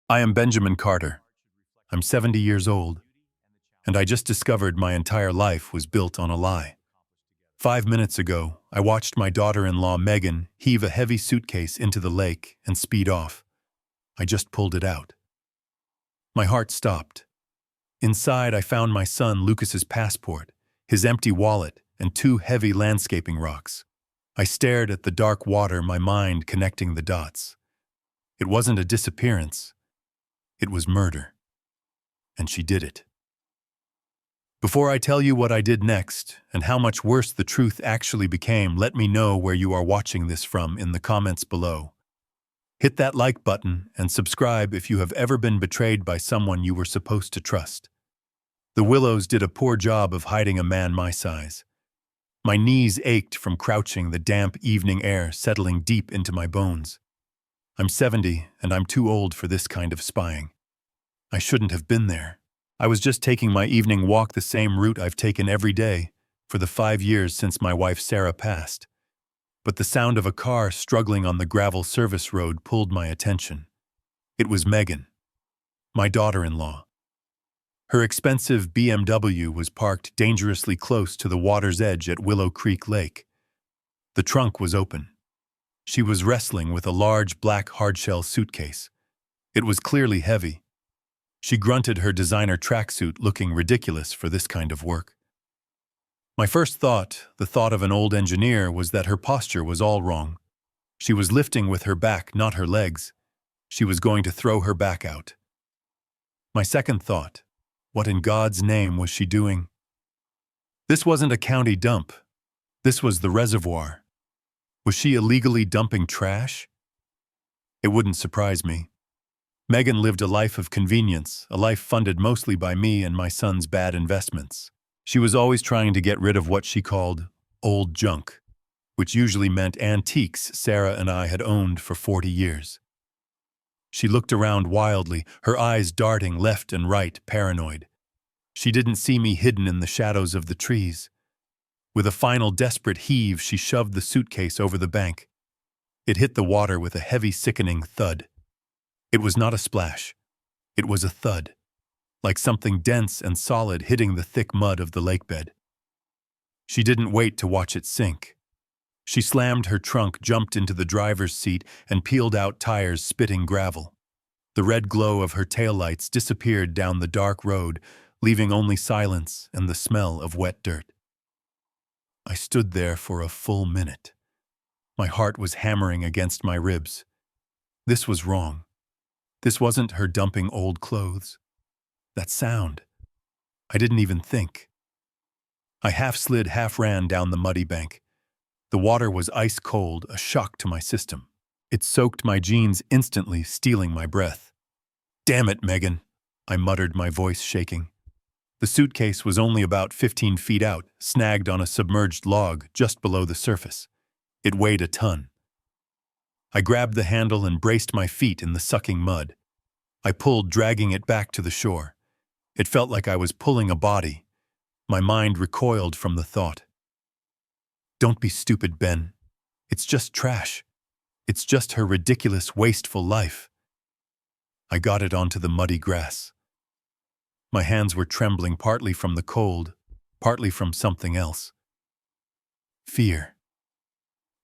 I am Benjamin Carter. I'm 70 years old, and I just discovered my entire life was built on a lie. 5 minutes ago, I watched my daughter-in-law Megan heave a heavy suitcase into the lake and speed off. I just pulled it out. My heart stopped. Inside, I found my son Lucas's passport, his empty wallet, and two heavy landscaping rocks. I stared at the dark water, my mind connecting the dots. It wasn't a disappearance. It was murder. And she did it. Before I tell you what I did next and how much worse the truth actually became, let me know where you are watching this from in the comments below. Hit that like button and subscribe if you have ever been betrayed by someone you were supposed to trust. The Willows did a poor job of hiding a man my size. My knees ached from crouching, the damp evening air settling deep into my bones. I'm 70 and I'm too old for this kind of spying. I shouldn't have been there. I was just taking my evening walk, the same route I've taken every day for the 5 years since my wife Sarah passed. But the sound of a car struggling on the gravel service road pulled my attention. It was Megan, my daughter-in-law. Her expensive BMW was parked dangerously close to the water's edge at Willow Creek Lake. The trunk was open. She was wrestling with a large black hardshell suitcase. It was clearly heavy. She grunted, her designer tracksuit looking ridiculous for this kind of work. My first thought, the thought of an old engineer, was that her posture was all wrong. She was lifting with her back, not her legs. She was going to throw her back out. My second thought, what in God's name was she doing? This wasn't a county dump. This was the reservoir. Was she illegally dumping trash? It wouldn't surprise me. Megan lived a life of convenience, a life funded mostly by me and my son's bad investments. She was always trying to get rid of what she called old junk, which usually meant antiques Sarah and I had owned for 40 years. She looked around wildly, her eyes darting left and right, paranoid. She didn't see me hidden in the shadows of the trees. With a final desperate heave, she shoved the suitcase over the bank. It hit the water with a heavy, sickening thud. It was not a splash. It was a thud, like something dense and solid hitting the thick mud of the lakebed. She didn't wait to watch it sink. She slammed her trunk, jumped into the driver's seat, and peeled out tires, spitting gravel. The red glow of her taillights disappeared down the dark road, leaving only silence and the smell of wet dirt. I stood there for a full minute. My heart was hammering against my ribs. This was wrong. This wasn't her dumping old clothes. That sound. I didn't even think. I half slid, half ran down the muddy bank. The water was ice cold, a shock to my system. It soaked my jeans instantly, stealing my breath. "Damn it, Megan," I muttered, my voice shaking. The suitcase was only about 15 feet out, snagged on a submerged log just below the surface. It weighed a ton. I grabbed the handle and braced my feet in the sucking mud. I pulled, dragging it back to the shore. It felt like I was pulling a body. My mind recoiled from the thought. Don't be stupid, Ben. It's just trash. It's just her ridiculous, wasteful life. I got it onto the muddy grass. My hands were trembling, partly from the cold, partly from something else. Fear.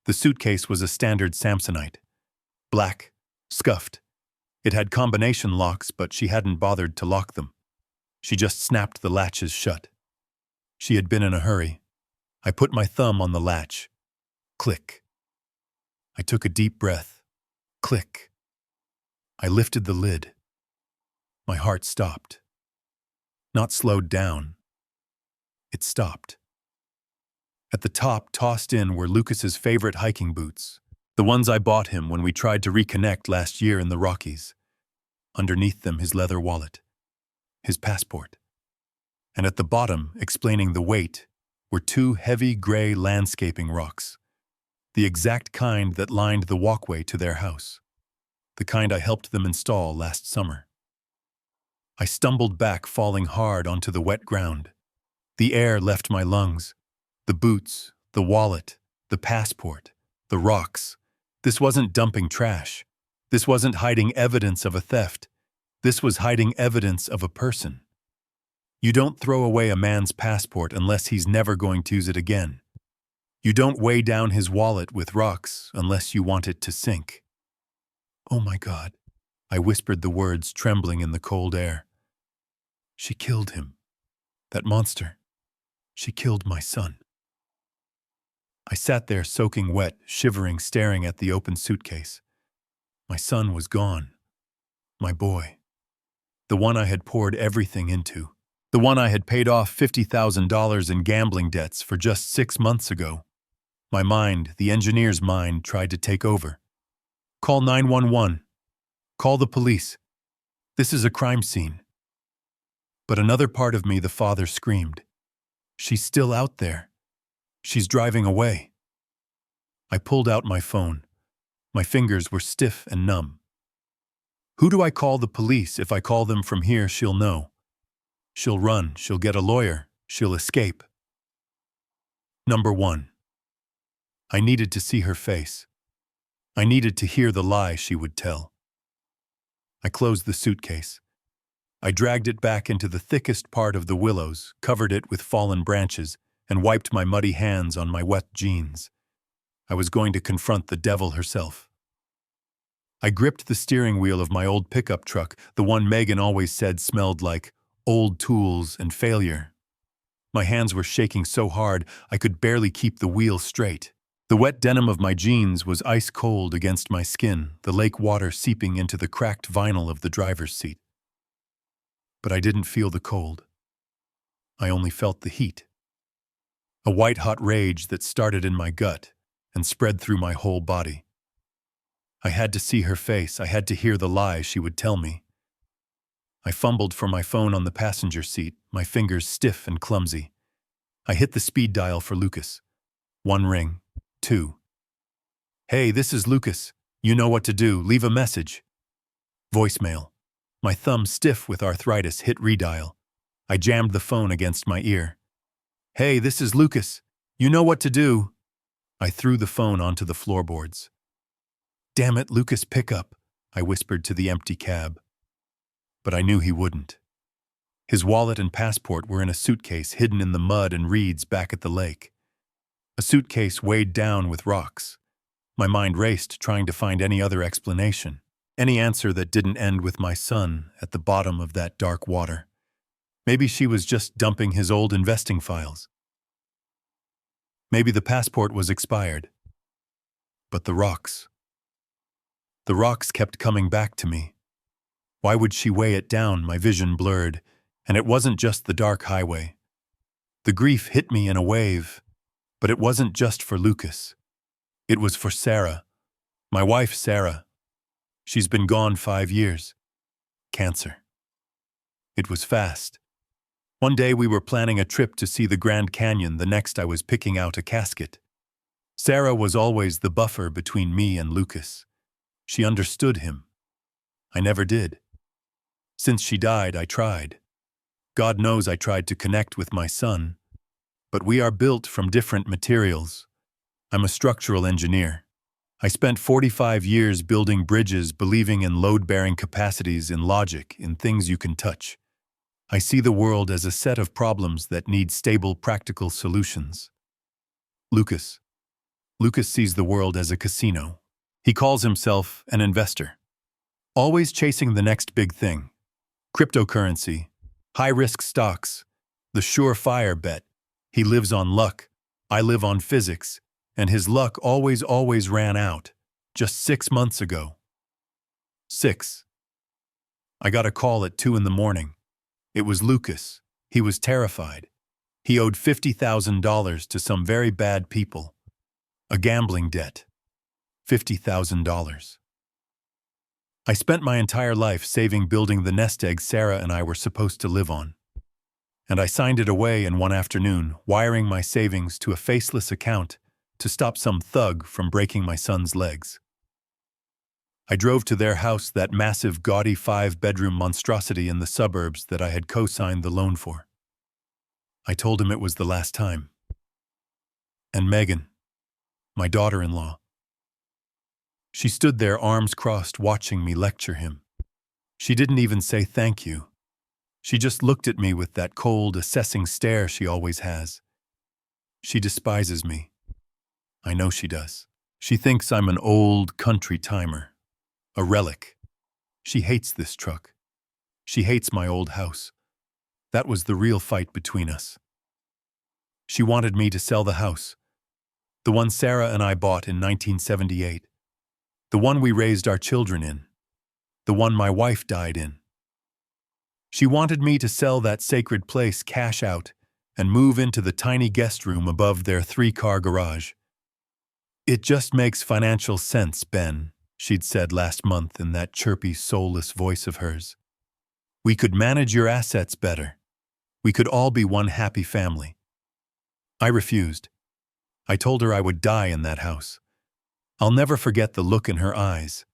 The suitcase was a standard Samsonite. Black, scuffed. It had combination locks, but she hadn't bothered to lock them. She just snapped the latches shut. She had been in a hurry. I put my thumb on the latch. Click. I took a deep breath. Click. I lifted the lid. My heart stopped. Not slowed down. It stopped. At the top, tossed in, were Lucas's favorite hiking boots, the ones I bought him when we tried to reconnect last year in the Rockies. Underneath them, his leather wallet, his passport. And at the bottom, explaining the weight, were two heavy gray landscaping rocks, the exact kind that lined the walkway to their house, the kind I helped them install last summer. I stumbled back, falling hard onto the wet ground. The air left my lungs. The boots, the wallet, the passport, the rocks. This wasn't dumping trash. This wasn't hiding evidence of a theft. This was hiding evidence of a person. You don't throw away a man's passport unless he's never going to use it again. You don't weigh down his wallet with rocks unless you want it to sink. Oh my God, I whispered the words, trembling in the cold air. She killed him. That monster. She killed my son. I sat there soaking wet, shivering, staring at the open suitcase. My son was gone. My boy. The one I had poured everything into. The one I had paid off $50,000 in gambling debts for just 6 months ago. My mind, the engineer's mind, tried to take over. Call 911. Call the police. This is a crime scene. But another part of me, the father, screamed. She's still out there. She's driving away. I pulled out my phone. My fingers were stiff and numb. Who do I call the police? If I call them from here, she'll know. She'll run, she'll get a lawyer, she'll escape. Number 1. I needed to see her face. I needed to hear the lie she would tell. I closed the suitcase. I dragged it back into the thickest part of the willows, covered it with fallen branches, and wiped my muddy hands on my wet jeans. I was going to confront the devil herself. I gripped the steering wheel of my old pickup truck, the one Megan always said smelled like old tools and failure. My hands were shaking so hard I could barely keep the wheel straight. The wet denim of my jeans was ice cold against my skin, the lake water seeping into the cracked vinyl of the driver's seat. But I didn't feel the cold. I only felt the heat. A white-hot rage that started in my gut and spread through my whole body. I had to see her face. I had to hear the lie she would tell me. I fumbled for my phone on the passenger seat, my fingers stiff and clumsy. I hit the speed dial for Lucas. 1 ring, 2. Hey, this is Lucas. You know what to do. Leave a message. Voicemail. My thumb, stiff with arthritis, hit redial. I jammed the phone against my ear. Hey, this is Lucas. You know what to do. I threw the phone onto the floorboards. Damn it, Lucas, pick up, I whispered to the empty cab. But I knew he wouldn't. His wallet and passport were in a suitcase hidden in the mud and reeds back at the lake. A suitcase weighed down with rocks. My mind raced, trying to find any other explanation. Any answer that didn't end with my son at the bottom of that dark water. Maybe she was just dumping his old investing files. Maybe the passport was expired. But the rocks. The rocks kept coming back to me. Why would she weigh it down? My vision blurred, and it wasn't just the dark highway. The grief hit me in a wave, but it wasn't just for Lucas. It was for Sarah, my wife Sarah. She's been gone 5 years. Cancer. It was fast. One day we were planning a trip to see the Grand Canyon, the next I was picking out a casket. Sarah was always the buffer between me and Lucas. She understood him. I never did. Since she died, I tried. God knows I tried to connect with my son. But we are built from different materials. I'm a structural engineer. I spent 45 years building bridges, believing in load-bearing capacities, in logic, in things you can touch. I see the world as a set of problems that need stable, practical solutions. Lucas sees the world as a casino. He calls himself an investor. Always chasing the next big thing. Cryptocurrency, high-risk stocks, the surefire bet. He lives on luck. I live on physics. And his luck always ran out. Just 6 months ago. 6. I got a call at 2 in the morning. It was Lucas. He was terrified. He owed $50,000 to some very bad people. A gambling debt. $50,000. I spent my entire life saving, building the nest egg Sarah and I were supposed to live on. And I signed it away in one afternoon, wiring my savings to a faceless account to stop some thug from breaking my son's legs. I drove to their house, that massive, gaudy 5-bedroom monstrosity in the suburbs that I had co-signed the loan for. I told him it was the last time. And Megan, my daughter-in-law, she stood there, arms crossed, watching me lecture him. She didn't even say thank you. She just looked at me with that cold, assessing stare she always has. She despises me. I know she does. She thinks I'm an old country timer, a relic. She hates this truck. She hates my old house. That was the real fight between us. She wanted me to sell the house, the one Sarah and I bought in 1978, the one we raised our children in, the one my wife died in. She wanted me to sell that sacred place cash out and move into the tiny guest room above their 3-car garage. It just makes financial sense, Ben, she'd said last month in that chirpy, soulless voice of hers. We could manage your assets better. We could all be one happy family. I refused. I told her I would die in that house. I'll never forget the look in her eyes.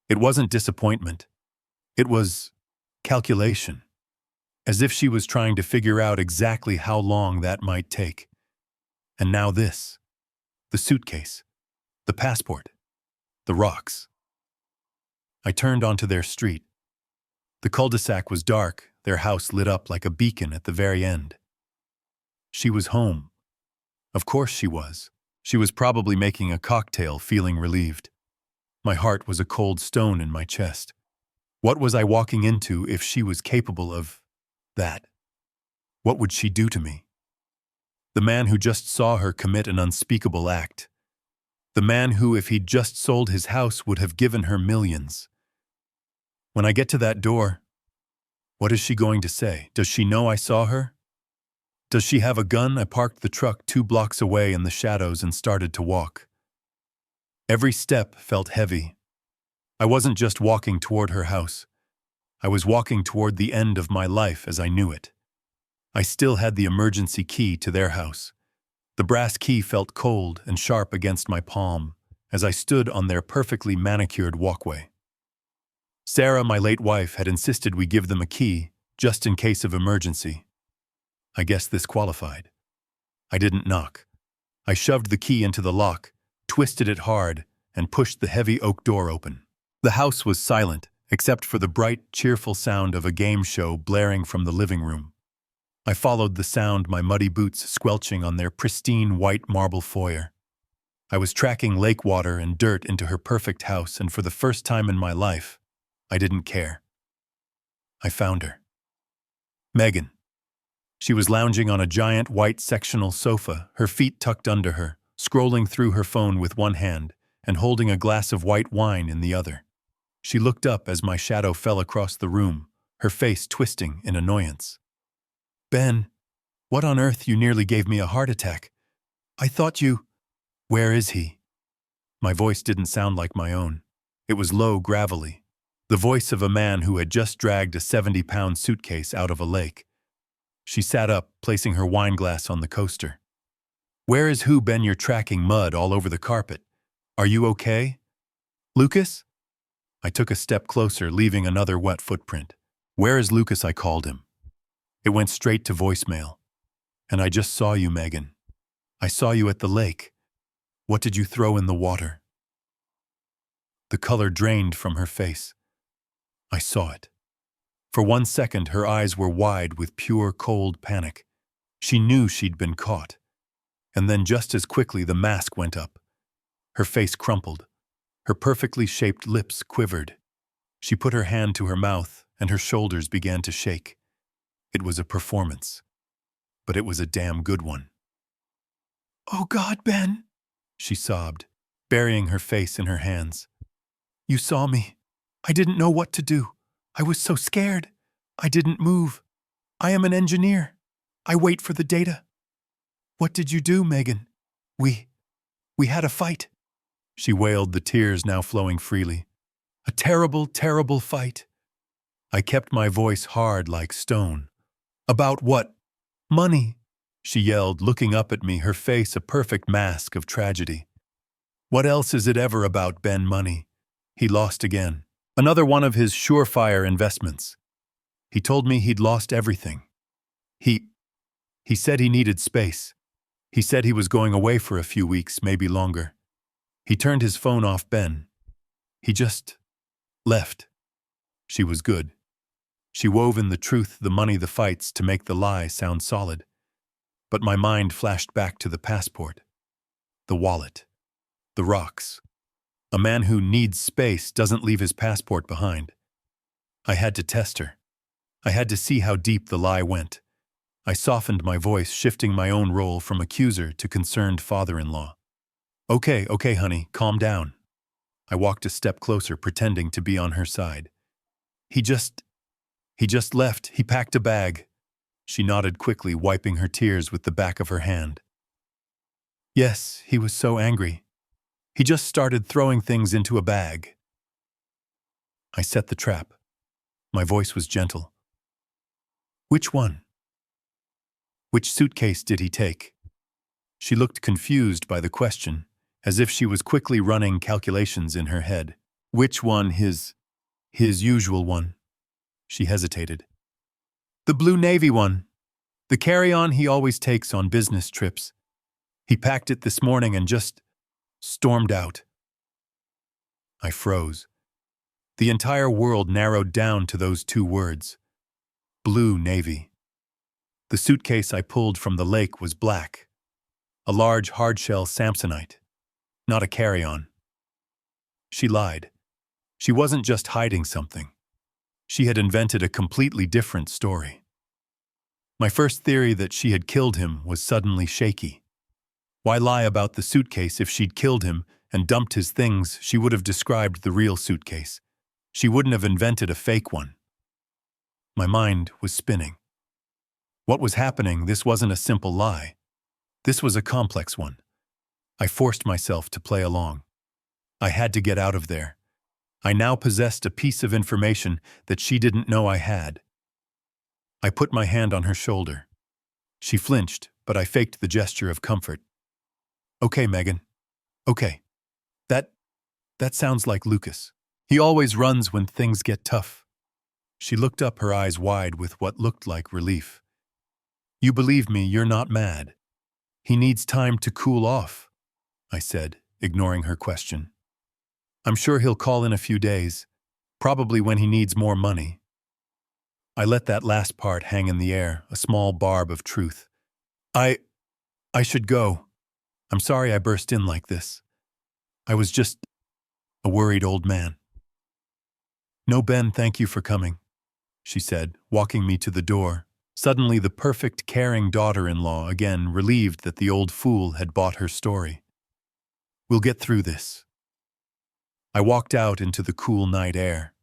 It wasn't disappointment. It was calculation. As if she was trying to figure out exactly how long that might take. And now this. The suitcase. The passport. The rocks. I turned onto their street. The cul-de-sac was dark, their house lit up like a beacon at the very end. She was home. Of course she was. She was probably making a cocktail, feeling relieved. My heart was a cold stone in my chest. What was I walking into if she was capable of that? What would she do to me? The man who just saw her commit an unspeakable act. The man who, if he'd just sold his house, would have given her millions. When I get to that door, what is she going to say? Does she know I saw her? Does she have a gun? I parked the truck 2 blocks away in the shadows and started to walk. Every step felt heavy. I wasn't just walking toward her house. I was walking toward the end of my life as I knew it. I still had the emergency key to their house. The brass key felt cold and sharp against my palm as I stood on their perfectly manicured walkway. Sarah, my late wife, had insisted we give them a key just in case of emergency. I guess this qualified. I didn't knock. I shoved the key into the lock, twisted it hard, and pushed the heavy oak door open. The house was silent, except for the bright, cheerful sound of a game show blaring from the living room. I followed the sound, my muddy boots squelching on their pristine white marble foyer. I was tracking lake water and dirt into her perfect house, and for the first time in my life, I didn't care. I found her. Megan. She was lounging on a giant white sectional sofa, her feet tucked under her, scrolling through her phone with one hand and holding a glass of white wine in the other. She looked up as my shadow fell across the room, her face twisting in annoyance. Ben, what on earth? You nearly gave me a heart attack. I thought you… Where is he? My voice didn't sound like my own. It was low, gravelly, the voice of a man who had just dragged a 70-pound suitcase out of a lake. She sat up, placing her wine glass on the coaster. Where is who, Ben? You're tracking mud all over the carpet. Are you okay? Lucas? I took a step closer, leaving another wet footprint. Where is Lucas? I called him. It went straight to voicemail. And I just saw you, Megan. I saw you at the lake. What did you throw in the water? The color drained from her face. I saw it. For 1 second, her eyes were wide with pure, cold panic. She knew she'd been caught. And then just as quickly, the mask went up. Her face crumpled. Her perfectly shaped lips quivered. She put her hand to her mouth, and her shoulders began to shake. It was a performance. But it was a damn good one. Oh God, Ben, she sobbed, burying her face in her hands. You saw me. I didn't know what to do. I was so scared. I didn't move. I am an engineer. I wait for the data. What did you do, Megan? We had a fight. She wailed, the tears now flowing freely. A terrible, terrible fight. I kept my voice hard like stone. About what? Money, she yelled, looking up at me, her face a perfect mask of tragedy. What else is it ever about, Ben? Money. He lost again. Another one of his surefire investments. He told me he'd lost everything. He said he needed space. He said he was going away for a few weeks, maybe longer. He turned his phone off, Ben. He just left. She was good. She wove in the truth, the money, the fights to make the lie sound solid. But my mind flashed back to the passport, the wallet, the rocks. A man who needs space doesn't leave his passport behind. I had to test her. I had to see how deep the lie went. I softened my voice, shifting my own role from accuser to concerned father-in-law. Okay, honey, calm down. I walked a step closer, pretending to be on her side. He just left. He packed a bag. She nodded quickly, wiping her tears with the back of her hand. Yes, he was so angry. He just started throwing things into a bag. I set the trap. My voice was gentle. Which one? Which suitcase did he take? She looked confused by the question, as if she was quickly running calculations in her head. Which one? His usual one. She hesitated. The blue navy one. The carry-on he always takes on business trips. He packed it this morning and just stormed out. I froze. The entire world narrowed down to those two words. Blue navy. The suitcase I pulled from the lake was black. A large hardshell Samsonite. Not a carry-on. She lied. She wasn't just hiding something. She had invented a completely different story. My first theory that she had killed him was suddenly shaky. Why lie about the suitcase? If she'd killed him and dumped his things, she would have described the real suitcase. She wouldn't have invented a fake one. My mind was spinning. What was happening? This wasn't a simple lie. This was a complex one. I forced myself to play along. I had to get out of there. I now possessed a piece of information that she didn't know I had. I put my hand on her shoulder. She flinched, but I faked the gesture of comfort. Okay, Megan. Okay. That sounds like Lucas. He always runs when things get tough. She looked up, her eyes wide with what looked like relief. You believe me, you're not mad. He needs time to cool off, I said, ignoring her question. I'm sure he'll call in a few days, probably when he needs more money. I let that last part hang in the air, a small barb of truth. I should go. I'm sorry I burst in like this. I was just a worried old man. No, Ben, thank you for coming, she said, walking me to the door. Suddenly the perfect, caring daughter-in-law again, relieved that the old fool had bought her story. We'll get through this. I walked out into the cool night air.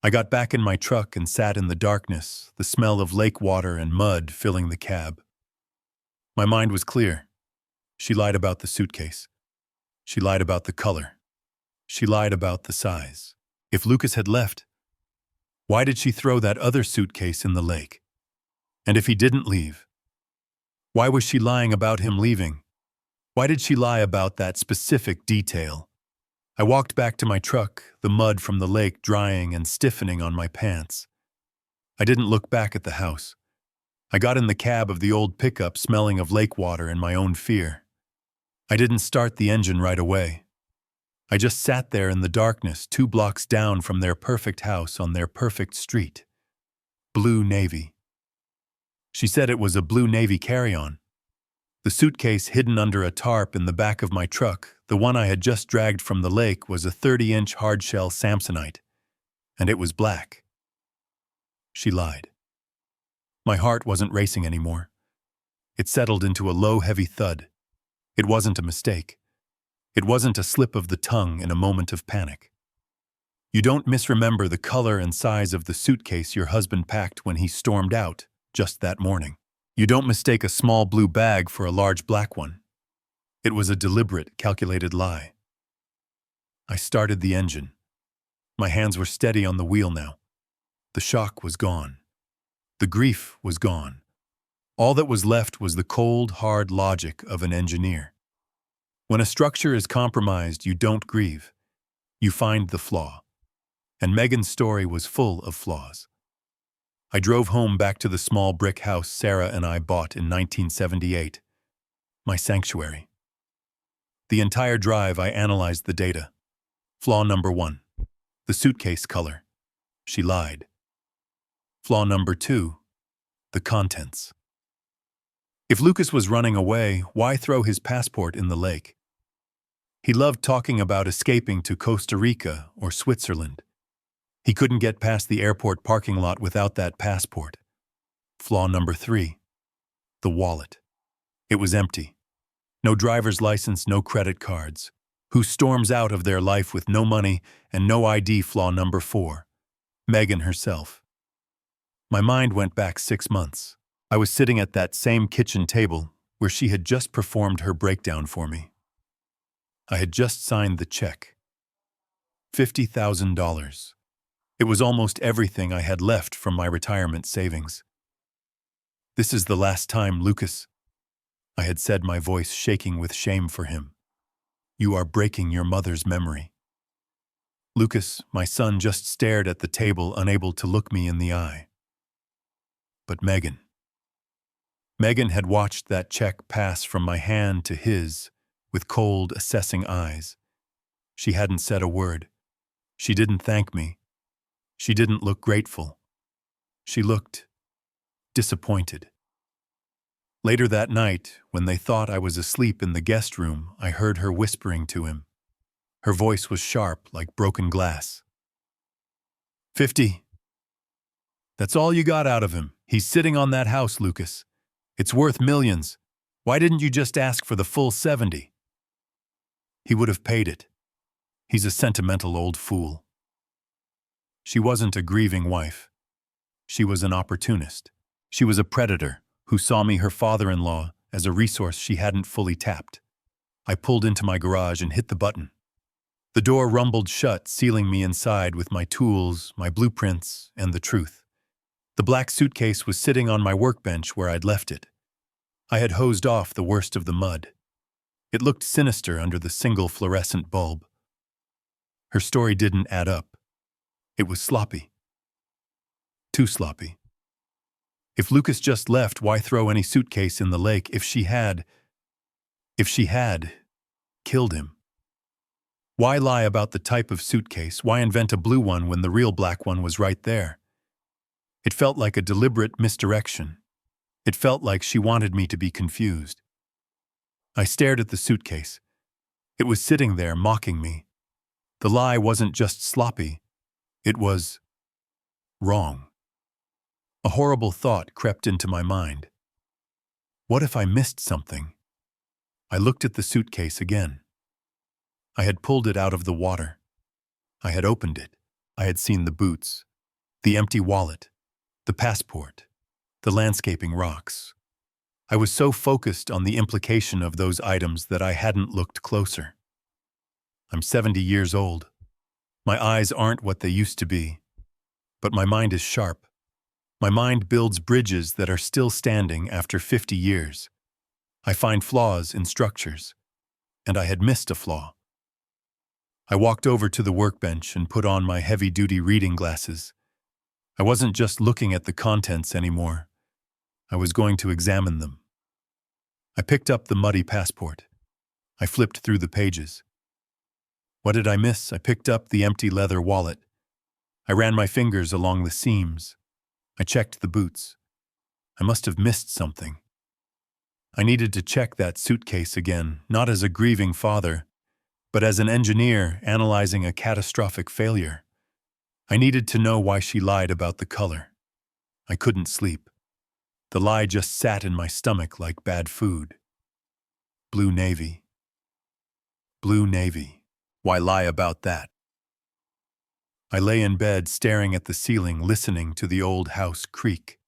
I got back in my truck and sat in the darkness, the smell of lake water and mud filling the cab. My mind was clear. She lied about the suitcase. She lied about the color. She lied about the size. If Lucas had left, why did she throw that other suitcase in the lake? And if he didn't leave, why was she lying about him leaving? Why did she lie about that specific detail? I walked back to my truck, the mud from the lake drying and stiffening on my pants. I didn't look back at the house. I got in the cab of the old pickup, smelling of lake water and my own fear. I didn't start the engine right away. I just sat there in the darkness, 2 blocks down from their perfect house on their perfect street. Blue navy. She said it was a blue navy carry-on. The suitcase hidden under a tarp in the back of my truck, the one I had just dragged from the lake, was a 30-inch hardshell Samsonite, and it was black. She lied. My heart wasn't racing anymore. It settled into a low, heavy thud. It wasn't a mistake. It wasn't a slip of the tongue in a moment of panic. You don't misremember the color and size of the suitcase your husband packed when he stormed out just that morning. You don't mistake a small blue bag for a large black one. It was a deliberate, calculated lie. I started the engine. My hands were steady on the wheel now. The shock was gone. The grief was gone. All that was left was the cold, hard logic of an engineer. When a structure is compromised, you don't grieve. You find the flaw. And Megan's story was full of flaws. I drove home back to the small brick house Sarah and I bought in 1978. My sanctuary. The entire drive I analyzed the data. Flaw number 1. The suitcase color. she lied. Flaw number 2, the contents. If Lucas was running away, why throw his passport in the lake? He loved talking about escaping to Costa Rica or Switzerland. He couldn't get past the airport parking lot without that passport. Flaw number 3, the wallet. It was empty. No driver's license, no credit cards. Who storms out of their life with no money and no ID? Flaw number 4, Megan herself. My mind went back 6 months. I was sitting at that same kitchen table where she had just performed her breakdown for me. I had just signed the check. $50,000. It was almost everything I had left from my retirement savings. This is the last time, Lucas, I had said, my voice shaking with shame for him. You are breaking your mother's memory. Lucas, my son, just stared at the table, unable to look me in the eye. But Megan had watched that check pass from my hand to his with cold, assessing eyes. She hadn't said a word. She didn't thank me. She didn't look grateful. She looked disappointed. Later that night, when they thought I was asleep in the guest room, I heard her whispering to him. Her voice was sharp, like broken glass. 50. That's all you got out of him. He's sitting on that house, Lucas. It's worth millions. Why didn't you just ask for the full 70? He would have paid it. He's a sentimental old fool. She wasn't a grieving wife. She was an opportunist. She was a predator who saw me, her father-in-law, as a resource she hadn't fully tapped. I pulled into my garage and hit the button. The door rumbled shut, sealing me inside with my tools, my blueprints, and the truth. The black suitcase was sitting on my workbench where I'd left it. I had hosed off the worst of the mud. It looked sinister under the single fluorescent bulb. Her story didn't add up. It was sloppy. Too sloppy. If Lucas just left, why throw any suitcase in the lake? If she had killed him? Why lie about the type of suitcase? Why invent a blue one when the real black one was right there? It felt like a deliberate misdirection. It felt like she wanted me to be confused. I stared at the suitcase. It was sitting there, mocking me. The lie wasn't just sloppy. It was wrong. A horrible thought crept into my mind. What if I missed something? I looked at the suitcase again. I had pulled it out of the water. I had opened it. I had seen the boots, the empty wallet, the passport, the landscaping rocks. I was so focused on the implication of those items that I hadn't looked closer. I'm 70 years old. My eyes aren't what they used to be, but my mind is sharp. My mind builds bridges that are still standing after 50 years. I find flaws in structures, and I had missed a flaw. I walked over to the workbench and put on my heavy-duty reading glasses. I wasn't just looking at the contents anymore. I was going to examine them. I picked up the muddy passport. I flipped through the pages. What did I miss? I picked up the empty leather wallet. I ran my fingers along the seams. I checked the boots. I must have missed something. I needed to check that suitcase again, not as a grieving father, but as an engineer analyzing a catastrophic failure. I needed to know why she lied about the color. I couldn't sleep. The lie just sat in my stomach like bad food. Blue navy. Blue navy. Why lie about that? I lay in bed staring at the ceiling, listening to the old house creak.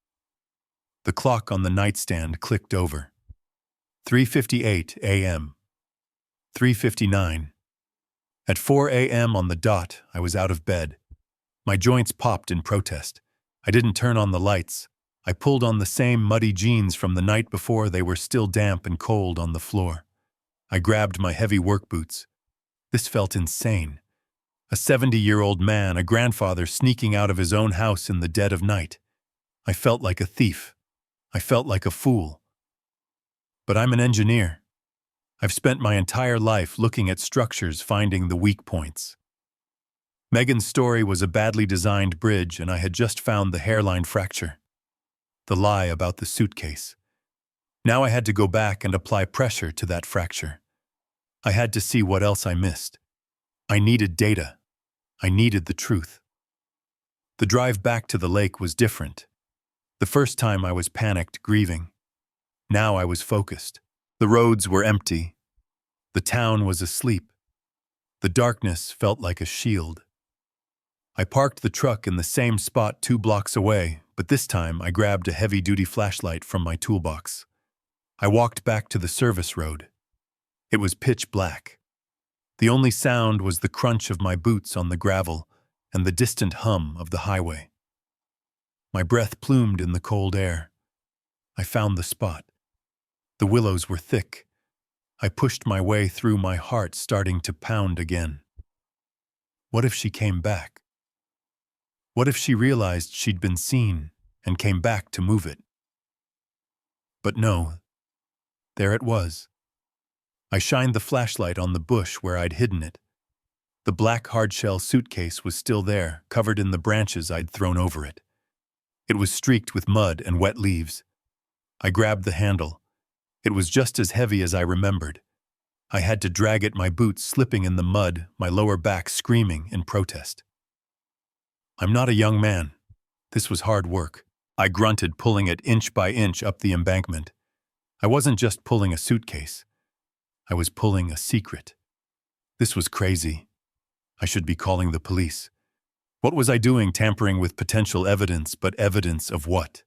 The clock on the nightstand clicked over. 3:58 a.m. 3:59. At 4 a.m. on the dot, I was out of bed. My joints popped in protest. I didn't turn on the lights. I pulled on the same muddy jeans from the night before. They were still damp and cold on the floor. I grabbed my heavy work boots. This felt insane. A 70-year-old man, a grandfather, sneaking out of his own house in the dead of night. I felt like a thief. I felt like a fool. But I'm an engineer. I've spent my entire life looking at structures, finding the weak points. Megan's story was a badly designed bridge, and I had just found the hairline fracture. The lie about the suitcase. Now I had to go back and apply pressure to that fracture. I had to see what else I missed. I needed data. I needed the truth. The drive back to the lake was different. The first time I was panicked, grieving. Now I was focused. The roads were empty. The town was asleep. The darkness felt like a shield. I parked the truck in the same spot 2 blocks away, but this time I grabbed a heavy-duty flashlight from my toolbox. I walked back to the service road. It was pitch black. The only sound was the crunch of my boots on the gravel and the distant hum of the highway. My breath plumed in the cold air. I found the spot. The willows were thick. I pushed my way through, my heart starting to pound again. What if she came back? What if she realized she'd been seen and came back to move it? But no, there it was. I shined the flashlight on the bush where I'd hidden it. The black hardshell suitcase was still there, covered in the branches I'd thrown over it. It was streaked with mud and wet leaves. I grabbed the handle. It was just as heavy as I remembered. I had to drag it, my boots slipping in the mud, my lower back screaming in protest. I'm not a young man. This was hard work. I grunted, pulling it inch by inch up the embankment. I wasn't just pulling a suitcase. I was pulling a secret. This was crazy. I should be calling the police. What was I doing, tampering with potential evidence, but evidence of what?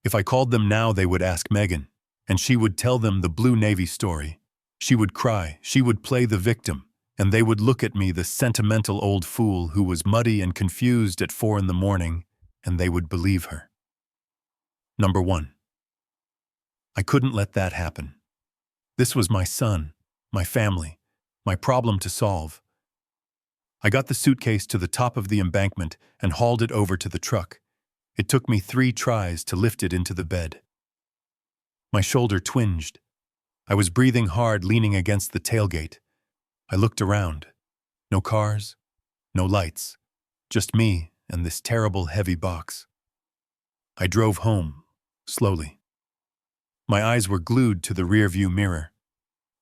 If I called them now, they would ask Megan, and she would tell them the Blue Navy story. She would cry, she would play the victim, and they would look at me, the sentimental old fool who was muddy and confused at 4 a.m, and they would believe her. Number 1. I couldn't let that happen. This was my son, my family, my problem to solve. I got the suitcase to the top of the embankment and hauled it over to the truck. It took me 3 tries to lift it into the bed. My shoulder twinged. I was breathing hard, leaning against the tailgate. I looked around. No cars, no lights, just me and this terrible heavy box. I drove home, slowly. My eyes were glued to the rearview mirror.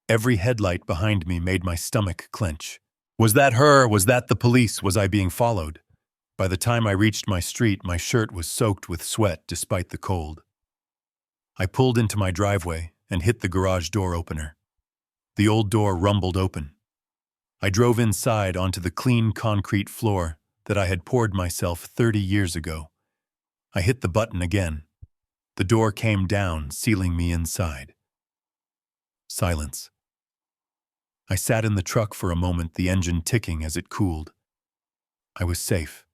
Every headlight behind me made my stomach clench. Was that her? Was that the police? Was I being followed? By the time I reached my street, my shirt was soaked with sweat despite the cold. I pulled into my driveway and hit the garage door opener. The old door rumbled open. I drove inside onto the clean concrete floor that I had poured myself 30 years ago. I hit the button again. The door came down, sealing me inside. Silence. I sat in the truck for a moment, the engine ticking as it cooled. I was safe.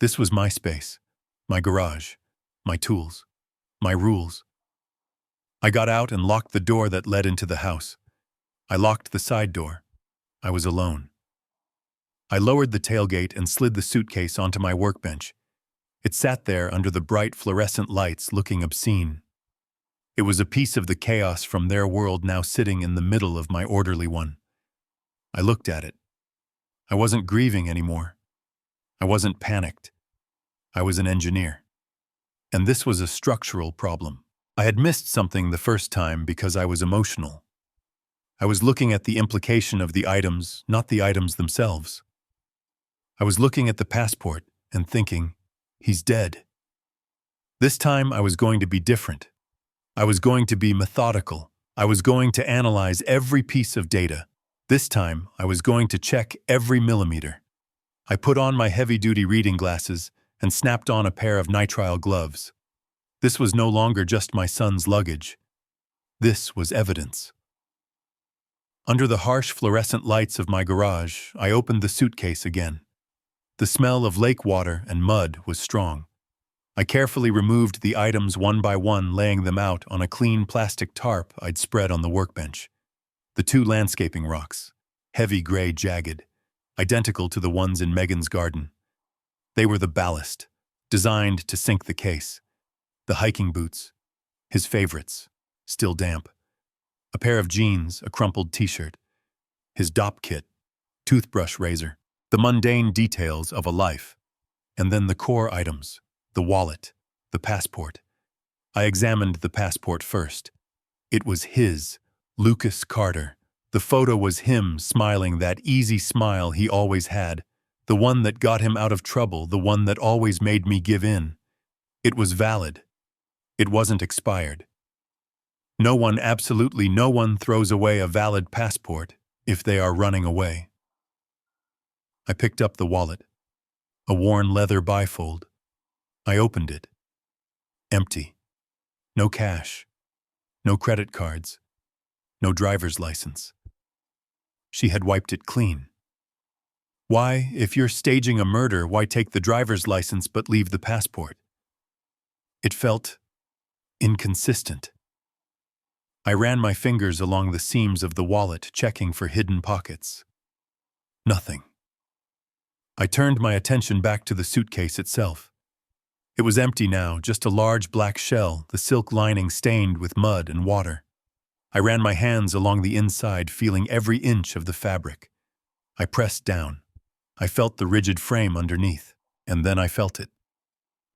This was my space, my garage, my tools, my rules. I got out and locked the door that led into the house. I locked the side door. I was alone. I lowered the tailgate and slid the suitcase onto my workbench. It sat there under the bright fluorescent lights, looking obscene. It was a piece of the chaos from their world now sitting in the middle of my orderly one. I looked at it. I wasn't grieving anymore. I wasn't panicked. I was an engineer. And this was a structural problem. I had missed something the first time because I was emotional. I was looking at the implication of the items, not the items themselves. I was looking at the passport and thinking, he's dead. This time I was going to be different. I was going to be methodical. I was going to analyze every piece of data. This time I was going to check every millimeter. I put on my heavy-duty reading glasses and snapped on a pair of nitrile gloves. This was no longer just my son's luggage. This was evidence. Under the harsh fluorescent lights of my garage, I opened the suitcase again. The smell of lake water and mud was strong. I carefully removed the items one by one, laying them out on a clean plastic tarp I'd spread on the workbench. The 2 landscaping rocks, heavy gray jagged, identical to the ones in Megan's garden. They were the ballast, designed to sink the case. The hiking boots, his favorites, still damp. A pair of jeans, a crumpled t-shirt. His dop kit, toothbrush razor. The mundane details of a life, and then the core items, the wallet, the passport. I examined the passport first. It was his, Lucas Carter. The photo was him smiling that easy smile he always had, the one that got him out of trouble, the one that always made me give in. It was valid. It wasn't expired. No one, absolutely no one, throws away a valid passport if they are running away. I picked up the wallet, a worn leather bifold. I opened it. Empty. No cash. No credit cards. No driver's license. She had wiped it clean. Why, if you're staging a murder, why take the driver's license but leave the passport? It felt inconsistent. I ran my fingers along the seams of the wallet, checking for hidden pockets. Nothing. I turned my attention back to the suitcase itself. It was empty now, just a large black shell, the silk lining stained with mud and water. I ran my hands along the inside, feeling every inch of the fabric. I pressed down. I felt the rigid frame underneath, and then I felt it.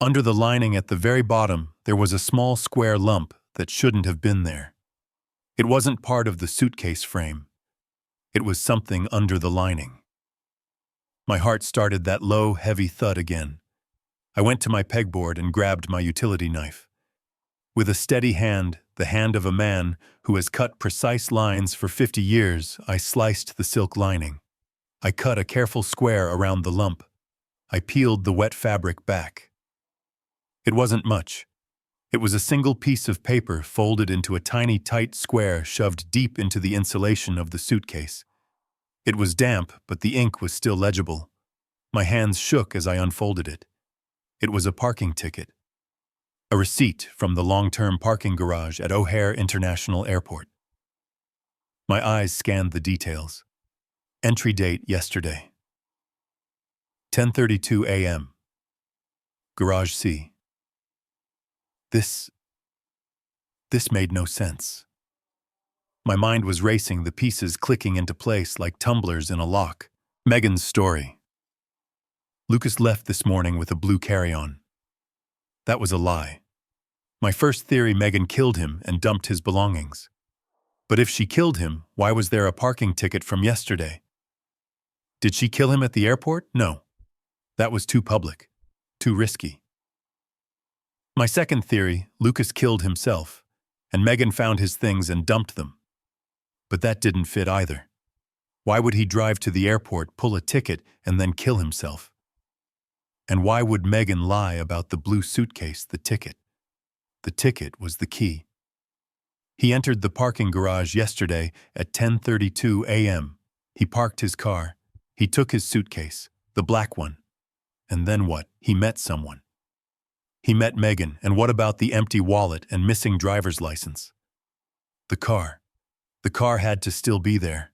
Under the lining at the very bottom, there was a small square lump that shouldn't have been there. It wasn't part of the suitcase frame. It was something under the lining. My heart started that low, heavy thud again. I went to my pegboard and grabbed my utility knife. With a steady hand, the hand of a man who has cut precise lines for 50 years, I sliced the silk lining. I cut a careful square around the lump. I peeled the wet fabric back. It wasn't much. It was a single piece of paper folded into a tiny, tight square shoved deep into the insulation of the suitcase. It was damp, but the ink was still legible. My hands shook as I unfolded it. It was a parking ticket. A receipt from the long-term parking garage at O'Hare International Airport. My eyes scanned the details. Entry date yesterday. 10:32 a.m. Garage C. This made no sense. My mind was racing, the pieces clicking into place like tumblers in a lock. Megan's story. Lucas left this morning with a blue carry-on. That was a lie. My first theory, Megan killed him and dumped his belongings. But if she killed him, why was there a parking ticket from yesterday? Did she kill him at the airport? No. That was too public. Too risky. My second theory, Lucas killed himself, and Megan found his things and dumped them. But that didn't fit either. Why would he drive to the airport, pull a ticket, and then kill himself? And why would Megan lie about the blue suitcase, the ticket? The ticket was the key. He entered the parking garage yesterday at 10:32 a.m. He parked his car. He took his suitcase, the black one. And then what? He met someone. He met Megan, and what about the empty wallet and missing driver's license? The car. The car had to still be there.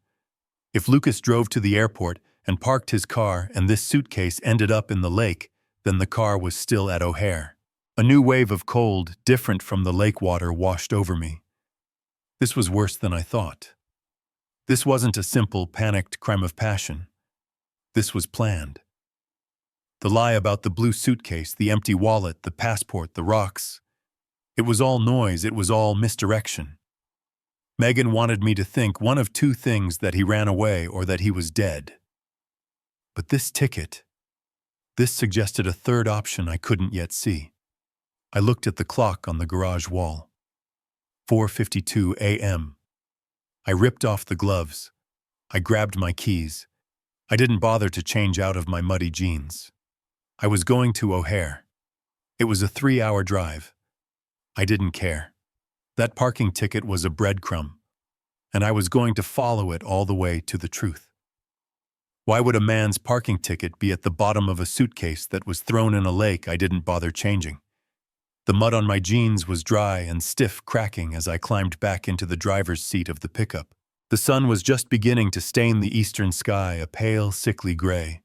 If Lucas drove to the airport and parked his car and this suitcase ended up in the lake, then the car was still at O'Hare. A new wave of cold, different from the lake water, washed over me. This was worse than I thought. This wasn't a simple, panicked crime of passion. This was planned. The lie about the blue suitcase, the empty wallet, the passport, the rocks. It was all noise, it was all misdirection. Megan wanted me to think one of two things: that he ran away or that he was dead. But this ticket, this suggested a third option I couldn't yet see. I looked at the clock on the garage wall. 4:52 a.m. I ripped off the gloves. I grabbed my keys. I didn't bother to change out of my muddy jeans. I was going to O'Hare. It was a 3-hour drive. I didn't care. That parking ticket was a breadcrumb, and I was going to follow it all the way to the truth. Why would a man's parking ticket be at the bottom of a suitcase that was thrown in a lake I didn't bother changing? The mud on my jeans was dry and stiff, cracking as I climbed back into the driver's seat of the pickup. The sun was just beginning to stain the eastern sky a pale, sickly gray.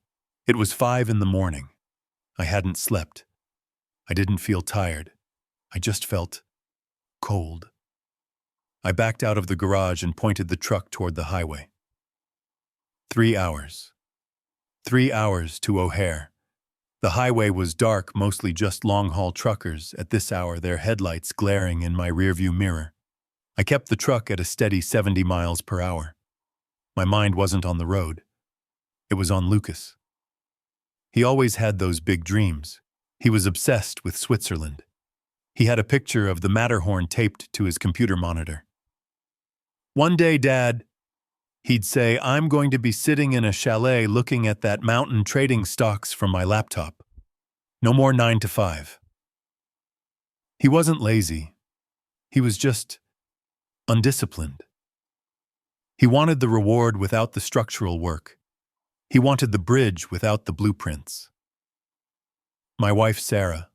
It was 5 in the morning. I hadn't slept. I didn't feel tired. I just felt cold. I backed out of the garage and pointed the truck toward the highway. 3 hours. 3 hours to O'Hare. The highway was dark, mostly just long-haul truckers, at this hour, their headlights glaring in my rearview mirror. I kept the truck at a steady 70 miles per hour. My mind wasn't on the road. It was on Lucas. He always had those big dreams. He was obsessed with Switzerland. He had a picture of the Matterhorn taped to his computer monitor. "One day, Dad," he'd say, "I'm going to be sitting in a chalet looking at that mountain trading stocks from my laptop. No more 9 to 5. He wasn't lazy. He was just undisciplined. He wanted the reward without the structural work. He wanted the bridge without the blueprints. My wife, Sarah.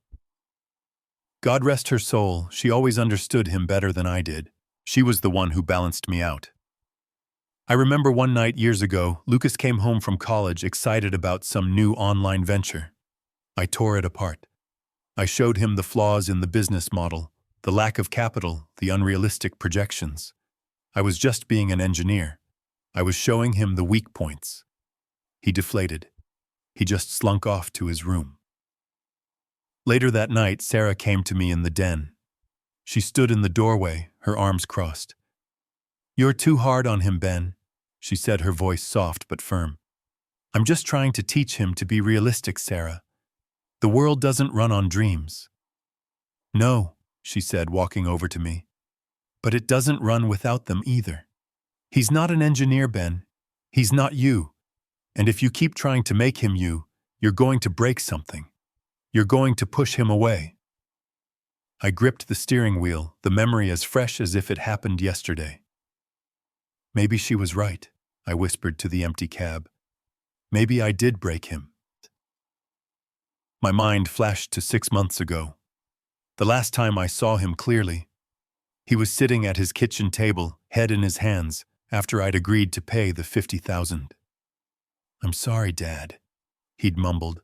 God rest her soul, she always understood him better than I did. She was the one who balanced me out. I remember one night years ago, Lucas came home from college excited about some new online venture. I tore it apart. I showed him the flaws in the business model, the lack of capital, the unrealistic projections. I was just being an engineer. I was showing him the weak points. He deflated. He just slunk off to his room. Later that night, Sarah came to me in the den. She stood in the doorway, her arms crossed. "You're too hard on him, Ben," she said, her voice soft but firm. "I'm just trying to teach him to be realistic, Sarah. The world doesn't run on dreams." "No," she said, walking over to me. "But it doesn't run without them either. He's not an engineer, Ben. He's not you. And if you keep trying to make him you, you're going to break something. You're going to push him away." I gripped the steering wheel, the memory as fresh as if it happened yesterday. Maybe she was right, I whispered to the empty cab. Maybe I did break him. My mind flashed to 6 months ago. The last time I saw him clearly. He was sitting at his kitchen table, head in his hands, after I'd agreed to pay the $50,000. "I'm sorry, Dad," he'd mumbled.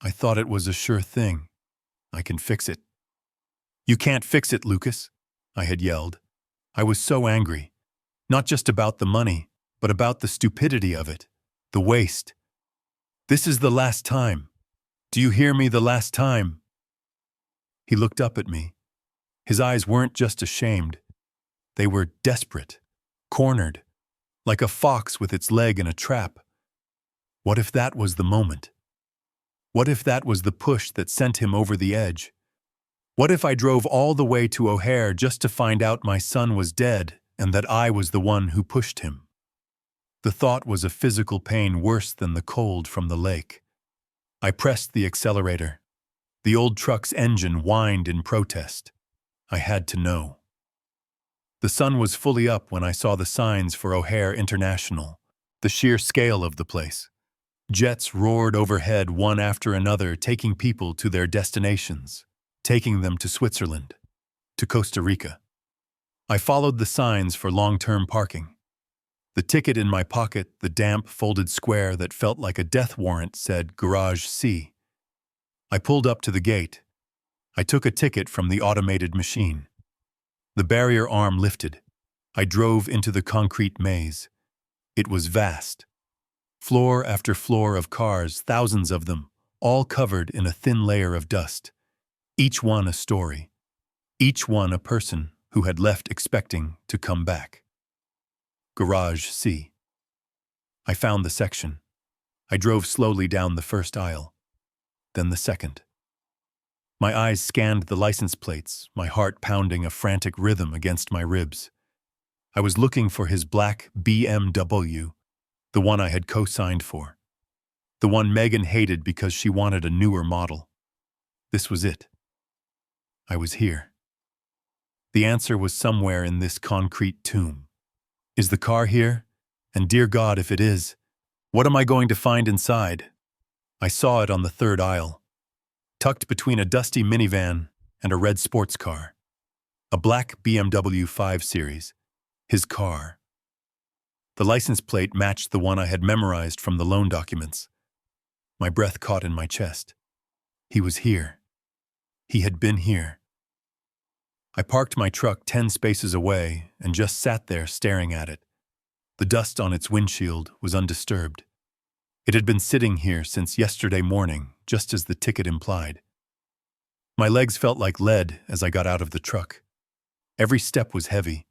"I thought it was a sure thing. I can fix it." "You can't fix it, Lucas," I had yelled. I was so angry. Not just about the money, but about the stupidity of it, the waste. "This is the last time. Do you hear me, the last time?" He looked up at me. His eyes weren't just ashamed. They were desperate, cornered, like a fox with its leg in a trap. What if that was the moment? What if that was the push that sent him over the edge? What if I drove all the way to O'Hare just to find out my son was dead and that I was the one who pushed him? The thought was a physical pain worse than the cold from the lake. I pressed the accelerator. The old truck's engine whined in protest. I had to know. The sun was fully up when I saw the signs for O'Hare International, the sheer scale of the place. Jets roared overhead one after another, taking people to their destinations, taking them to Switzerland, to Costa Rica. I followed the signs for long-term parking. The ticket in my pocket, the damp, folded square that felt like a death warrant, said Garage C. I pulled up to the gate. I took a ticket from the automated machine. The barrier arm lifted. I drove into the concrete maze. It was vast. Floor after floor of cars, thousands of them, all covered in a thin layer of dust. Each one a story. Each one a person who had left expecting to come back. Garage C. I found the section. I drove slowly down the first aisle, then the second. My eyes scanned the license plates, my heart pounding a frantic rhythm against my ribs. I was looking for his black BMW, the one I had co-signed for. The one Megan hated because she wanted a newer model. This was it. I was here. The answer was somewhere in this concrete tomb. Is the car here? And dear God, if it is, what am I going to find inside? I saw it on the third aisle, tucked between a dusty minivan and a red sports car. A black BMW 5 Series. His car. The license plate matched the one I had memorized from the loan documents. My breath caught in my chest. He was here. He had been here. I parked my truck 10 spaces away and just sat there staring at it. The dust on its windshield was undisturbed. It had been sitting here since yesterday morning, just as the ticket implied. My legs felt like lead as I got out of the truck. Every step was heavy.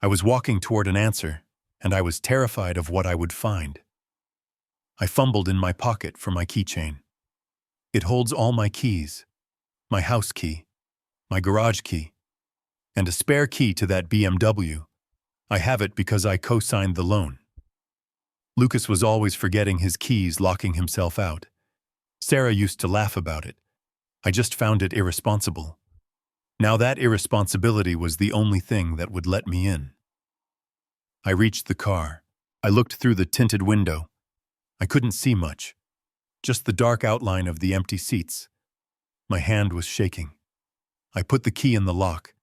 I was walking toward an answer, and I was terrified of what I would find. I fumbled in my pocket for my keychain. It holds all my keys, my house key, my garage key, and a spare key to that BMW. I have it because I co-signed the loan. Lucas was always forgetting his keys, locking himself out. Sarah used to laugh about it. I just found it irresponsible. Now that irresponsibility was the only thing that would let me in. I reached the car. I looked through the tinted window. I couldn't see much, just the dark outline of the empty seats. My hand was shaking. I put the key in the lock.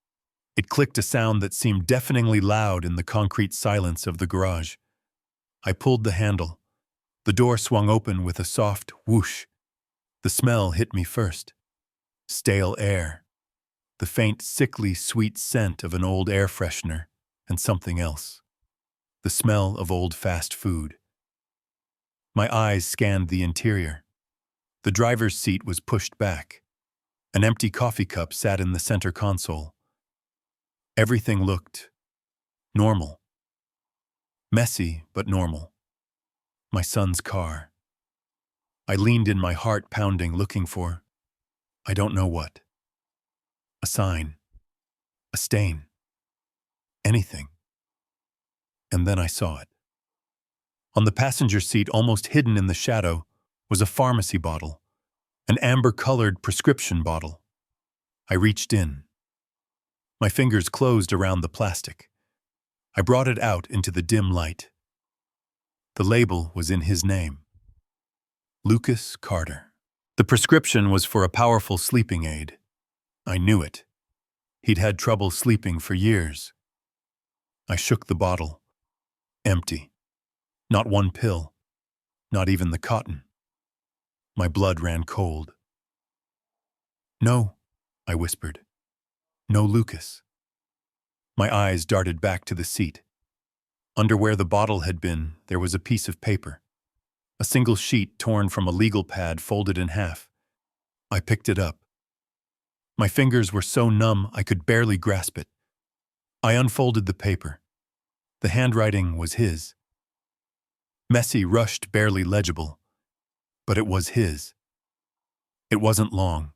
It clicked, a sound that seemed deafeningly loud in the concrete silence of the garage. I pulled the handle. The door swung open with a soft whoosh. The smell hit me first. Stale air. The faint, sickly, sweet scent of an old air freshener and something else. The smell of old fast food. My eyes scanned the interior. The driver's seat was pushed back. An empty coffee cup sat in the center console. Everything looked normal. Messy, but normal. My son's car. I leaned in, my heart pounding, looking for, I don't know what. A sign. A stain. Anything. And then I saw it. On the passenger seat, almost hidden in the shadow, was a pharmacy bottle, an amber-colored prescription bottle. I reached in. My fingers closed around the plastic. I brought it out into the dim light. The label was in his name. Lucas Carter. The prescription was for a powerful sleeping aid. I knew it. He'd had trouble sleeping for years. I shook the bottle. Empty. Not one pill. Not even the cotton. My blood ran cold. No, I whispered. No, Lucas. My eyes darted back to the seat. Under where the bottle had been, there was a piece of paper. A single sheet torn from a legal pad, folded in half. I picked it up. My fingers were so numb I could barely grasp it. I unfolded the paper. The handwriting was his. Messy, rushed, barely legible. But it was his. It wasn't long.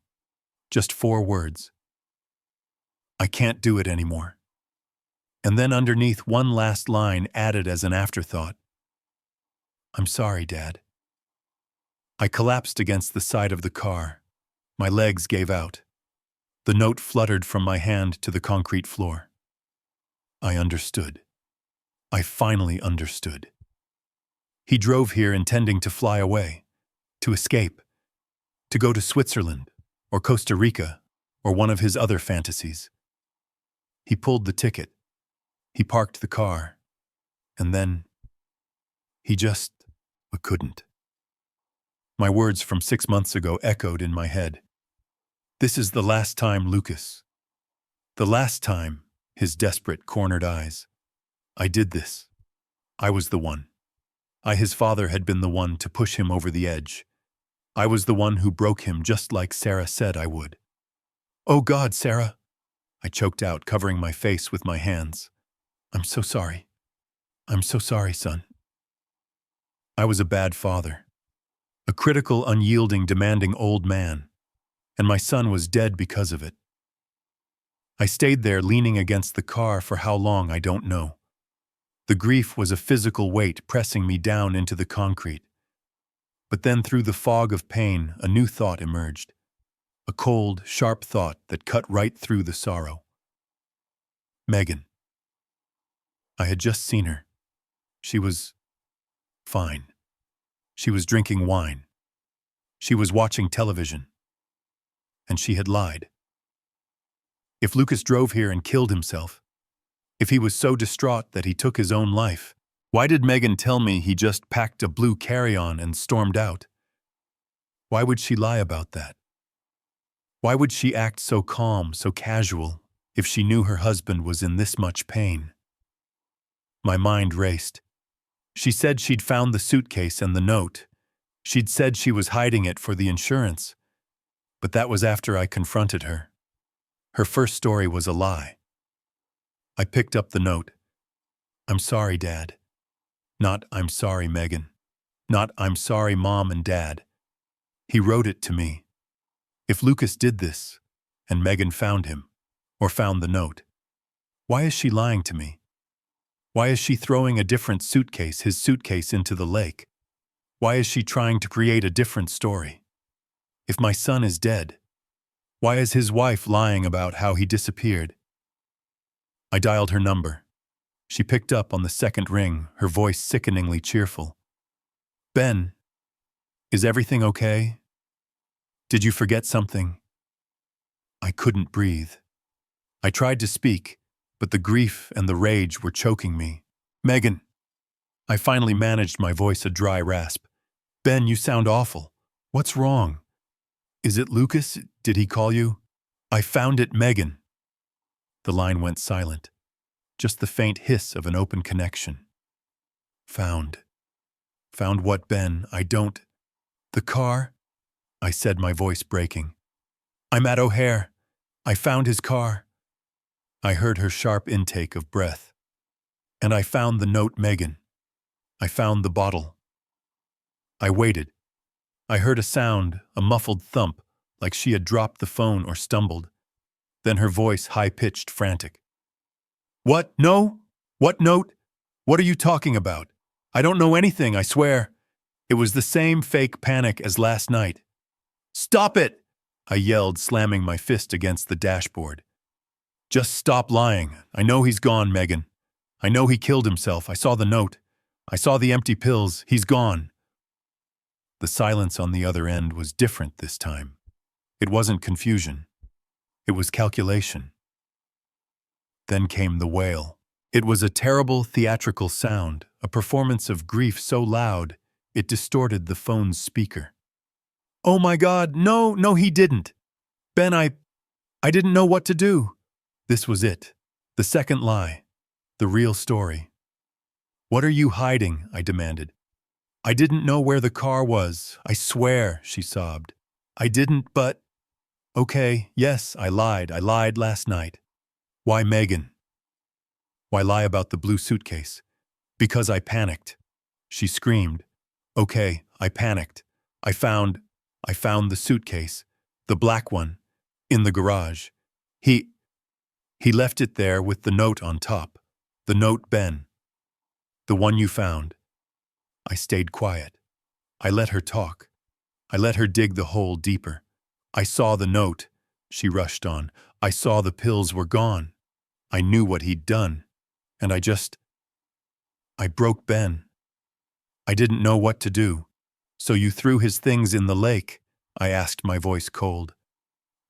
Just 4 words. I can't do it anymore. And then underneath, one last line added as an afterthought. I'm sorry, Dad. I collapsed against the side of the car. My legs gave out. The note fluttered from my hand to the concrete floor. I understood. I finally understood. He drove here intending to fly away, to escape, to go to Switzerland or Costa Rica or one of his other fantasies. He pulled the ticket. He parked the car. And then he just couldn't. My words from 6 months ago echoed in my head. This is the last time, Lucas. The last time, his desperate, cornered eyes. I did this. I was the one. I, his father, had been the one to push him over the edge. I was the one who broke him, just like Sarah said I would. Oh God, Sarah! I choked out, covering my face with my hands. I'm so sorry. I'm so sorry, son. I was a bad father. A critical, unyielding, demanding old man. And my son was dead because of it. I stayed there, leaning against the car, for how long I don't know. The grief was a physical weight pressing me down into the concrete. But then through the fog of pain, a new thought emerged. A cold, sharp thought that cut right through the sorrow. Megan. I had just seen her. She was fine. She was drinking wine. She was watching television. And she had lied. If Lucas drove here and killed himself, if he was so distraught that he took his own life, why did Megan tell me he just packed a blue carry-on and stormed out? Why would she lie about that? Why would she act so calm, so casual, if she knew her husband was in this much pain? My mind raced. She said she'd found the suitcase and the note, She'd said she was hiding it for the insurance, but that was after I confronted her. Her first story was a lie. I picked up the note. "I'm sorry, Dad." Not "I'm sorry, Megan." Not "I'm sorry, Mom and Dad." He wrote it to me. If Lucas did this, and Megan found him, or found the note, why is she lying to me? Why is she throwing a different suitcase, his suitcase, into the lake? Why is she trying to create a different story? If my son is dead, why is his wife lying about how he disappeared? I dialed her number. She picked up on the second ring, her voice sickeningly cheerful. "Ben, is everything okay? Did you forget something?" I couldn't breathe. I tried to speak, but the grief and the rage were choking me. "Megan." I finally managed my voice a dry rasp. "Ben, you sound awful. What's wrong? Is it Lucas? Did he call you?" "I found it, Megan." The line went silent. Just the faint hiss of an open connection. "Found. Found what, Ben? I don't—" "The car," I said, my voice breaking. "I'm at O'Hare. I found his car." I heard her sharp intake of breath. "And I found the note, Megan. I found the bottle." I waited. I heard a sound, a muffled thump, like she had dropped the phone or stumbled. Then her voice high-pitched, frantic. "What? No? What note? What are you talking about? I don't know anything, I swear." It was the same fake panic as last night. "Stop it!" I yelled, slamming my fist against the dashboard. "Just stop lying. I know he's gone, Megan. I know he killed himself. I saw the note. I saw the empty pills. He's gone." The silence on the other end was different this time. It wasn't confusion. It was calculation. Then came the wail. It was a terrible theatrical sound, a performance of grief so loud it distorted the phone's speaker. "Oh my God, no, he didn't. Ben, I didn't know what to do." This was it. The second lie. The real story. "What are you hiding?" I demanded. "I didn't know where the car was. I swear," she sobbed. "I didn't, but—" "Okay, yes, I lied last night." "Why, Megan?" "Why lie about the blue suitcase?" "Because I panicked." She screamed. "Okay, I panicked. I found the suitcase, the black one, in the garage. He left it there with the note on top. The note, Ben. The one you found." I stayed quiet. I let her talk. I let her dig the hole deeper. "I saw the note," she rushed on. "I saw the pills were gone. I knew what he'd done. And I broke Ben. I didn't know what to do." "So you threw his things in the lake?" I asked, my voice cold.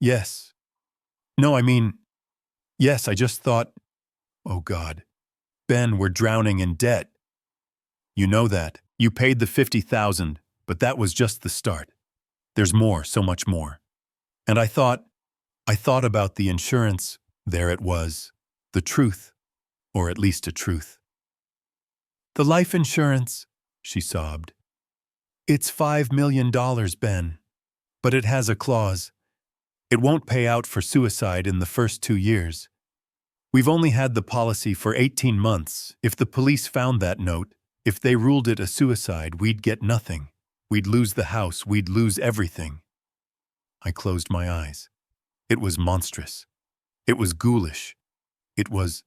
"Yes. No, I mean, yes, I just thought, oh God, Ben, we're drowning in debt." "You know that. You paid the $50,000, but that was just the start. There's more, so much more." And I thought about the insurance. There it was. The truth, or at least a truth. "The life insurance," she sobbed. "It's $5 million, Ben. But it has a clause. It won't pay out for suicide in the first 2 years. We've only had the policy for 18 months. If the police found that note, if they ruled it a suicide, we'd get nothing. We'd lose the house. We'd lose everything." I closed my eyes. It was monstrous. It was ghoulish. It was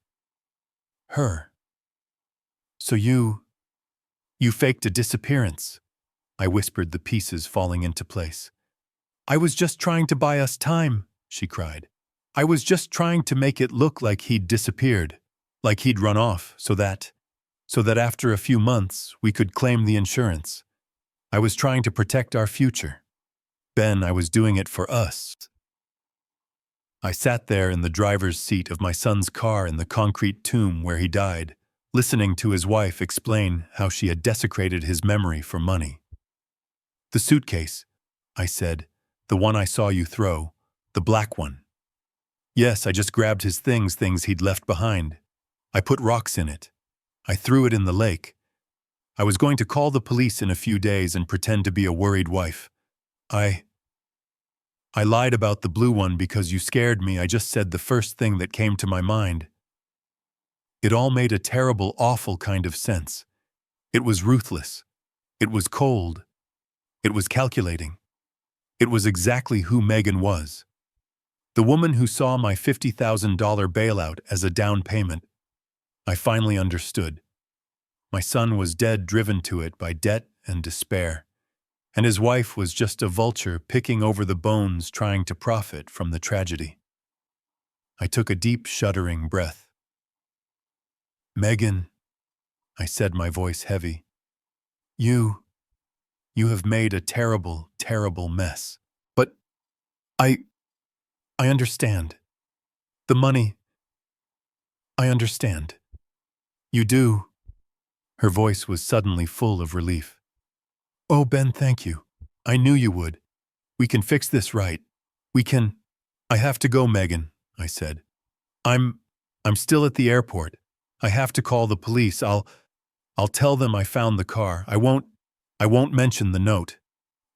her. "So you faked a disappearance," I whispered, the pieces falling into place. "I was just trying to buy us time," she cried. "I was just trying to make it look like he'd disappeared, like he'd run off, so that after a few months we could claim the insurance. I was trying to protect our future. Ben, I was doing it for us." I sat there in the driver's seat of my son's car in the concrete tomb where he died, listening to his wife explain how she had desecrated his memory for money. "The suitcase," I said, "the one I saw you throw, the black one. Yes, I just grabbed his things he'd left behind. I put rocks in it. I threw it in the lake. I was going to call the police in a few days and pretend to be a worried wife. I lied about the blue one because you scared me. I just said the first thing that came to my mind. It all made a terrible, awful kind of sense. It was ruthless. It was cold. It was calculating. It was exactly who Megan was. The woman who saw my $50,000 bailout as a down payment. I finally understood. My son was dead, driven to it by debt and despair, and his wife was just a vulture picking over the bones trying to profit from the tragedy. I took a deep, shuddering breath. Megan, I said, my voice heavy, you have made a terrible, terrible mess. But I understand. The money, I understand. You do. Her voice was suddenly full of relief. Oh, Ben, thank you. I knew you would. We can fix this right. We can. I have to go, Megan, I said. I'm still at the airport. I have to call the police. I'll tell them I found the car. I won't mention the note.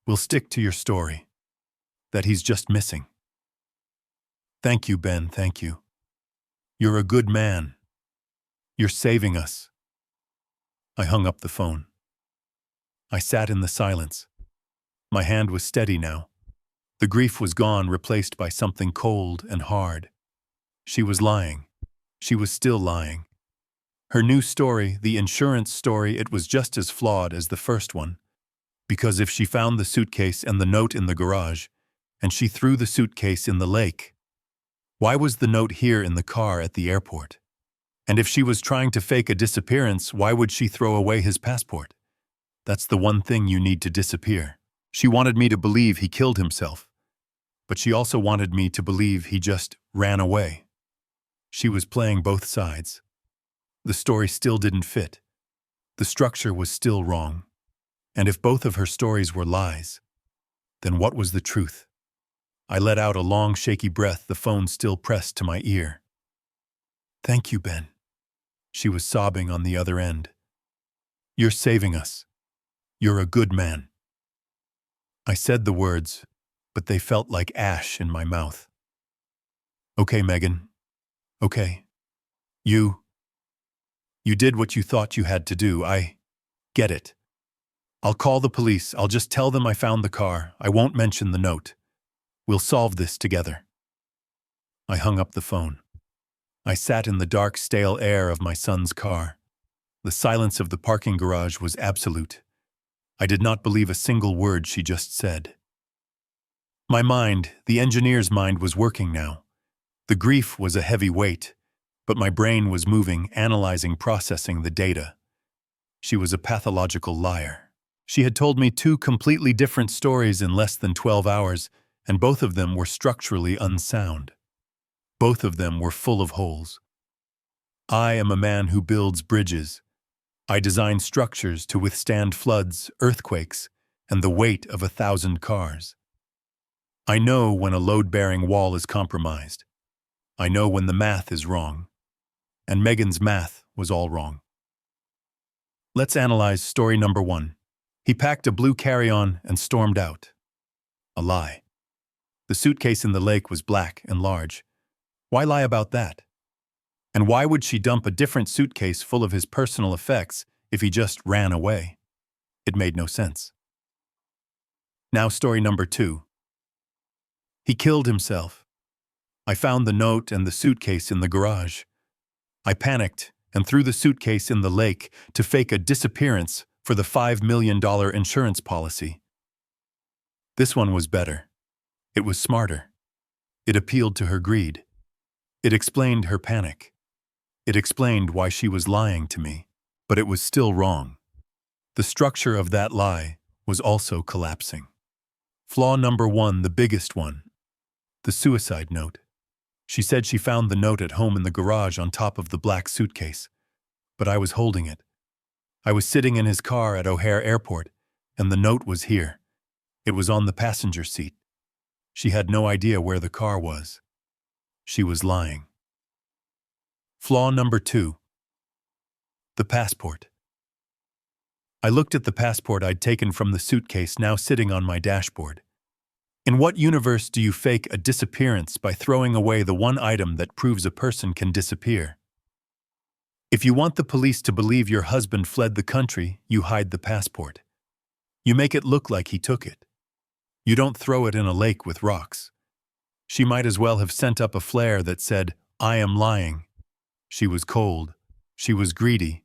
We'll stick to your story. That he's just missing. Thank you, Ben, thank you. You're a good man. You're saving us. I hung up the phone. I sat in the silence. My hand was steady now. The grief was gone, replaced by something cold and hard. She was lying. She was still lying. Her new story, the insurance story, it was just as flawed as the first one. Because if she found the suitcase and the note in the garage, and she threw the suitcase in the lake, why was the note here in the car at the airport? And if she was trying to fake a disappearance, why would she throw away his passport? That's the one thing you need to disappear. She wanted me to believe he killed himself, but she also wanted me to believe he just ran away. She was playing both sides. The story still didn't fit. The structure was still wrong. And if both of her stories were lies, then what was the truth? I let out a long, shaky breath, the phone still pressed to my ear. Thank you, Ben. She was sobbing on the other end. You're saving us. You're a good man. I said the words, but they felt like ash in my mouth. Okay, Megan. Okay. You did what you thought you had to do. I get it. I'll call the police. I'll just tell them I found the car. I won't mention the note. We'll solve this together. I hung up the phone. I sat in the dark, stale air of my son's car. The silence of the parking garage was absolute. I did not believe a single word she just said. My mind, the engineer's mind, was working now. The grief was a heavy weight, but my brain was moving, analyzing, processing the data. She was a pathological liar. She had told me two completely different stories in less than 12 hours, and both of them were structurally unsound. Both of them were full of holes. I am a man who builds bridges. I design structures to withstand floods, earthquakes, and the weight of 1,000 cars. I know when a load-bearing wall is compromised. I know when the math is wrong. And Megan's math was all wrong. Let's analyze story number 1. He packed a blue carry-on and stormed out. A lie. The suitcase in the lake was black and large. Why lie about that? And why would she dump a different suitcase full of his personal effects if he just ran away? It made no sense. Now story number 2. He killed himself. I found the note and the suitcase in the garage. I panicked and threw the suitcase in the lake to fake a disappearance for the $5 million insurance policy. This one was better. It was smarter. It appealed to her greed. It explained her panic. It explained why she was lying to me, but it was still wrong. The structure of that lie was also collapsing. Flaw number 1, the biggest one. The suicide note. She said she found the note at home in the garage on top of the black suitcase, but I was holding it. I was sitting in his car at O'Hare Airport, and the note was here. It was on the passenger seat. She had no idea where the car was. She was lying. Flaw number 2. The passport. I looked at the passport I'd taken from the suitcase now sitting on my dashboard. In what universe do you fake a disappearance by throwing away the one item that proves a person can disappear? If you want the police to believe your husband fled the country, you hide the passport. You make it look like he took it. You don't throw it in a lake with rocks. She might as well have sent up a flare that said, "I am lying." She was cold. She was greedy.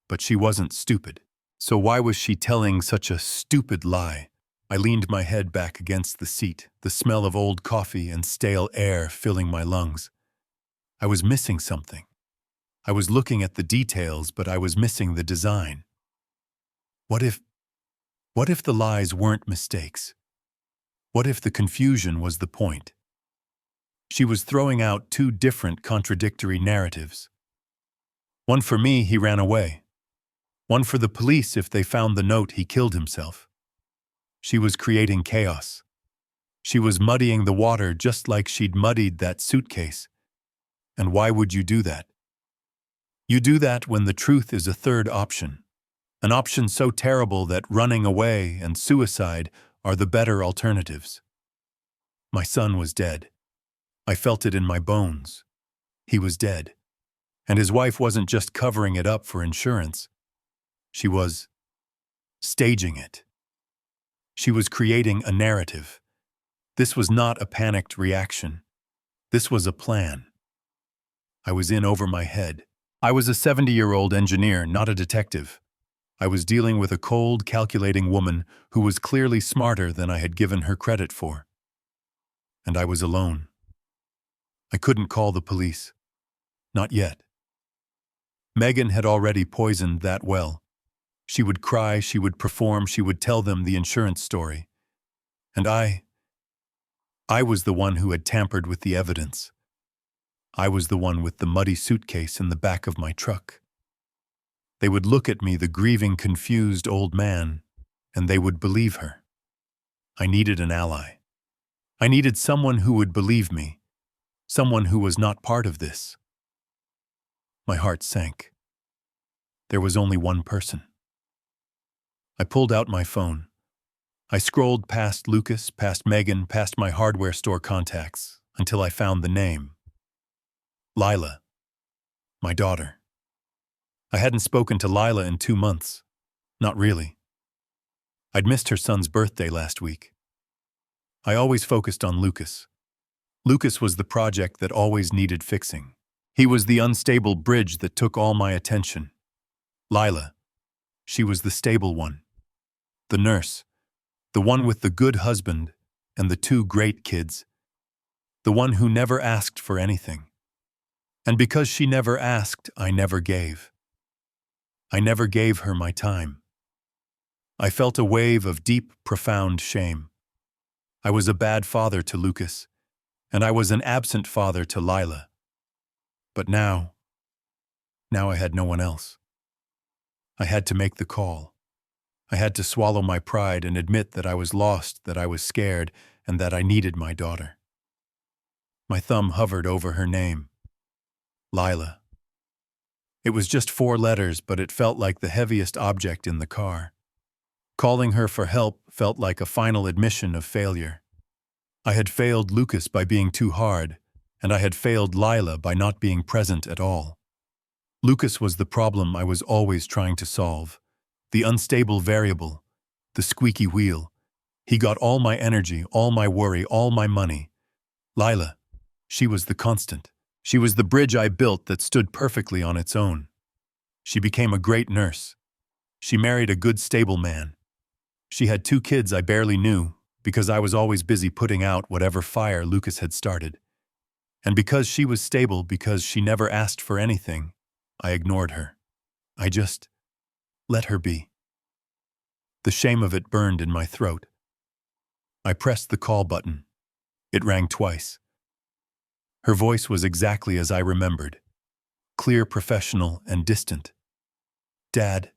But she wasn't stupid. So why was she telling such a stupid lie? I leaned my head back against the seat, the smell of old coffee and stale air filling my lungs. I was missing something. I was looking at the details, but I was missing the design. What if the lies weren't mistakes? What if the confusion was the point? She was throwing out two different contradictory narratives. One for me, he ran away. One for the police if they found the note, he killed himself. She was creating chaos. She was muddying the water just like she'd muddied that suitcase. And why would you do that? You do that when the truth is a third option. An option so terrible that running away and suicide are the better alternatives. My son was dead. I felt it in my bones. He was dead. And his wife wasn't just covering it up for insurance. She was staging it. She was creating a narrative. This was not a panicked reaction. This was a plan. I was in over my head. I was a 70-year-old engineer, not a detective. I was dealing with a cold, calculating woman who was clearly smarter than I had given her credit for. And I was alone. I couldn't call the police. Not yet. Megan had already poisoned that well. She would cry, she would perform, she would tell them the insurance story. And I was the one who had tampered with the evidence. I was the one with the muddy suitcase in the back of my truck. They would look at me, the grieving, confused old man, and they would believe her. I needed an ally. I needed someone who would believe me, someone who was not part of this. My heart sank. There was only one person. I pulled out my phone. I scrolled past Lucas, past Megan, past my hardware store contacts, until I found the name. Lila. My daughter. I hadn't spoken to Lila in 2 months. Not really. I'd missed her son's birthday last week. I always focused on Lucas. Lucas was the project that always needed fixing. He was the unstable bridge that took all my attention. Lila. She was the stable one. The nurse. The one with the good husband and the 2 great kids. The one who never asked for anything. And because she never asked, I never gave. I never gave her my time. I felt a wave of deep, profound shame. I was a bad father to Lucas, and I was an absent father to Lila. But now I had no one else. I had to make the call. I had to swallow my pride and admit that I was lost, that I was scared, and that I needed my daughter. My thumb hovered over her name. Lila. It was just 4 letters, but it felt like the heaviest object in the car. Calling her for help felt like a final admission of failure. I had failed Lucas by being too hard, and I had failed Lila by not being present at all. Lucas was the problem I was always trying to solve. The unstable variable, the squeaky wheel. He got all my energy, all my worry, all my money. Lila, she was the constant. She was the bridge I built that stood perfectly on its own. She became a great nurse. She married a good, stable man. She had 2 kids I barely knew because I was always busy putting out whatever fire Lucas had started. And because she was stable, because she never asked for anything, I ignored her. I just let her be. The shame of it burned in my throat. I pressed the call button. It rang twice. Her voice was exactly as I remembered. Clear, professional, and distant. Dad.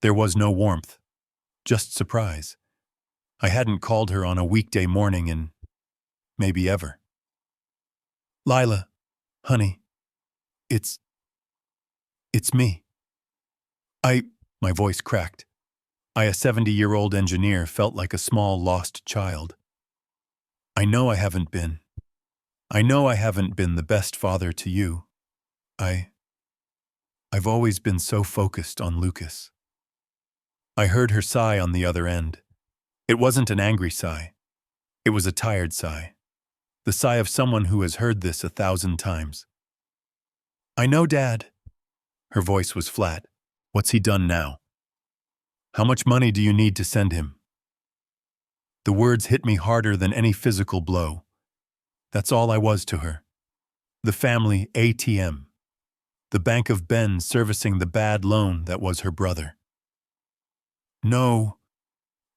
There was no warmth. Just surprise. I hadn't called her on a weekday morning in maybe ever. Lila, honey. It's me. My voice cracked. I, a 70-year-old engineer, felt like a small, lost child. I know I haven't been. I know I haven't been the best father to you. I've always been so focused on Lucas. I heard her sigh on the other end. It wasn't an angry sigh. It was a tired sigh. The sigh of someone who has heard this 1,000 times. I know, Dad. Her voice was flat. What's he done now? How much money do you need to send him? The words hit me harder than any physical blow. That's all I was to her. The family ATM. The Bank of Ben servicing the bad loan that was her brother. No.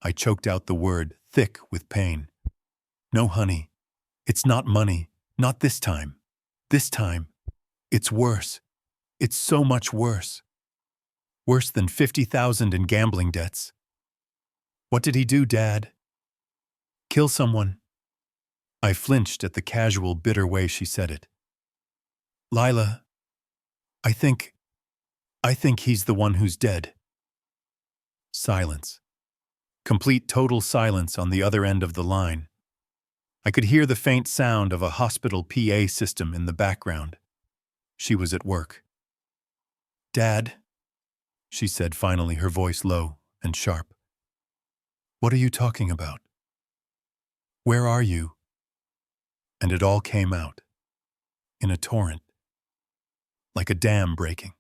I choked out the word, thick with pain. No, honey. It's not money. Not this time. This time. It's worse. It's so much worse. Worse than 50,000 in gambling debts. What did he do, Dad? Kill someone. I flinched at the casual, bitter way she said it. Lila, I think he's the one who's dead. Silence. Complete total silence on the other end of the line. I could hear the faint sound of a hospital PA system in the background. She was at work. Dad, she said finally, her voice low and sharp. What are you talking about? Where are you? And it all came out. In a torrent. Like a dam breaking.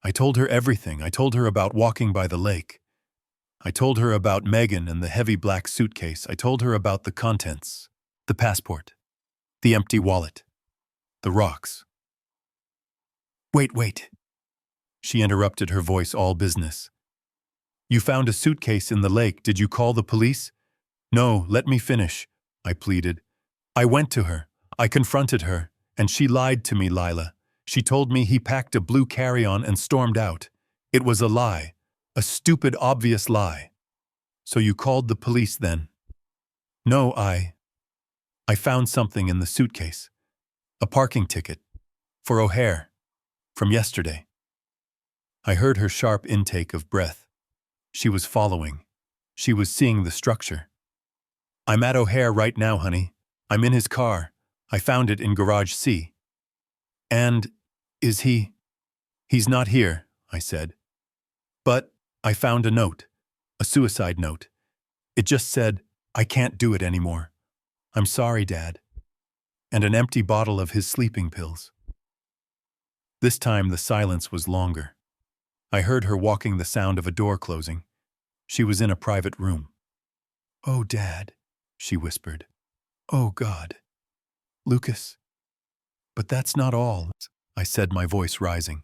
I told her everything. I told her about walking by the lake. I told her about Megan and the heavy black suitcase. I told her about the contents, the passport, the empty wallet, the rocks. Wait. She interrupted, her voice all business. You found a suitcase in the lake. Did you call the police? No, let me finish, I pleaded. I went to her. I confronted her, and she lied to me, Lila. She told me he packed a blue carry-on and stormed out. It was a lie. A stupid, obvious lie. So you called the police then? No, I found something in the suitcase. A parking ticket. For O'Hare. From yesterday. I heard her sharp intake of breath. She was following. She was seeing the structure. I'm at O'Hare right now, honey. I'm in his car. I found it in Garage C. And, is he? He's not here, I said. But, I found a note. A suicide note. It just said, I can't do it anymore. I'm sorry, Dad. And an empty bottle of his sleeping pills. This time the silence was longer. I heard her walking, the sound of a door closing. She was in a private room. Oh, Dad, she whispered. Oh, God. Lucas. But that's not all, I said, my voice rising.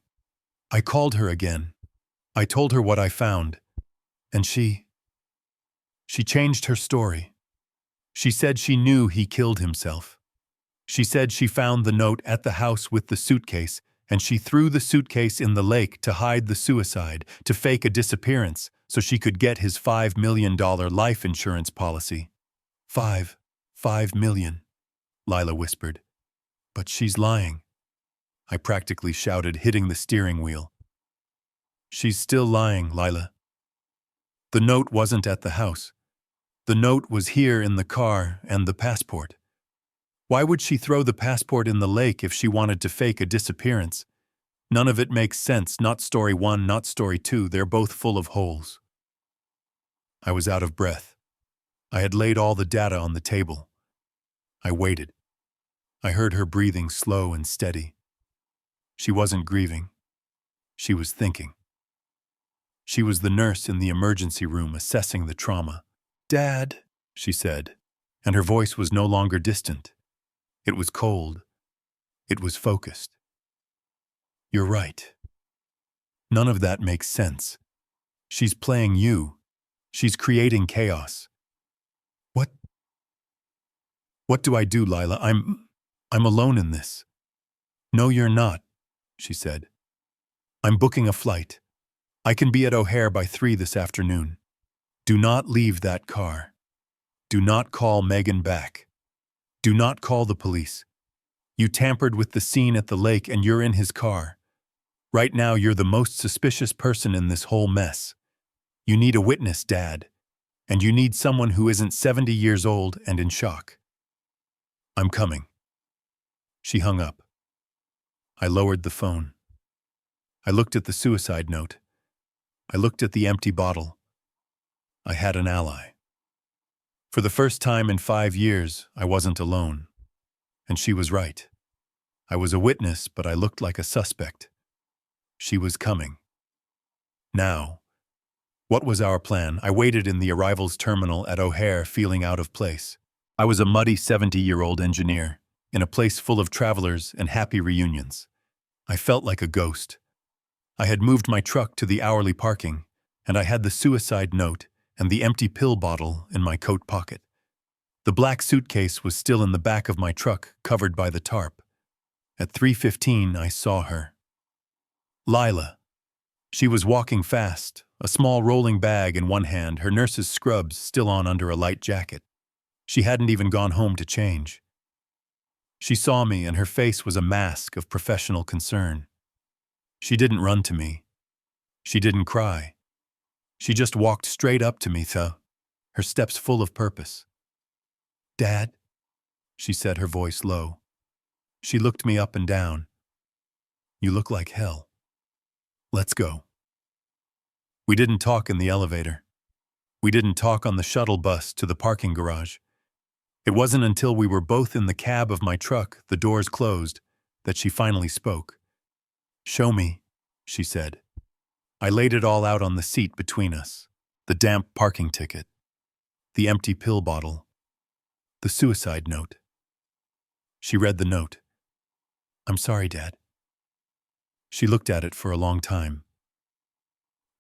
I called her again. I told her what I found. And she changed her story. She said she knew he killed himself. She said she found the note at the house with the suitcase, and she threw the suitcase in the lake to hide the suicide, to fake a disappearance, so she could get his $5 million life insurance policy. $5 million, Lila whispered. But she's lying. I practically shouted, hitting the steering wheel. She's still lying, Lila. The note wasn't at the house. The note was here in the car, and the passport. Why would she throw the passport in the lake if she wanted to fake a disappearance? None of it makes sense, not story 1, not story 2, they're both full of holes. I was out of breath. I had laid all the data on the table. I waited. I heard her breathing slow and steady. She wasn't grieving. She was thinking. She was the nurse in the emergency room assessing the trauma. Dad, she said, and her voice was no longer distant. It was cold. It was focused. You're right. None of that makes sense. She's playing you. She's creating chaos. What do I do, Lila? I'm alone in this. No, you're not, she said. I'm booking a flight. I can be at O'Hare by 3 this afternoon. Do not leave that car. Do not call Megan back. Do not call the police. You tampered with the scene at the lake and you're in his car. Right now, you're the most suspicious person in this whole mess. You need a witness, Dad. And you need someone who isn't 70 years old and in shock. I'm coming. She hung up. I lowered the phone. I looked at the suicide note. I looked at the empty bottle. I had an ally. For the first time in 5 years, I wasn't alone. And she was right. I was a witness, but I looked like a suspect. She was coming. Now. What was our plan? I waited in the arrivals terminal at O'Hare, feeling out of place. I was a muddy 70-year-old engineer, in a place full of travelers and happy reunions. I felt like a ghost. I had moved my truck to the hourly parking, and I had the suicide note and the empty pill bottle in my coat pocket. The black suitcase was still in the back of my truck, covered by the tarp. At 3:15, I saw her. Lila. She was walking fast, a small rolling bag in one hand, her nurse's scrubs still on under a light jacket. She hadn't even gone home to change. She saw me, and her face was a mask of professional concern. She didn't run to me. She didn't cry. She just walked straight up to me, her steps full of purpose. "Dad," she said, her voice low. She looked me up and down. "You look like hell. Let's go." We didn't talk in the elevator. We didn't talk on the shuttle bus to the parking garage. It wasn't until we were both in the cab of my truck, the doors closed, that she finally spoke. "Show me," she said. I laid it all out on the seat between us. The damp parking ticket. The empty pill bottle. The suicide note. She read the note. "I'm sorry, Dad." She looked at it for a long time.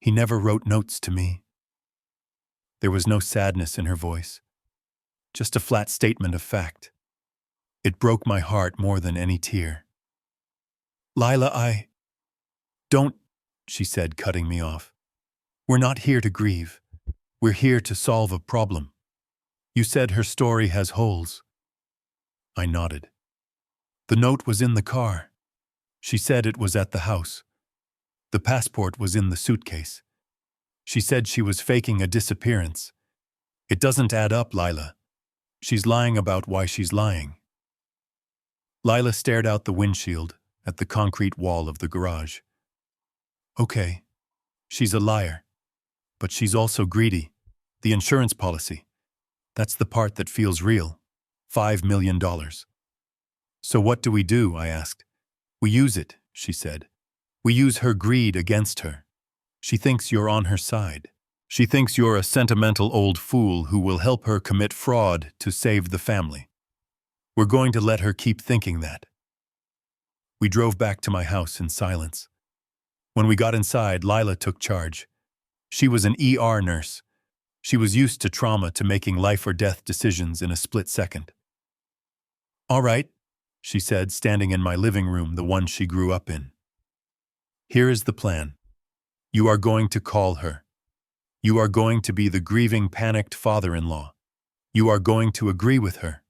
"He never wrote notes to me." There was no sadness in her voice, just a flat statement of fact. It broke my heart more than any tear. "Lila, Don't," she said, cutting me off. "We're not here to grieve. We're here to solve a problem. You said her story has holes." I nodded. "The note was in the car. She said it was at the house. The passport was in the suitcase. She said she was faking a disappearance. It doesn't add up, Lila. She's lying about why she's lying." Lila stared out the windshield at the concrete wall of the garage. "Okay, she's a liar. But she's also greedy. The insurance policy. That's the part that feels real. $5 million. "So what do we do?" I asked. "We use it," she said. "We use her greed against her. She thinks you're on her side. She thinks you're a sentimental old fool who will help her commit fraud to save the family. We're going to let her keep thinking that." We drove back to my house in silence. When we got inside, Lila took charge. She was an ER nurse. She was used to trauma, to making life or death decisions in a split second. "All right," she said, standing in my living room, the one she grew up in. "Here is the plan. You are going to call her. You are going to be the grieving, panicked father-in-law. You are going to agree with her.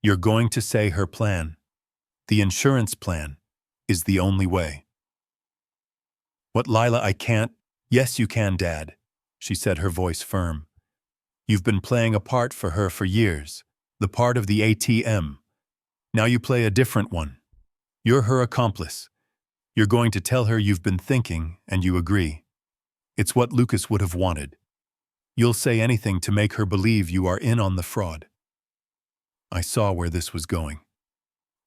You're going to say her plan, the insurance plan, is the only way." "What, Lila, I can't?" "Yes, you can, Dad," she said, her voice firm. "You've been playing a part for her for years, the part of the ATM. Now you play a different one. You're her accomplice. You're going to tell her you've been thinking, and you agree. It's what Lucas would have wanted. You'll say anything to make her believe you are in on the fraud." I saw where this was going.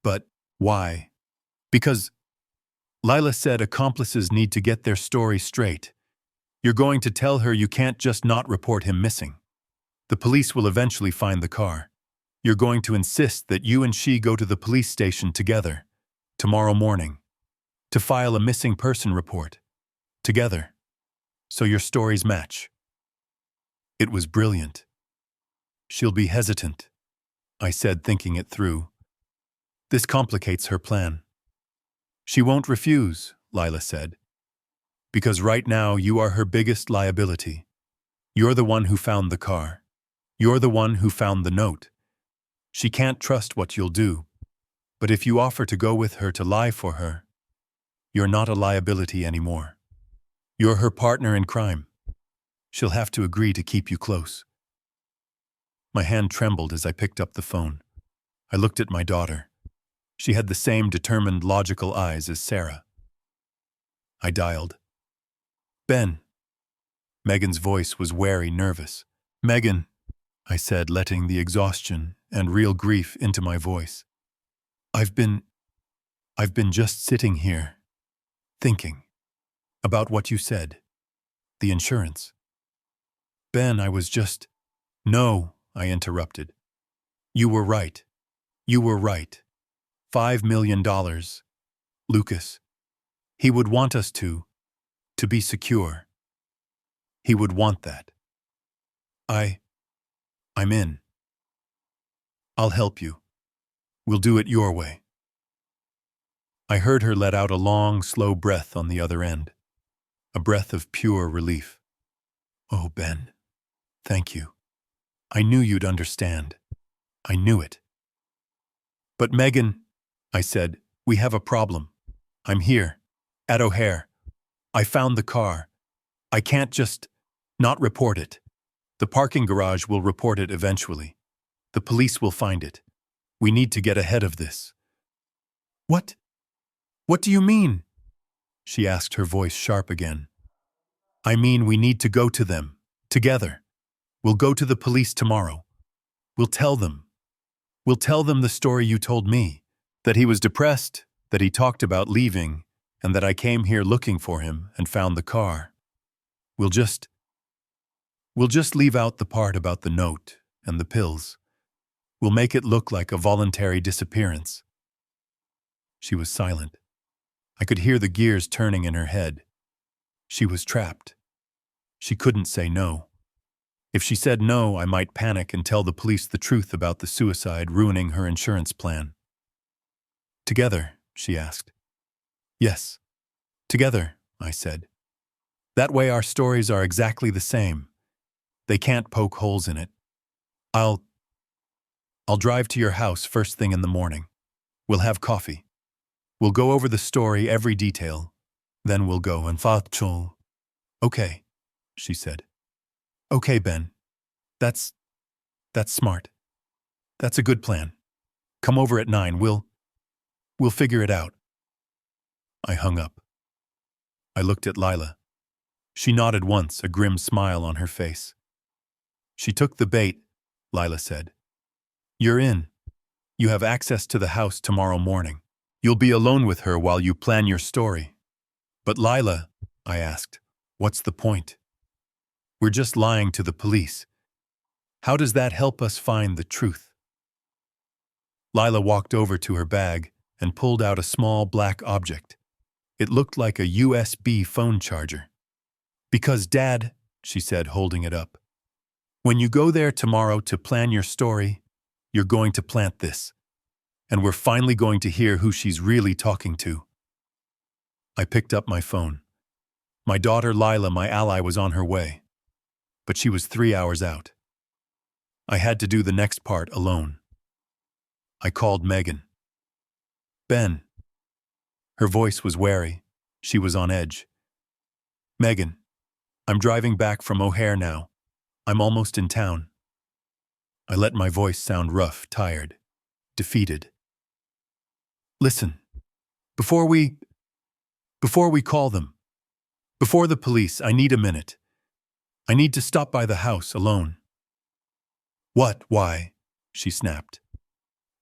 "But why?" "Because," Lila said, "accomplices need to get their story straight. You're going to tell her you can't just not report him missing. The police will eventually find the car. You're going to insist that you and she go to the police station together, tomorrow morning, to file a missing person report. Together. So your stories match." It was brilliant. "She'll be hesitant," I said, thinking it through. "This complicates her plan." "She won't refuse," Lila said. "Because right now you are her biggest liability. You're the one who found the car. You're the one who found the note. She can't trust what you'll do. But if you offer to go with her to lie for her, You're not a liability anymore. You're her partner in crime. She'll have to agree to keep you close. My hand trembled as I picked up the phone. I looked at my daughter. She had the same determined, logical eyes as Sarah. I dialed. Ben. Megan's voice was wary, nervous. Megan, I said, letting the exhaustion and real grief into my voice. I've been just sitting here, thinking about what you said. The insurance. Ben, I was just... No, I interrupted. You were right. You were right. $5 million. Lucas. He would want us to be secure. He would want that. I'm in. I'll help you. We'll do it your way. I heard her let out a long, slow breath on the other end. A breath of pure relief. Oh, Ben. Thank you. I knew you'd understand. I knew it. But Megan, I said, we have a problem. I'm here, at O'Hare. I found the car. I can't just not report it. The parking garage will report it eventually. The police will find it. We need to get ahead of this. What? What do you mean? She asked, her voice sharp again. I mean, we need to go to them, together. We'll go to the police tomorrow. We'll tell them. We'll tell them the story you told me, that he was depressed, that he talked about leaving, and that I came here looking for him and found the car. We'll just leave out the part about the note and the pills. We'll make it look like a voluntary disappearance. She was silent. I could hear the gears turning in her head. She was trapped. She couldn't say no. If she said no, I might panic and tell the police the truth about the suicide, ruining her insurance plan. Together, she asked. Yes, together, I said. That way our stories are exactly the same. They can't poke holes in it. I'll drive to your house first thing in the morning. We'll have coffee. We'll go over the story, every detail. Then we'll go and factual. Okay, she said. Okay, Ben. That's smart. That's a good plan. Come over at 9. We'll figure it out. I hung up. I looked at Lila. She nodded once, a grim smile on her face. She took the bait, Lila said. You're in. You have access to the house tomorrow morning. You'll be alone with her while you plan your story. But Lila, I asked, what's the point? We're just lying to the police. How does that help us find the truth? Lila walked over to her bag and pulled out a small black object. It looked like a USB phone charger. Because, Dad, she said, holding it up, when you go there tomorrow to plan your story, you're going to plant this. And we're finally going to hear who she's really talking to. I picked up my phone. My daughter Lila, my ally, was on her way. But she was 3 hours out. I had to do the next part alone. I called Megan. Ben. Her voice was wary. She was on edge. Megan, I'm driving back from O'Hare now. I'm almost in town. I let my voice sound rough, tired, defeated. Listen, before we call them, before the police, I need a minute. I need to stop by the house alone. What? Why? She snapped.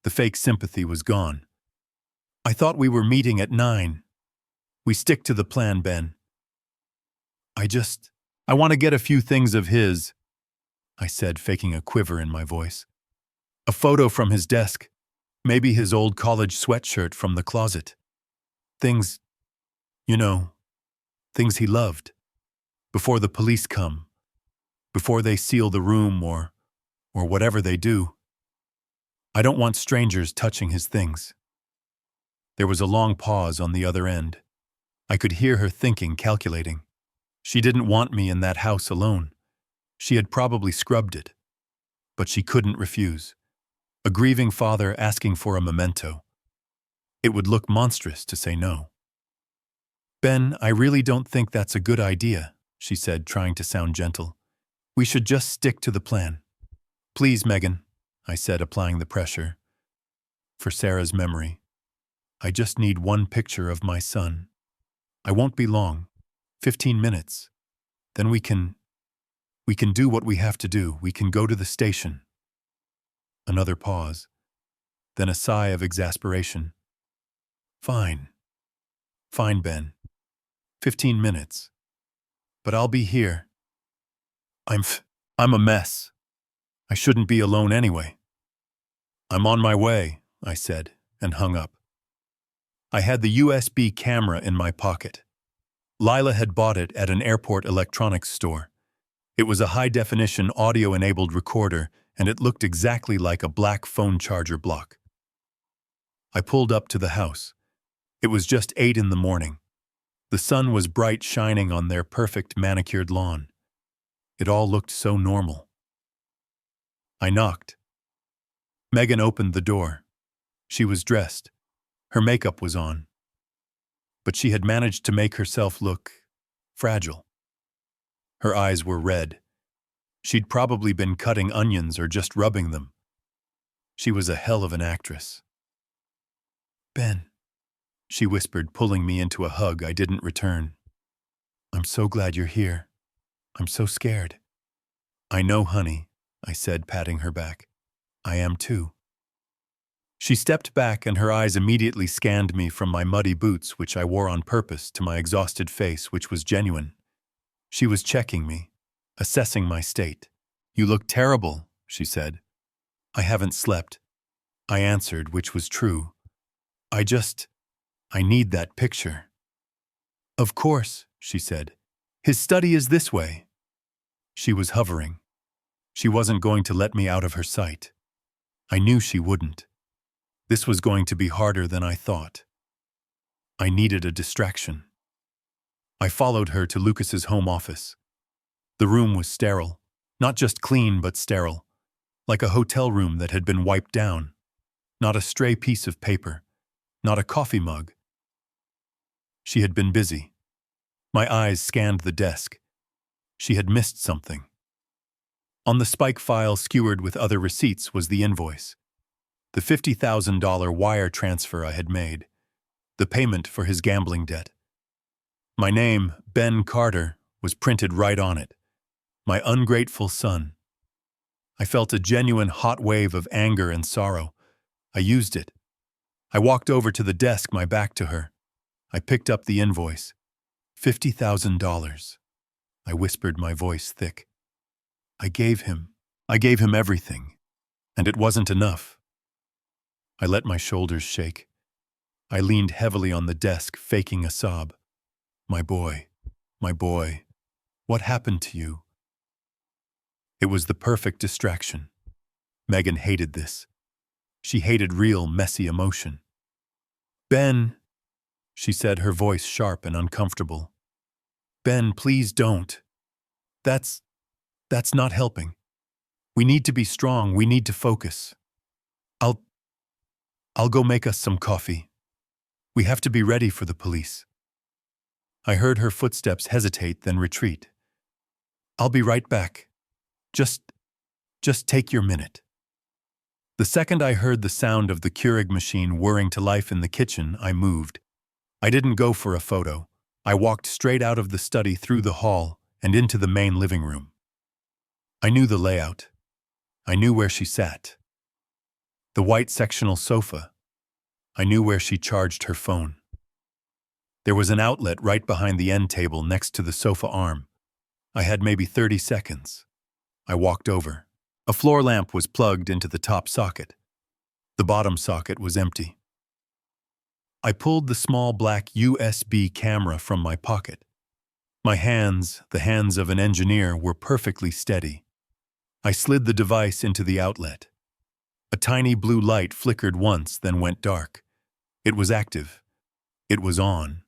The fake sympathy was gone. I thought we were meeting at 9. We stick to the plan, Ben. I want to get a few things of his, I said, faking a quiver in my voice. A photo from his desk, maybe his old college sweatshirt from the closet. Things, things he loved. Before the police come. Before they seal the room or whatever they do. I don't want strangers touching his things. There was a long pause on the other end. I could hear her thinking, calculating. She didn't want me in that house alone. She had probably scrubbed it. But she couldn't refuse. A grieving father asking for a memento. It would look monstrous to say no. Ben, I really don't think that's a good idea, she said, trying to sound gentle. We should just stick to the plan. Please, Megan, I said, applying the pressure. For Sarah's memory. I just need one picture of my son. I won't be long. 15 minutes. Then we can do what we have to do. We can go to the station. Another pause. Then a sigh of exasperation. Fine. Fine, Ben. 15 minutes. But I'll be here. I'm a mess. I shouldn't be alone anyway. I'm on my way, I said, and hung up. I had the USB camera in my pocket. Lila had bought it at an airport electronics store. It was a high-definition audio-enabled recorder, and it looked exactly like a black phone charger block. I pulled up to the house. It was just 8 in the morning. The sun was bright, shining on their perfect manicured lawn. It all looked so normal. I knocked. Megan opened the door. She was dressed. Her makeup was on. But she had managed to make herself look fragile. Her eyes were red. She'd probably been cutting onions or just rubbing them. She was a hell of an actress. Ben, she whispered, pulling me into a hug I didn't return. I'm so glad you're here. I'm so scared. I know, honey, I said, patting her back. I am too. She stepped back and her eyes immediately scanned me from my muddy boots, which I wore on purpose, to my exhausted face, which was genuine. She was checking me, assessing my state. You look terrible, she said. I haven't slept, I answered, which was true. I need that picture. Of course, she said. His study is this way. She was hovering. She wasn't going to let me out of her sight. I knew she wouldn't. This was going to be harder than I thought. I needed a distraction. I followed her to Lucas's home office. The room was sterile, not just clean but sterile, like a hotel room that had been wiped down. Not a stray piece of paper, not a coffee mug. She had been busy. My eyes scanned the desk. She had missed something. On the spike file skewered with other receipts was the invoice. The $50,000 wire transfer I had made. The payment for his gambling debt. My name, Ben Carter, was printed right on it. My ungrateful son. I felt a genuine hot wave of anger and sorrow. I used it. I walked over to the desk, my back to her. I picked up the invoice. $50,000. I whispered, my voice thick. I gave him everything. And it wasn't enough. I let my shoulders shake. I leaned heavily on the desk, faking a sob. My boy, what happened to you? It was the perfect distraction. Megan hated this. She hated real, messy emotion. Ben, she said, her voice sharp and uncomfortable. Ben, please don't. That's not helping. We need to be strong. We need to focus. I'll go make us some coffee. We have to be ready for the police. I heard her footsteps hesitate, then retreat. I'll be right back. Just take your minute. The second I heard the sound of the Keurig machine whirring to life in the kitchen, I moved. I didn't go for a photo. I walked straight out of the study, through the hall, and into the main living room. I knew the layout. I knew where she sat. The white sectional sofa. I knew where she charged her phone. There was an outlet right behind the end table next to the sofa arm. I had maybe 30 seconds. I walked over. A floor lamp was plugged into the top socket. The bottom socket was empty. I pulled the small black USB camera from my pocket. My hands, the hands of an engineer, were perfectly steady. I slid the device into the outlet. A tiny blue light flickered once, then went dark. It was active. It was on.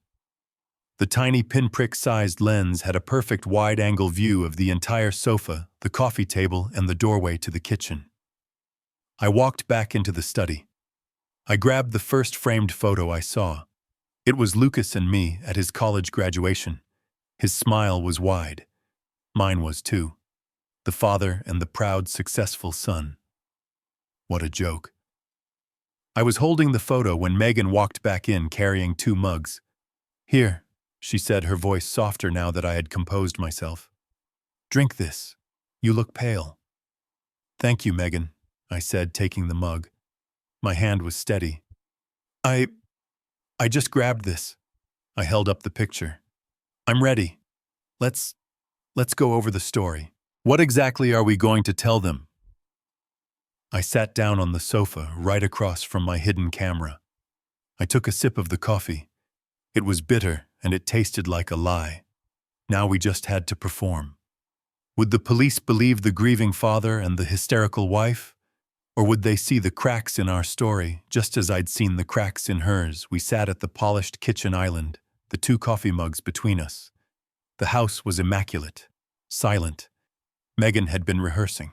The tiny pinprick-sized lens had a perfect wide-angle view of the entire sofa, the coffee table, and the doorway to the kitchen. I walked back into the study. I grabbed the first framed photo I saw. It was Lucas and me at his college graduation. His smile was wide. Mine was too. The father and the proud, successful son. What a joke. I was holding the photo when Megan walked back in carrying 2 mugs. Here, she said, her voice softer now that I had composed myself. Drink this. You look pale. Thank you, Megan, I said, taking the mug. My hand was steady. I just grabbed this. I held up the picture. I'm ready. Let's go over the story. What exactly are we going to tell them? I sat down on the sofa right across from my hidden camera. I took a sip of the coffee. It was bitter and it tasted like a lie. Now we just had to perform. Would the police believe the grieving father and the hysterical wife? Or would they see the cracks in our story, just as I'd seen the cracks in hers? We sat at the polished kitchen island, the 2 coffee mugs between us. The house was immaculate, silent. Megan had been rehearsing.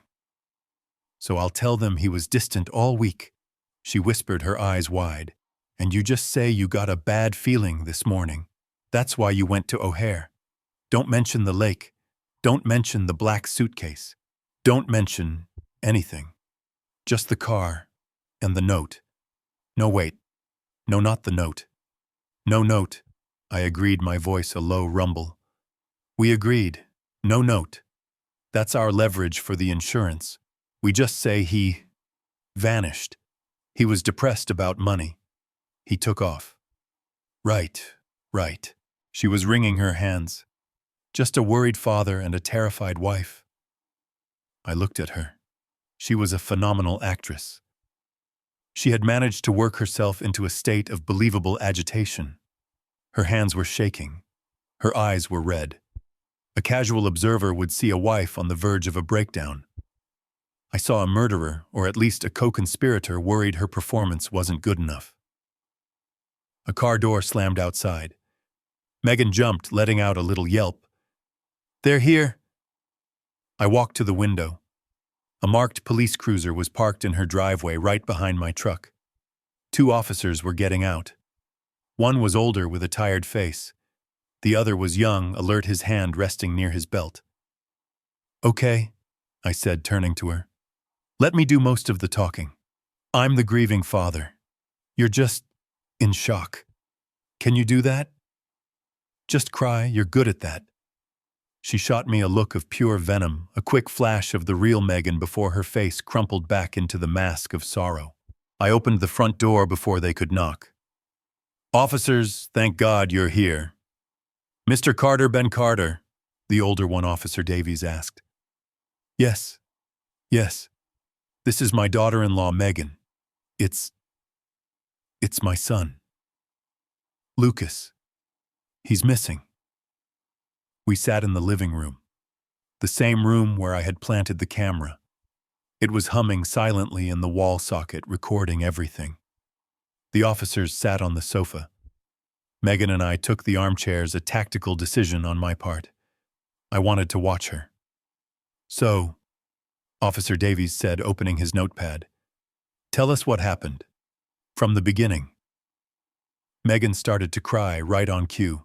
So I'll tell them he was distant all week, she whispered, her eyes wide. And you just say you got a bad feeling this morning. That's why you went to O'Hare. Don't mention the lake. Don't mention the black suitcase. Don't mention anything. Just the car and the note. No, wait. No, not the note. No note, I agreed, my voice a low rumble. We agreed. No note. That's our leverage for the insurance. We just say he vanished. He was depressed about money. He took off. Right. She was wringing her hands. Just a worried father and a terrified wife. I looked at her. She was a phenomenal actress. She had managed to work herself into a state of believable agitation. Her hands were shaking. Her eyes were red. A casual observer would see a wife on the verge of a breakdown. I saw a murderer, or at least a co-conspirator, worried her performance wasn't good enough. A car door slammed outside. Megan jumped, letting out a little yelp. They're here. I walked to the window. A marked police cruiser was parked in her driveway right behind my truck. 2 officers were getting out. One was older with a tired face. The other was young, alert, his hand resting near his belt. Okay, I said, turning to her. Let me do most of the talking. I'm the grieving father. You're just in shock. Can you do that? Just cry, you're good at that. She shot me a look of pure venom, a quick flash of the real Megan before her face crumpled back into the mask of sorrow. I opened the front door before they could knock. Officers, thank God you're here. Mr. Carter, Ben Carter, the older one, Officer Davies, asked. Yes. This is my daughter-in-law, Megan. It's my son. Lucas. He's missing. We sat in the living room, the same room where I had planted the camera. It was humming silently in the wall socket, recording everything. The officers sat on the sofa. Megan and I took the armchairs, a tactical decision on my part. I wanted to watch her. So, Officer Davies said, opening his notepad, tell us what happened. From the beginning. Megan started to cry right on cue.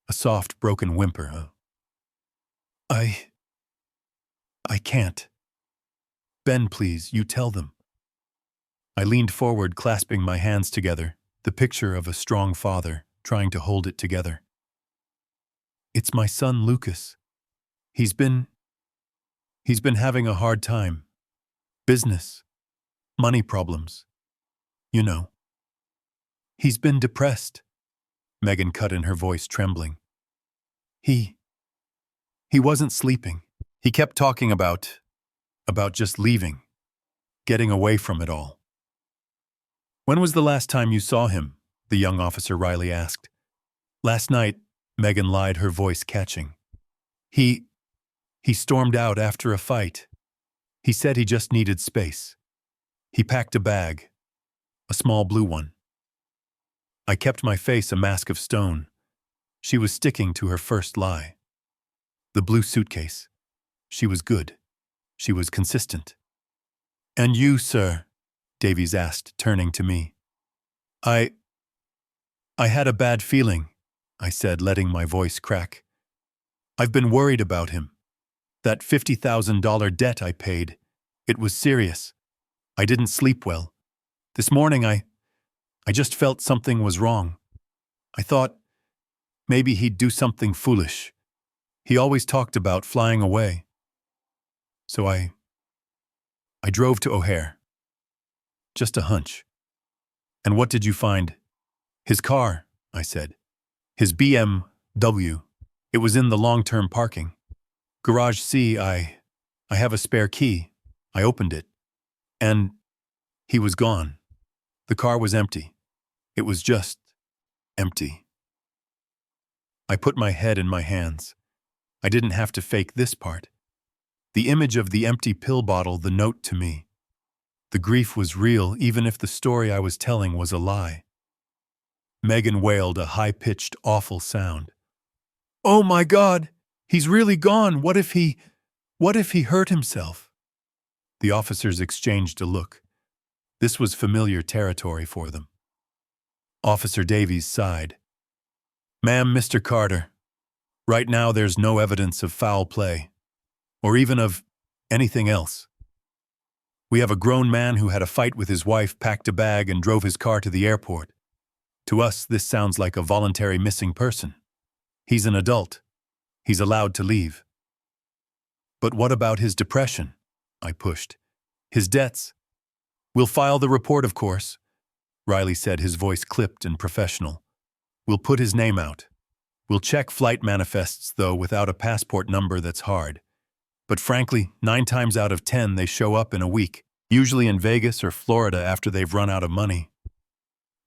A soft, broken whimper. I can't. Ben, please, you tell them. I leaned forward, clasping my hands together, the picture of a strong father, trying to hold it together. It's my son, Lucas. He's been having a hard time. Business. Money problems. You know. He's been depressed. Megan cut in, her voice trembling. He wasn't sleeping. He kept talking about just leaving, getting away from it all. When was the last time you saw him? The young officer Riley asked. Last night, Megan lied, her voice catching. He stormed out after a fight. He said he just needed space. He packed a bag, a small blue one. I kept my face a mask of stone. She was sticking to her first lie. The blue suitcase. She was good. She was consistent. And you, sir? Davies asked, turning to me. I had a bad feeling, I said, letting my voice crack. I've been worried about him. That $50,000 debt I paid, it was serious. I didn't sleep well. This morning I just felt something was wrong. I thought maybe he'd do something foolish. He always talked about flying away. So I drove to O'Hare. Just a hunch. And what did you find? His car, I said. His BMW. It was in the long-term parking. Garage C, I have a spare key. I opened it. And he was gone. The car was empty. It was just empty. I put my head in my hands. I didn't have to fake this part. The image of the empty pill bottle, the note to me. The grief was real, even if the story I was telling was a lie. Megan wailed a high-pitched, awful sound. Oh my God! He's really gone! What if he hurt himself? The officers exchanged a look. This was familiar territory for them. Officer Davies sighed. Ma'am, Mr. Carter, right now there's no evidence of foul play, or even of anything else. We have a grown man who had a fight with his wife, packed a bag, and drove his car to the airport. To us, this sounds like a voluntary missing person. He's an adult. He's allowed to leave. But what about his depression? I pushed. His debts? We'll file the report, of course, Riley said, his voice clipped and professional. We'll put his name out. We'll check flight manifests, though, without a passport number that's hard. But frankly, 9 times out of 10 they show up in a week, usually in Vegas or Florida after they've run out of money.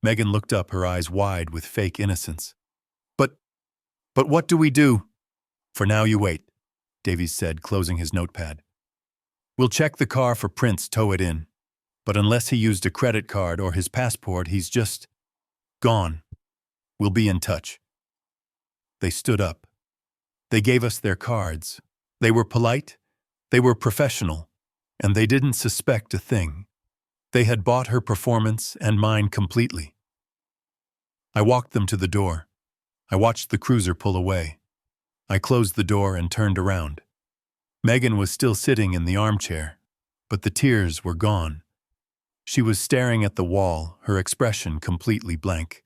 Megan looked up, her eyes wide with fake innocence. But what do we do? For now you wait, Davies said, closing his notepad. We'll check the car for prints, tow it in. But unless he used a credit card or his passport, he's just gone. We'll be in touch. They stood up. They gave us their cards. They were polite, they were professional, and they didn't suspect a thing. They had bought her performance and mine completely. I walked them to the door. I watched the cruiser pull away. I closed the door and turned around. Megan was still sitting in the armchair, but the tears were gone. She was staring at the wall, her expression completely blank.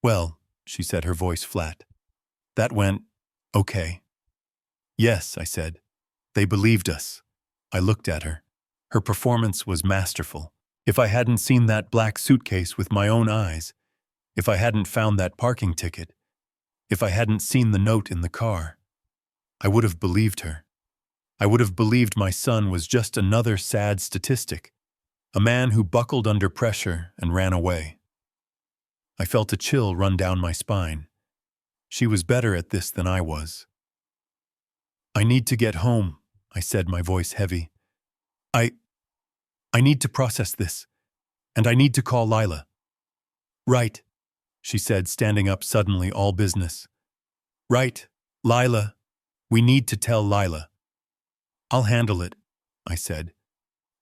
Well, she said, her voice flat. That went okay. Yes, I said. They believed us. I looked at her. Her performance was masterful. If I hadn't seen that black suitcase with my own eyes, if I hadn't found that parking ticket, if I hadn't seen the note in the car, I would have believed her. I would have believed my son was just another sad statistic, a man who buckled under pressure and ran away. I felt a chill run down my spine. She was better at this than I was. I need to get home, I said, my voice heavy. I need to process this, and I need to call Lila. Right, she said, standing up suddenly, all business. Right, Lila. We need to tell Lila. I'll handle it, I said.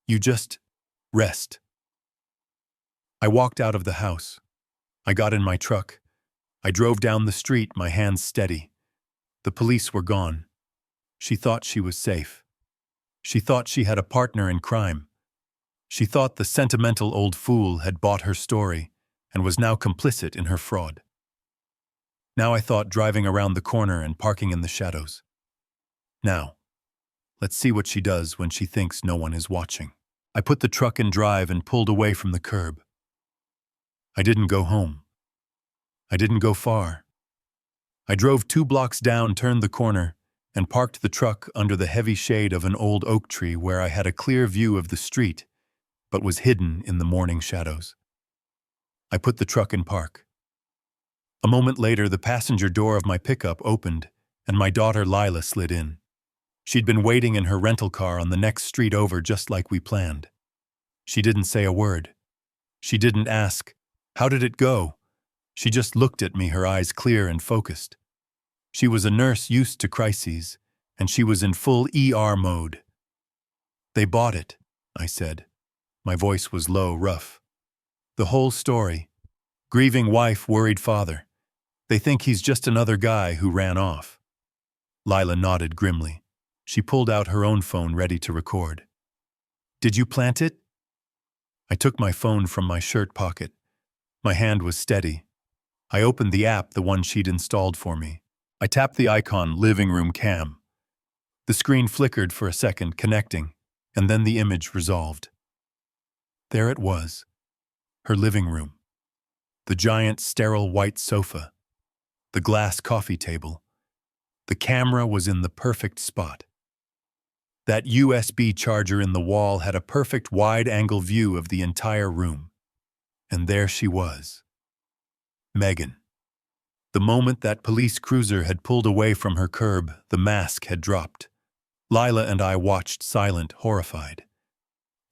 You just rest. I walked out of the house. I got in my truck. I drove down the street, my hands steady. The police were gone. She thought she was safe. She thought she had a partner in crime. She thought the sentimental old fool had bought her story and was now complicit in her fraud. Now I thought driving around the corner and parking in the shadows. Now, let's see what she does when she thinks no one is watching. I put the truck in drive and pulled away from the curb. I didn't go home. I didn't go far. I drove 2 blocks down, turned the corner, and parked the truck under the heavy shade of an old oak tree where I had a clear view of the street, but was hidden in the morning shadows. I put the truck in park. A moment later, the passenger door of my pickup opened, and my daughter Lila slid in. She'd been waiting in her rental car on the next street over, just like we planned. She didn't say a word. She didn't ask, "How did it go?" She just looked at me, her eyes clear and focused. She was a nurse used to crises, and she was in full ER mode. They bought it, I said. My voice was low, rough. The whole story. Grieving wife, worried father. They think he's just another guy who ran off. Lila nodded grimly. She pulled out her own phone ready to record. Did you plant it? I took my phone from my shirt pocket. My hand was steady. I opened the app, the one she'd installed for me. I tapped the icon, living room cam. The screen flickered for a second, connecting, and then the image resolved. There it was, her living room. The giant, sterile white sofa. The glass coffee table. The camera was in the perfect spot. That USB charger in the wall had a perfect wide-angle view of the entire room. And there she was. Megan. The moment that police cruiser had pulled away from her curb, the mask had dropped. Lila and I watched silent, horrified.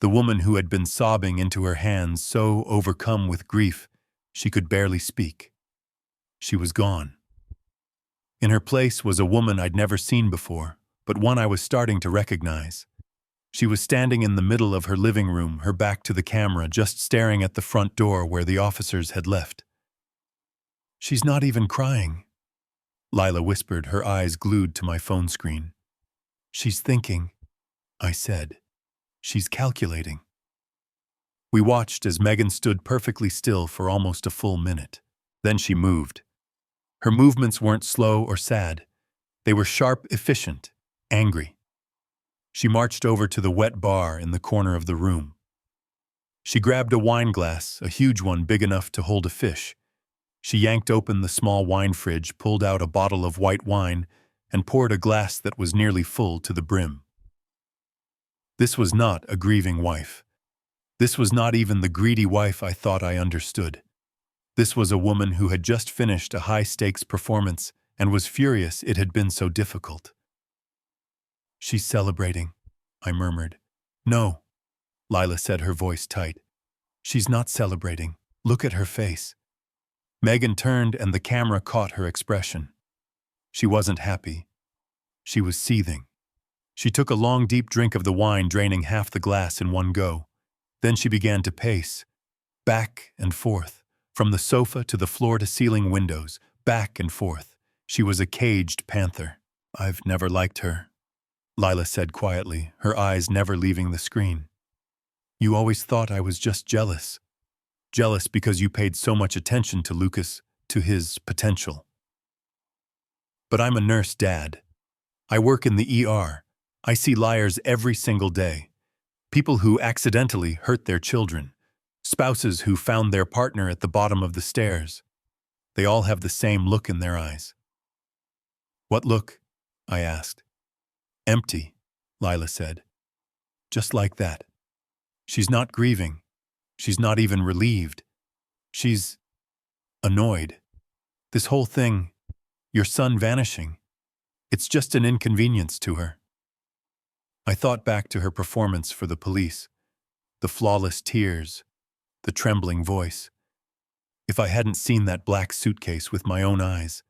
The woman who had been sobbing into her hands, so overcome with grief, she could barely speak. She was gone. In her place was a woman I'd never seen before, but one I was starting to recognize. She was standing in the middle of her living room, her back to the camera, just staring at the front door where the officers had left. She's not even crying, Lila whispered, her eyes glued to my phone screen. She's thinking, I said. She's calculating. We watched as Megan stood perfectly still for almost a full minute. Then she moved. Her movements weren't slow or sad. They were sharp, efficient, angry. She marched over to the wet bar in the corner of the room. She grabbed a wine glass, a huge one big enough to hold a fish. She yanked open the small wine fridge, pulled out a bottle of white wine, and poured a glass that was nearly full to the brim. This was not a grieving wife. This was not even the greedy wife I thought I understood. This was a woman who had just finished a high-stakes performance and was furious it had been so difficult. She's celebrating, I murmured. No, Lila said, her voice tight. She's not celebrating. Look at her face. Megan turned and the camera caught her expression. She wasn't happy. She was seething. She took a long, deep drink of the wine, draining half the glass in one go. Then she began to pace, back and forth, from the sofa to the floor-to-ceiling windows, back and forth. She was a caged panther. I've never liked her, Lila said quietly, her eyes never leaving the screen. You always thought I was just jealous. Jealous because you paid so much attention to Lucas, to his potential. But I'm a nurse, Dad. I work in the ER. I see liars every single day. People who accidentally hurt their children. Spouses who found their partner at the bottom of the stairs. They all have the same look in their eyes. What look? I asked. Empty, Lila said. Just like that. She's not grieving. She's not even relieved. She's annoyed. This whole thing, your son vanishing, it's just an inconvenience to her. I thought back to her performance for the police, the flawless tears, the trembling voice. If I hadn't seen that black suitcase with my own eyes,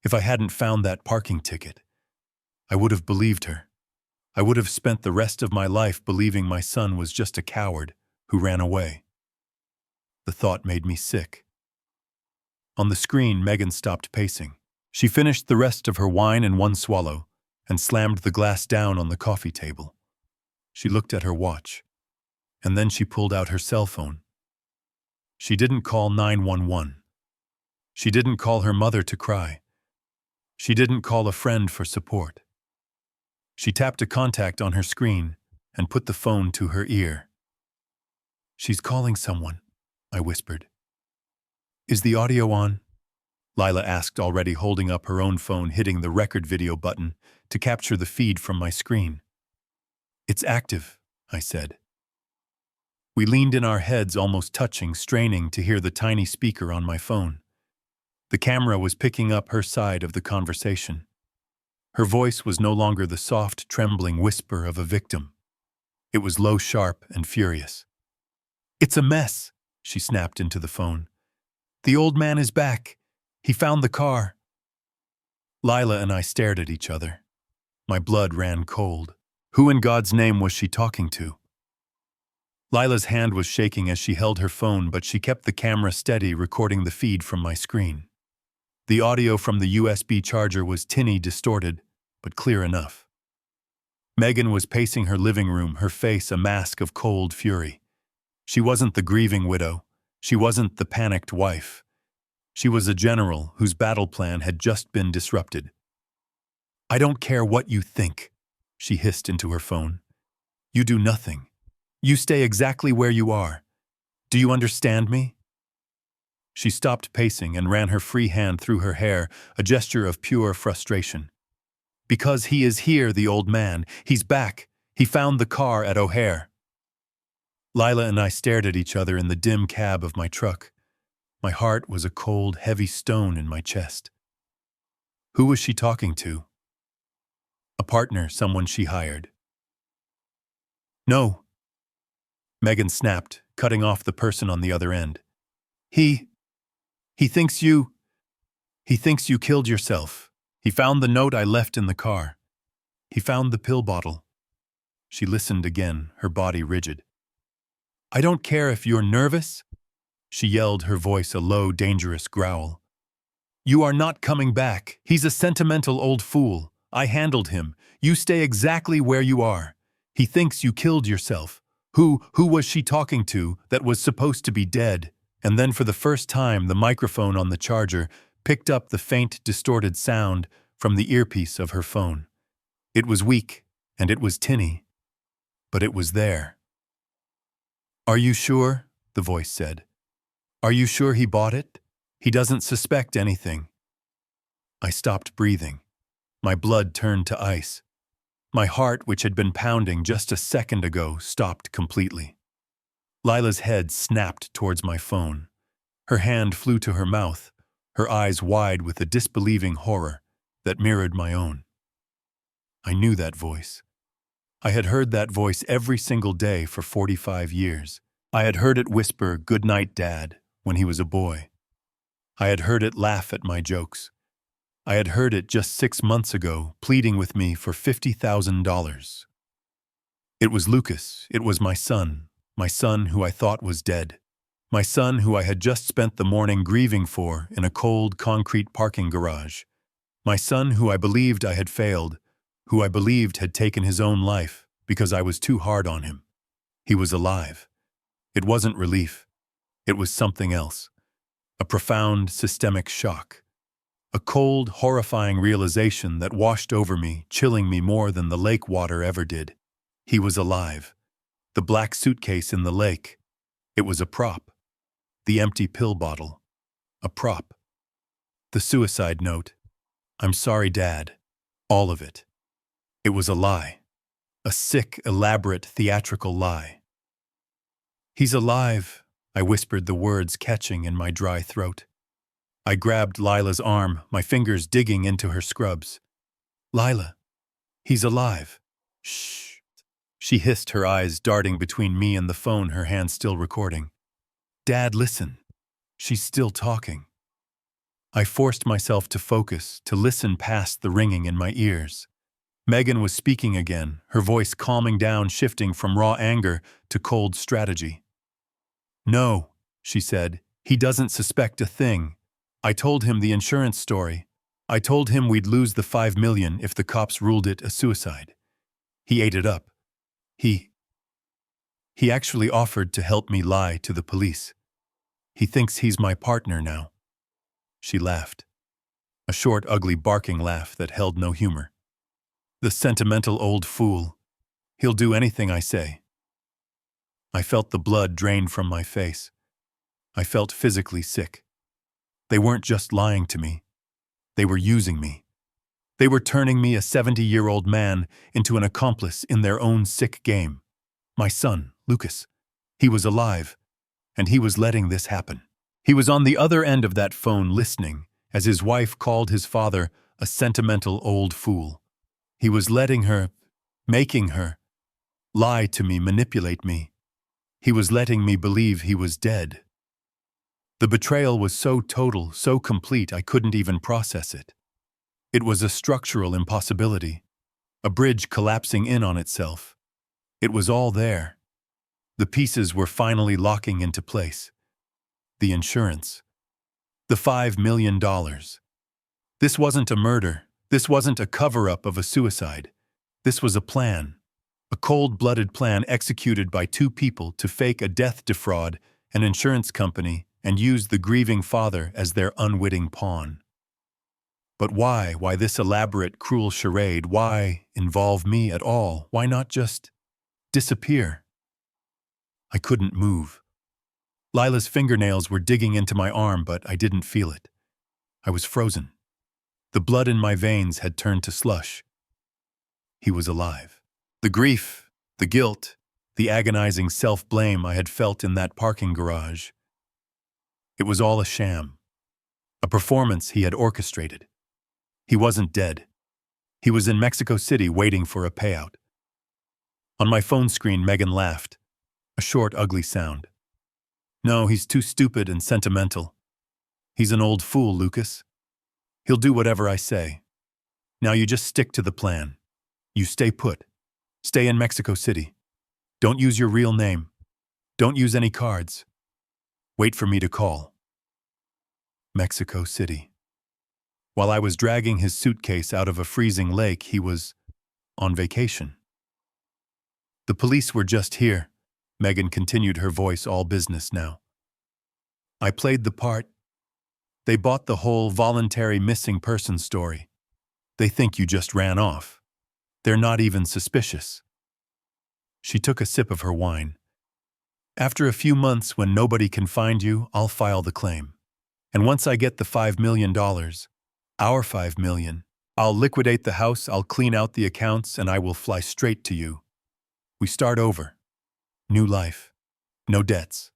if I hadn't found that parking ticket, I would have believed her. I would have spent the rest of my life believing my son was just a coward who ran away. The thought made me sick. On the screen, Megan stopped pacing. She finished the rest of her wine in one swallow and slammed the glass down on the coffee table. She looked at her watch, and then she pulled out her cell phone. She didn't call 911. She didn't call her mother to cry. She didn't call a friend for support. She tapped a contact on her screen and put the phone to her ear. She's calling someone, I whispered. Is the audio on? Lila asked, already holding up her own phone, hitting the record video button to capture the feed from my screen. It's active, I said. We leaned in our heads, almost touching, straining to hear the tiny speaker on my phone. The camera was picking up her side of the conversation. Her voice was no longer the soft, trembling whisper of a victim. It was low, sharp, and furious. It's a mess, she snapped into the phone. The old man is back. He found the car. Lila and I stared at each other. My blood ran cold. Who in God's name was she talking to? Lila's hand was shaking as she held her phone, but she kept the camera steady, recording the feed from my screen. The audio from the USB charger was tinny, distorted, but clear enough. Megan was pacing her living room, her face a mask of cold fury. She wasn't the grieving widow. She wasn't the panicked wife. She was a general whose battle plan had just been disrupted. "I don't care what you think," she hissed into her phone. "You do nothing. You stay exactly where you are. Do you understand me?" She stopped pacing and ran her free hand through her hair, a gesture of pure frustration. "Because he is here, the old man. He's back. He found the car at O'Hare." Lila and I stared at each other in the dim cab of my truck. My heart was a cold, heavy stone in my chest. Who was she talking to? A partner, someone she hired. "No," Megan snapped, cutting off the person on the other end. He thinks you killed yourself. He found the note I left in the car. He found the pill bottle." She listened again, her body rigid. "I don't care if you're nervous," she yelled, her voice a low, dangerous growl. "You are not coming back. He's a sentimental old fool. I handled him. You stay exactly where you are. He thinks you killed yourself. Who was she talking to that was supposed to be dead?" And then for the first time, the microphone on the charger picked up the faint, distorted sound from the earpiece of her phone. It was weak, and it was tinny, but it was there. "Are you sure?" the voice said. "Are you sure he bought it? He doesn't suspect anything." I stopped breathing. My blood turned to ice. My heart, which had been pounding just a second ago, stopped completely. Lila's head snapped towards my phone. Her hand flew to her mouth, her eyes wide with a disbelieving horror that mirrored my own. I knew that voice. I had heard that voice every single day for 45 years. I had heard it whisper, "Good night, Dad," when he was a boy. I had heard it laugh at my jokes. I had heard it just 6 months ago, pleading with me for $50,000. It was Lucas. It was my son who I thought was dead. My son who I had just spent the morning grieving for in a cold concrete parking garage. My son who I believed I had failed, who I believed had taken his own life because I was too hard on him. He was alive. It wasn't relief. It was something else. A profound systemic shock. A cold, horrifying realization that washed over me, chilling me more than the lake water ever did. He was alive. The black suitcase in the lake. It was a prop. The empty pill bottle. A prop. The suicide note. "I'm sorry, Dad." All of it. It was a lie. A sick, elaborate, theatrical lie. "He's alive," I whispered, the words catching in my dry throat. I grabbed Lila's arm, my fingers digging into her scrubs. "Lila, he's alive." "Shh," she hissed, her eyes darting between me and the phone, her hand still recording. "Dad, listen. She's still talking." I forced myself to focus, to listen past the ringing in my ears. Megan was speaking again, her voice calming down, shifting from raw anger to cold strategy. "No," she said, "he doesn't suspect a thing. I told him the insurance story. I told him we'd lose the $5 million if the cops ruled it a suicide. He ate it up. He actually offered to help me lie to the police. He thinks he's my partner now." She laughed. A short, ugly, barking laugh that held no humor. "The sentimental old fool. He'll do anything I say." I felt the blood drain from my face. I felt physically sick. They weren't just lying to me. They were using me. They were turning me, a 70-year-old man, into an accomplice in their own sick game. My son, Lucas. He was alive, and he was letting this happen. He was on the other end of that phone listening as his wife called his father a sentimental old fool. He was letting her, making her, lie to me, manipulate me. He was letting me believe he was dead. The betrayal was so total, so complete, I couldn't even process it. It was a structural impossibility, a bridge collapsing in on itself. It was all there. The pieces were finally locking into place. The insurance. The $5 million. This wasn't a murder. This wasn't a cover-up of a suicide. This was a plan. A cold-blooded plan executed by two people to fake a death defraud an insurance company and use the grieving father as their unwitting pawn. But why? Why this elaborate, cruel charade? Why involve me at all? Why not just disappear? I couldn't move. Lila's fingernails were digging into my arm, but I didn't feel it. I was frozen. The blood in my veins had turned to slush. He was alive. The grief, the guilt, the agonizing self-blame I had felt in that parking garage. It was all a sham. A performance he had orchestrated. He wasn't dead. He was in Mexico City waiting for a payout. On my phone screen, Megan laughed. A short, ugly sound. No, he's too stupid and sentimental. He's an old fool, Lucas. He'll do whatever I say. Now you just stick to the plan. You stay put. Stay in Mexico City. Don't use your real name. Don't use any cards. Wait for me to call. Mexico City. While I was dragging his suitcase out of a freezing lake, he was on vacation. The police were just here. Megan continued, her voice all business now. I played the part. They bought the whole voluntary missing person story. They think you just ran off. They're not even suspicious. She took a sip of her wine. After a few months, when nobody can find you, I'll file the claim. And once I get the $5 million, our $5 million, I'll liquidate the house, I'll clean out the accounts, and I will fly straight to you. We start over. New life. No debts.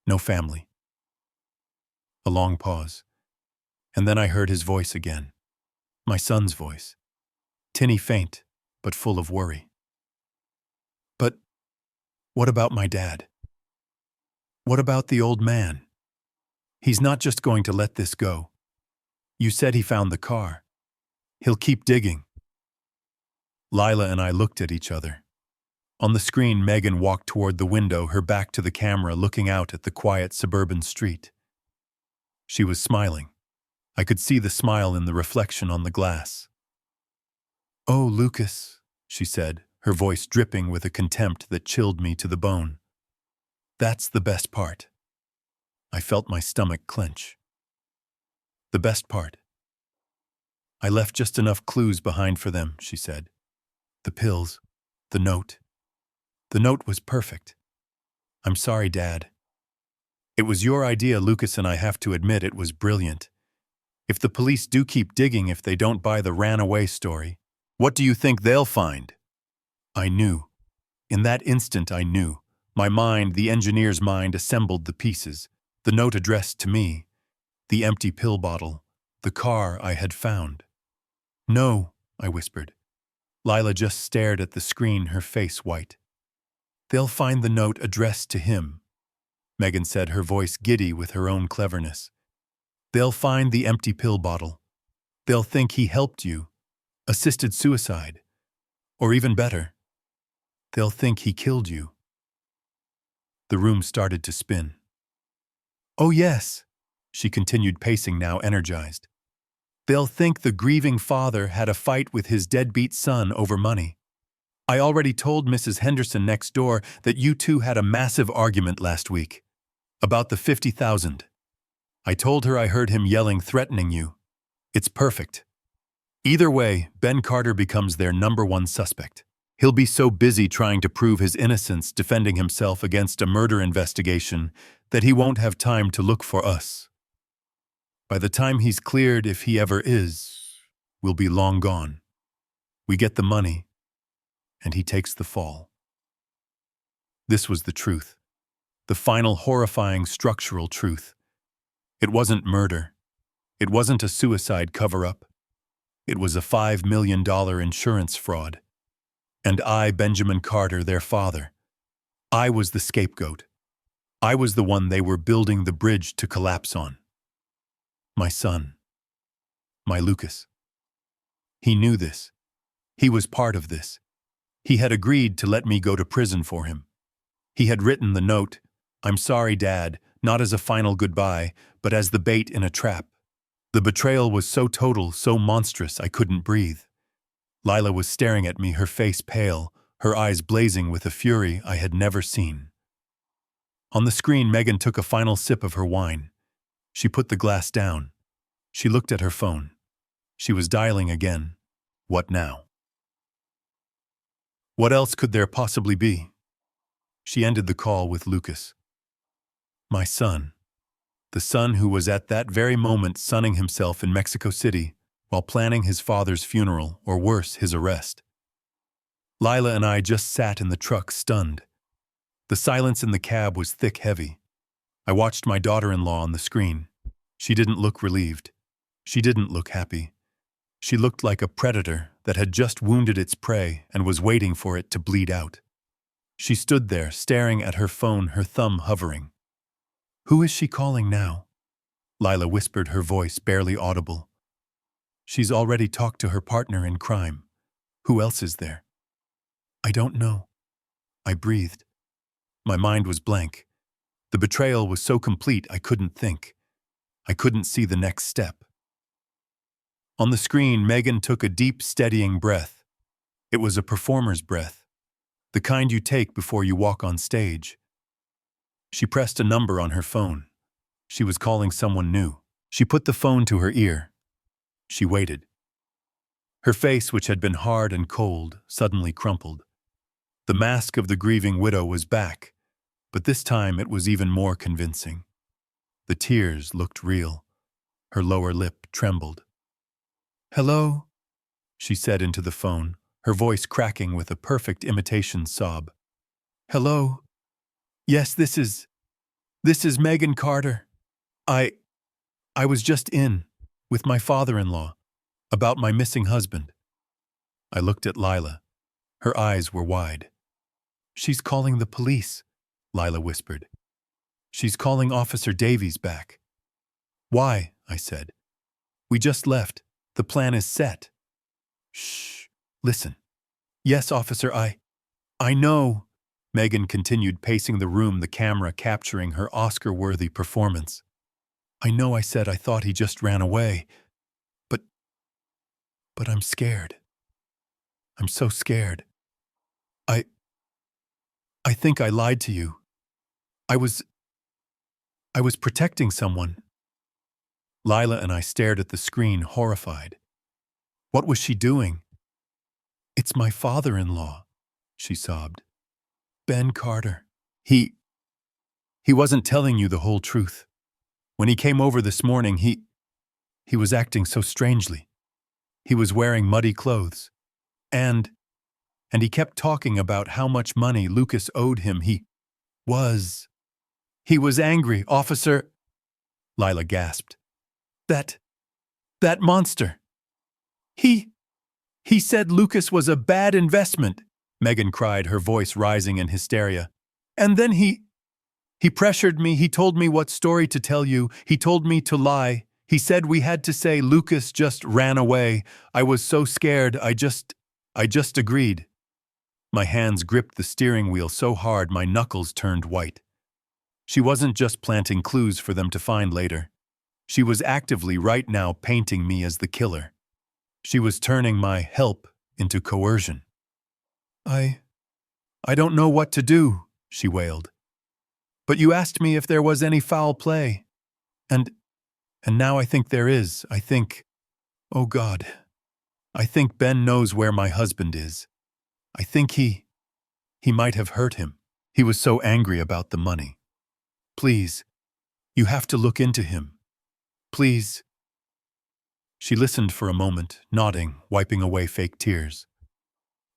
No family. A long pause. And then I heard his voice again. My son's voice. Tinny faint, but full of worry. But what about my dad? What about the old man? He's not just going to let this go. You said he found the car. He'll keep digging. Lila and I looked at each other. On the screen, Megan walked toward the window, her back to the camera, looking out at the quiet suburban street. She was smiling. I could see the smile in the reflection on the glass. "Oh, Lucas," she said, her voice dripping with a contempt that chilled me to the bone. "That's the best part." I felt my stomach clench. The best part. I left just enough clues behind for them, she said. The pills, the note. The note was perfect. I'm sorry, Dad. It was your idea, Lucas, and I have to admit it was brilliant. If the police do keep digging, if they don't buy the ran away story, what do you think they'll find? I knew. In that instant I knew. My mind, the engineer's mind, assembled the pieces. The note addressed to me. The empty pill bottle. The car I had found. No, I whispered. Lila just stared at the screen, her face white. They'll find the note addressed to him, Megan said, her voice giddy with her own cleverness. They'll find the empty pill bottle. They'll think he helped you, assisted suicide, or even better, they'll think he killed you. The room started to spin. Oh yes, she continued, pacing, now energized. They'll think the grieving father had a fight with his deadbeat son over money. I already told Mrs. Henderson next door that you two had a massive argument last week. About the $50,000. I told her I heard him yelling, threatening you. It's perfect. Either way, Ben Carter becomes their #1 suspect. He'll be so busy trying to prove his innocence, defending himself against a murder investigation, that he won't have time to look for us. By the time he's cleared, if he ever is, we'll be long gone. We get the money, and he takes the fall. This was the truth. The final horrifying structural truth. It wasn't murder. It wasn't a suicide cover-up. It was a $5 million insurance fraud. And I, Benjamin Carter, their father, I was the scapegoat. I was the one they were building the bridge to collapse on. My son. My Lucas. He knew this. He was part of this. He had agreed to let me go to prison for him. He had written the note, "I'm sorry, Dad," not as a final goodbye, but as the bait in a trap. The betrayal was so total, so monstrous, I couldn't breathe. Lila was staring at me, her face pale, her eyes blazing with a fury I had never seen. On the screen, Megan took a final sip of her wine. She put the glass down. She looked at her phone. She was dialing again. What now? What else could there possibly be? She ended the call with Lucas. My son. The son who was at that very moment sunning himself in Mexico City while planning his father's funeral, or worse, his arrest. Lila and I just sat in the truck, stunned. The silence in the cab was thick, heavy. I watched my daughter-in-law on the screen. She didn't look relieved. She didn't look happy. She looked like a predator that had just wounded its prey and was waiting for it to bleed out. She stood there, staring at her phone, her thumb hovering. Who is she calling now? Lila whispered, her voice barely audible. She's already talked to her partner in crime. Who else is there? I don't know. I breathed. My mind was blank. The betrayal was so complete I couldn't think. I couldn't see the next step. On the screen, Megan took a deep, steadying breath. It was a performer's breath, the kind you take before you walk on stage. She pressed a number on her phone. She was calling someone new. She put the phone to her ear. She waited. Her face, which had been hard and cold, suddenly crumpled. The mask of the grieving widow was back, but this time it was even more convincing. The tears looked real. Her lower lip trembled. Hello, she said into the phone, her voice cracking with a perfect imitation sob. Hello. Yes, this is Megan Carter. I was just in with my father-in-law about my missing husband. I looked at Lila. Her eyes were wide. She's calling the police, Lila whispered. She's calling Officer Davies back. Why? I said. We just left. The plan is set. Shh. Listen. Yes, officer, I know. Megan continued, pacing the room, the camera capturing her Oscar-worthy performance. I know I said I thought he just ran away, but I'm scared. I'm so scared. I think I lied to you. I was protecting someone. Lila and I stared at the screen, horrified. What was she doing? It's my father-in-law, she sobbed. Ben Carter. He wasn't telling you the whole truth. When he came over this morning, he was acting so strangely. He was wearing muddy clothes. And he kept talking about how much money Lucas owed him. He was angry, officer. Lila gasped. That monster. He said Lucas was a bad investment, Megan cried, her voice rising in hysteria. And then he pressured me. He told me what story to tell you. He told me to lie. He said we had to say Lucas just ran away. I was so scared, I just agreed. My hands gripped the steering wheel so hard my knuckles turned white. She wasn't just planting clues for them to find later. She was actively right now painting me as the killer. She was turning my help into coercion. I don't know what to do, she wailed. But you asked me if there was any foul play. And now I think there is. I think, oh God, I think Ben knows where my husband is. I think he might have hurt him. He was so angry about the money. Please, you have to look into him. Please. She listened for a moment, nodding, wiping away fake tears.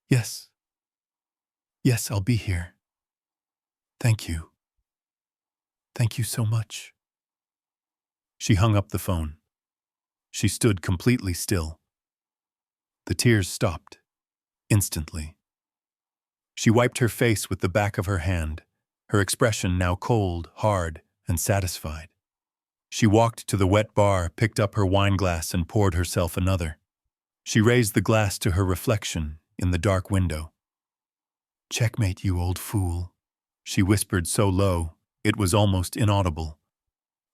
Yes. Yes, I'll be here. Thank you. Thank you so much. She hung up the phone. She stood completely still. The tears stopped, instantly. She wiped her face with the back of her hand, her expression now cold, hard, and satisfied. She walked to the wet bar, picked up her wine glass, and poured herself another. She raised the glass to her reflection in the dark window. Checkmate, you old fool, she whispered so low, it was almost inaudible.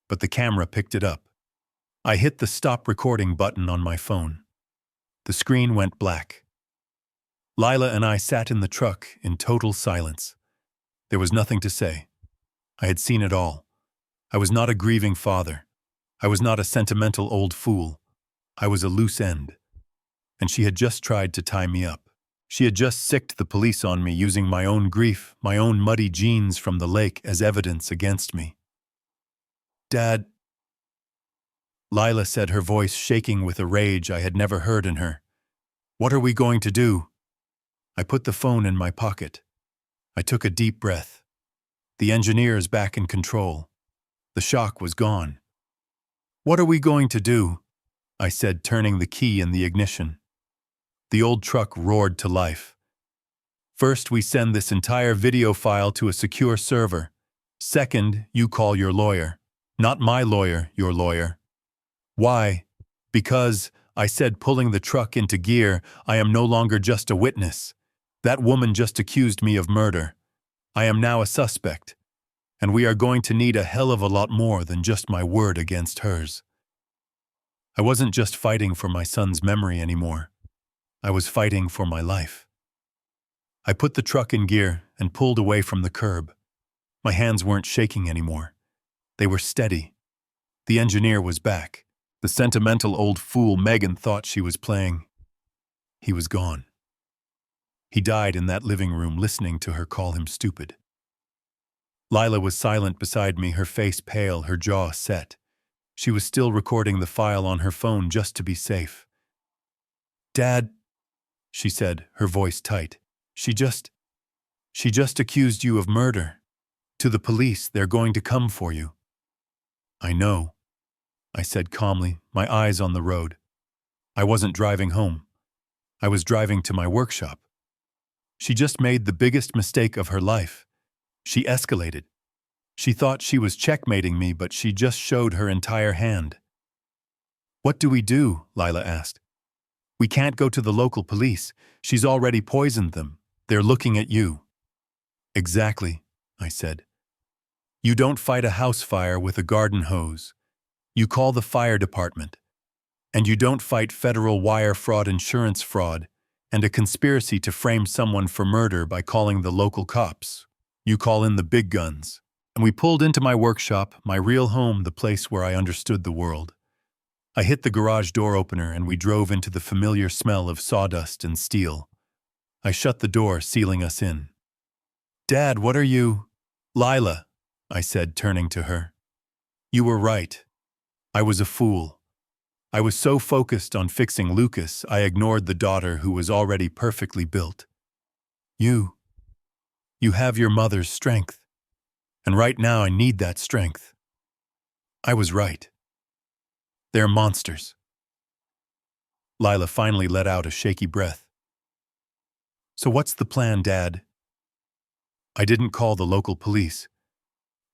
But the camera picked it up. I hit the stop recording button on my phone. The screen went black. Lila and I sat in the truck in total silence. There was nothing to say. I had seen it all. I was not a grieving father. I was not a sentimental old fool. I was a loose end. And she had just tried to tie me up. She had just sicked the police on me using my own grief, my own muddy jeans from the lake as evidence against me. Dad, Lila said, her voice shaking with a rage I had never heard in her. What are we going to do? I put the phone in my pocket. I took a deep breath. The engineer is back in control. The shock was gone. What are we going to do? I said, turning the key in the ignition. The old truck roared to life. First, we send this entire video file to a secure server. Second, you call your lawyer. Not my lawyer, your lawyer. Why? Because, I said, pulling the truck into gear, I am no longer just a witness. That woman just accused me of murder. I am now a suspect. And we are going to need a hell of a lot more than just my word against hers. I wasn't just fighting for my son's memory anymore. I was fighting for my life. I put the truck in gear and pulled away from the curb. My hands weren't shaking anymore. They were steady. The engineer was back. The sentimental old fool Megan thought she was playing. He was gone. He died in that living room listening to her call him stupid. Lila was silent beside me, her face pale, her jaw set. She was still recording the file on her phone just to be safe. Dad, she said, her voice tight. She just accused you of murder. To the police, they're going to come for you. I know, I said calmly, my eyes on the road. I wasn't driving home. I was driving to my workshop. She just made the biggest mistake of her life. She escalated. She thought she was checkmating me, but she just showed her entire hand. What do we do? Lila asked. We can't go to the local police. She's already poisoned them. They're looking at you. Exactly, I said. You don't fight a house fire with a garden hose. You call the fire department. And you don't fight federal wire fraud, insurance fraud, and a conspiracy to frame someone for murder by calling the local cops. You call in the big guns. And we pulled into my workshop, my real home, the place where I understood the world. I hit the garage door opener and we drove into the familiar smell of sawdust and steel. I shut the door, sealing us in. Dad, what are you? Lila, I said, turning to her. You were right. I was a fool. I was so focused on fixing Lucas, I ignored the daughter who was already perfectly built. You have your mother's strength. And right now I need that strength. I was right. They're monsters. Lila finally let out a shaky breath. So what's the plan, Dad? I didn't call the local police.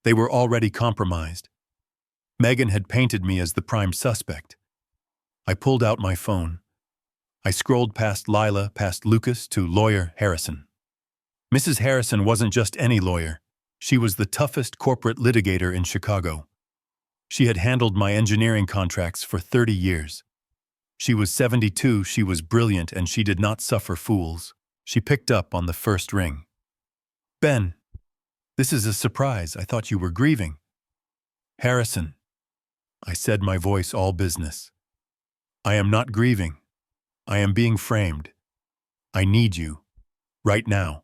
They were already compromised. Megan had painted me as the prime suspect. I pulled out my phone. I scrolled past Lila, past Lucas, to lawyer Harrison. Mrs. Harrison wasn't just any lawyer. She was the toughest corporate litigator in Chicago. She had handled my engineering contracts for 30 years. She was 72, she was brilliant, and she did not suffer fools. She picked up on the first ring. Ben, this is a surprise. I thought you were grieving. Harrison, I said, my voice all business. I am not grieving. I am being framed. I need you. Right now.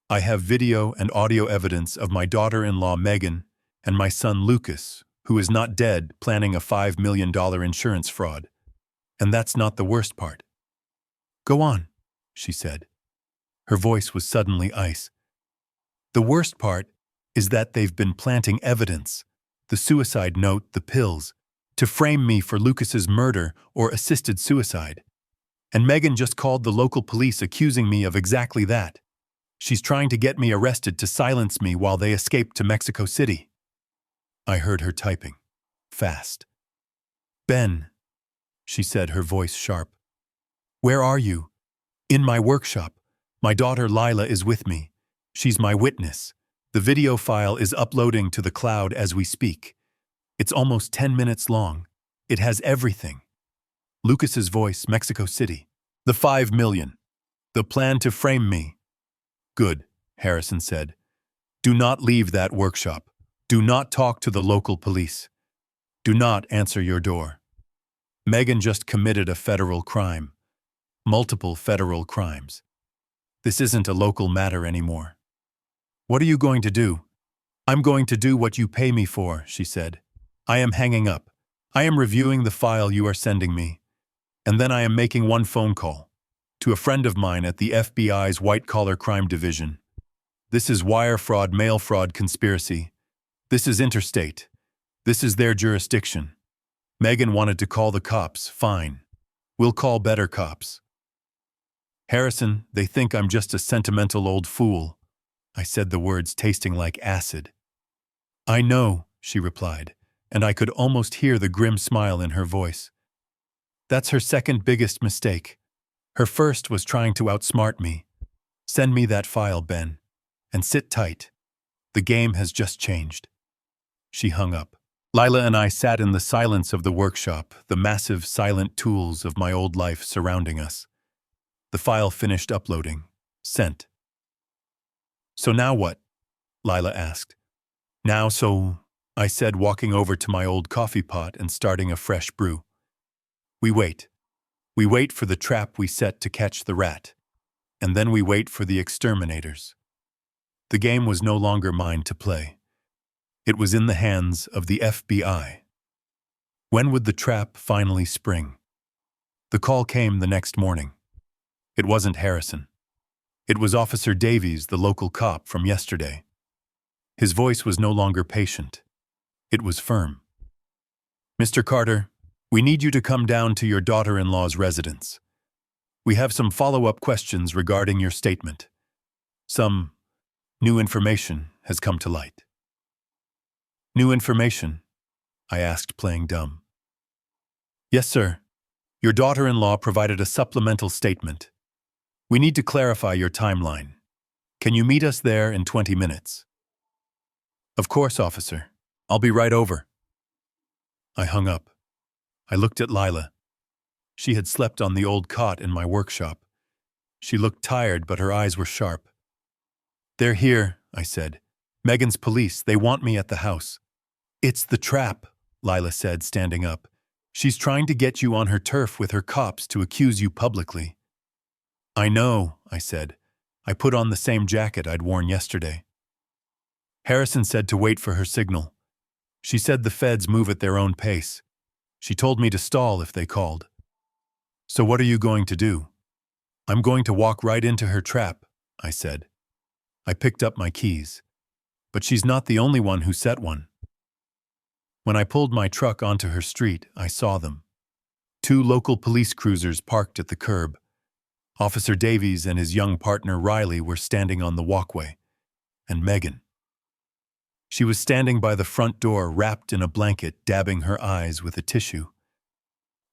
I have video and audio evidence of my daughter-in-law Megan and my son Lucas, who is not dead, planning a $5 million insurance fraud. And that's not the worst part. Go on, she said. Her voice was suddenly ice. The worst part is that they've been planting evidence, the suicide note, the pills, to frame me for Lucas's murder or assisted suicide. And Megan just called the local police accusing me of exactly that. She's trying to get me arrested to silence me while they escape to Mexico City. I heard her typing. Fast. Ben, she said, her voice sharp. Where are you? In my workshop. My daughter Lila is with me. She's my witness. The video file is uploading to the cloud as we speak. It's almost 10 minutes long. It has everything. Lucas's voice, Mexico City. The 5 million. The plan to frame me. Good, Harrison said. Do not leave that workshop. Do not talk to the local police. Do not answer your door. Megan just committed a federal crime. Multiple federal crimes. This isn't a local matter anymore. What are you going to do? I'm going to do what you pay me for, she said. I am hanging up. I am reviewing the file you are sending me. And then I am making one phone call to a friend of mine at the FBI's white-collar crime division. This is wire fraud, mail fraud conspiracy. This is interstate. This is their jurisdiction. Megan wanted to call the cops. Fine. We'll call better cops. Harrison, they think I'm just a sentimental old fool. I said the words tasting like acid. I know, she replied, and I could almost hear the grim smile in her voice. That's her second biggest mistake. Her first was trying to outsmart me. Send me that file, Ben. And sit tight. The game has just changed. She hung up. Lila and I sat in the silence of the workshop, the massive silent tools of my old life surrounding us. The file finished uploading. Sent. So now what? Lila asked. Now so, I said, walking over to my old coffee pot and starting a fresh brew. We wait. We wait for the trap we set to catch the rat. And then we wait for the exterminators. The game was no longer mine to play. It was in the hands of the FBI. When would the trap finally spring? The call came the next morning. It wasn't Harrison. It was Officer Davies, the local cop from yesterday. His voice was no longer patient. It was firm. Mr. Carter, we need you to come down to your daughter-in-law's residence. We have some follow-up questions regarding your statement. Some new information has come to light. New information? I asked, playing dumb. Yes, sir. Your daughter-in-law provided a supplemental statement. We need to clarify your timeline. Can you meet us there in 20 minutes? Of course, officer. I'll be right over. I hung up. I looked at Lila. She had slept on the old cot in my workshop. She looked tired, but her eyes were sharp. They're here, I said. Megan's police. They want me at the house. It's the trap, Lila said, standing up. She's trying to get you on her turf with her cops to accuse you publicly. I know, I said. I put on the same jacket I'd worn yesterday. Harrison said to wait for her signal. She said the feds move at their own pace. She told me to stall if they called. So what are you going to do? I'm going to walk right into her trap, I said. I picked up my keys. But she's not the only one who set one. When I pulled my truck onto her street, I saw them. 2 local police cruisers parked at the curb. Officer Davies and his young partner Riley were standing on the walkway. And Megan. She was standing by the front door, wrapped in a blanket, dabbing her eyes with a tissue.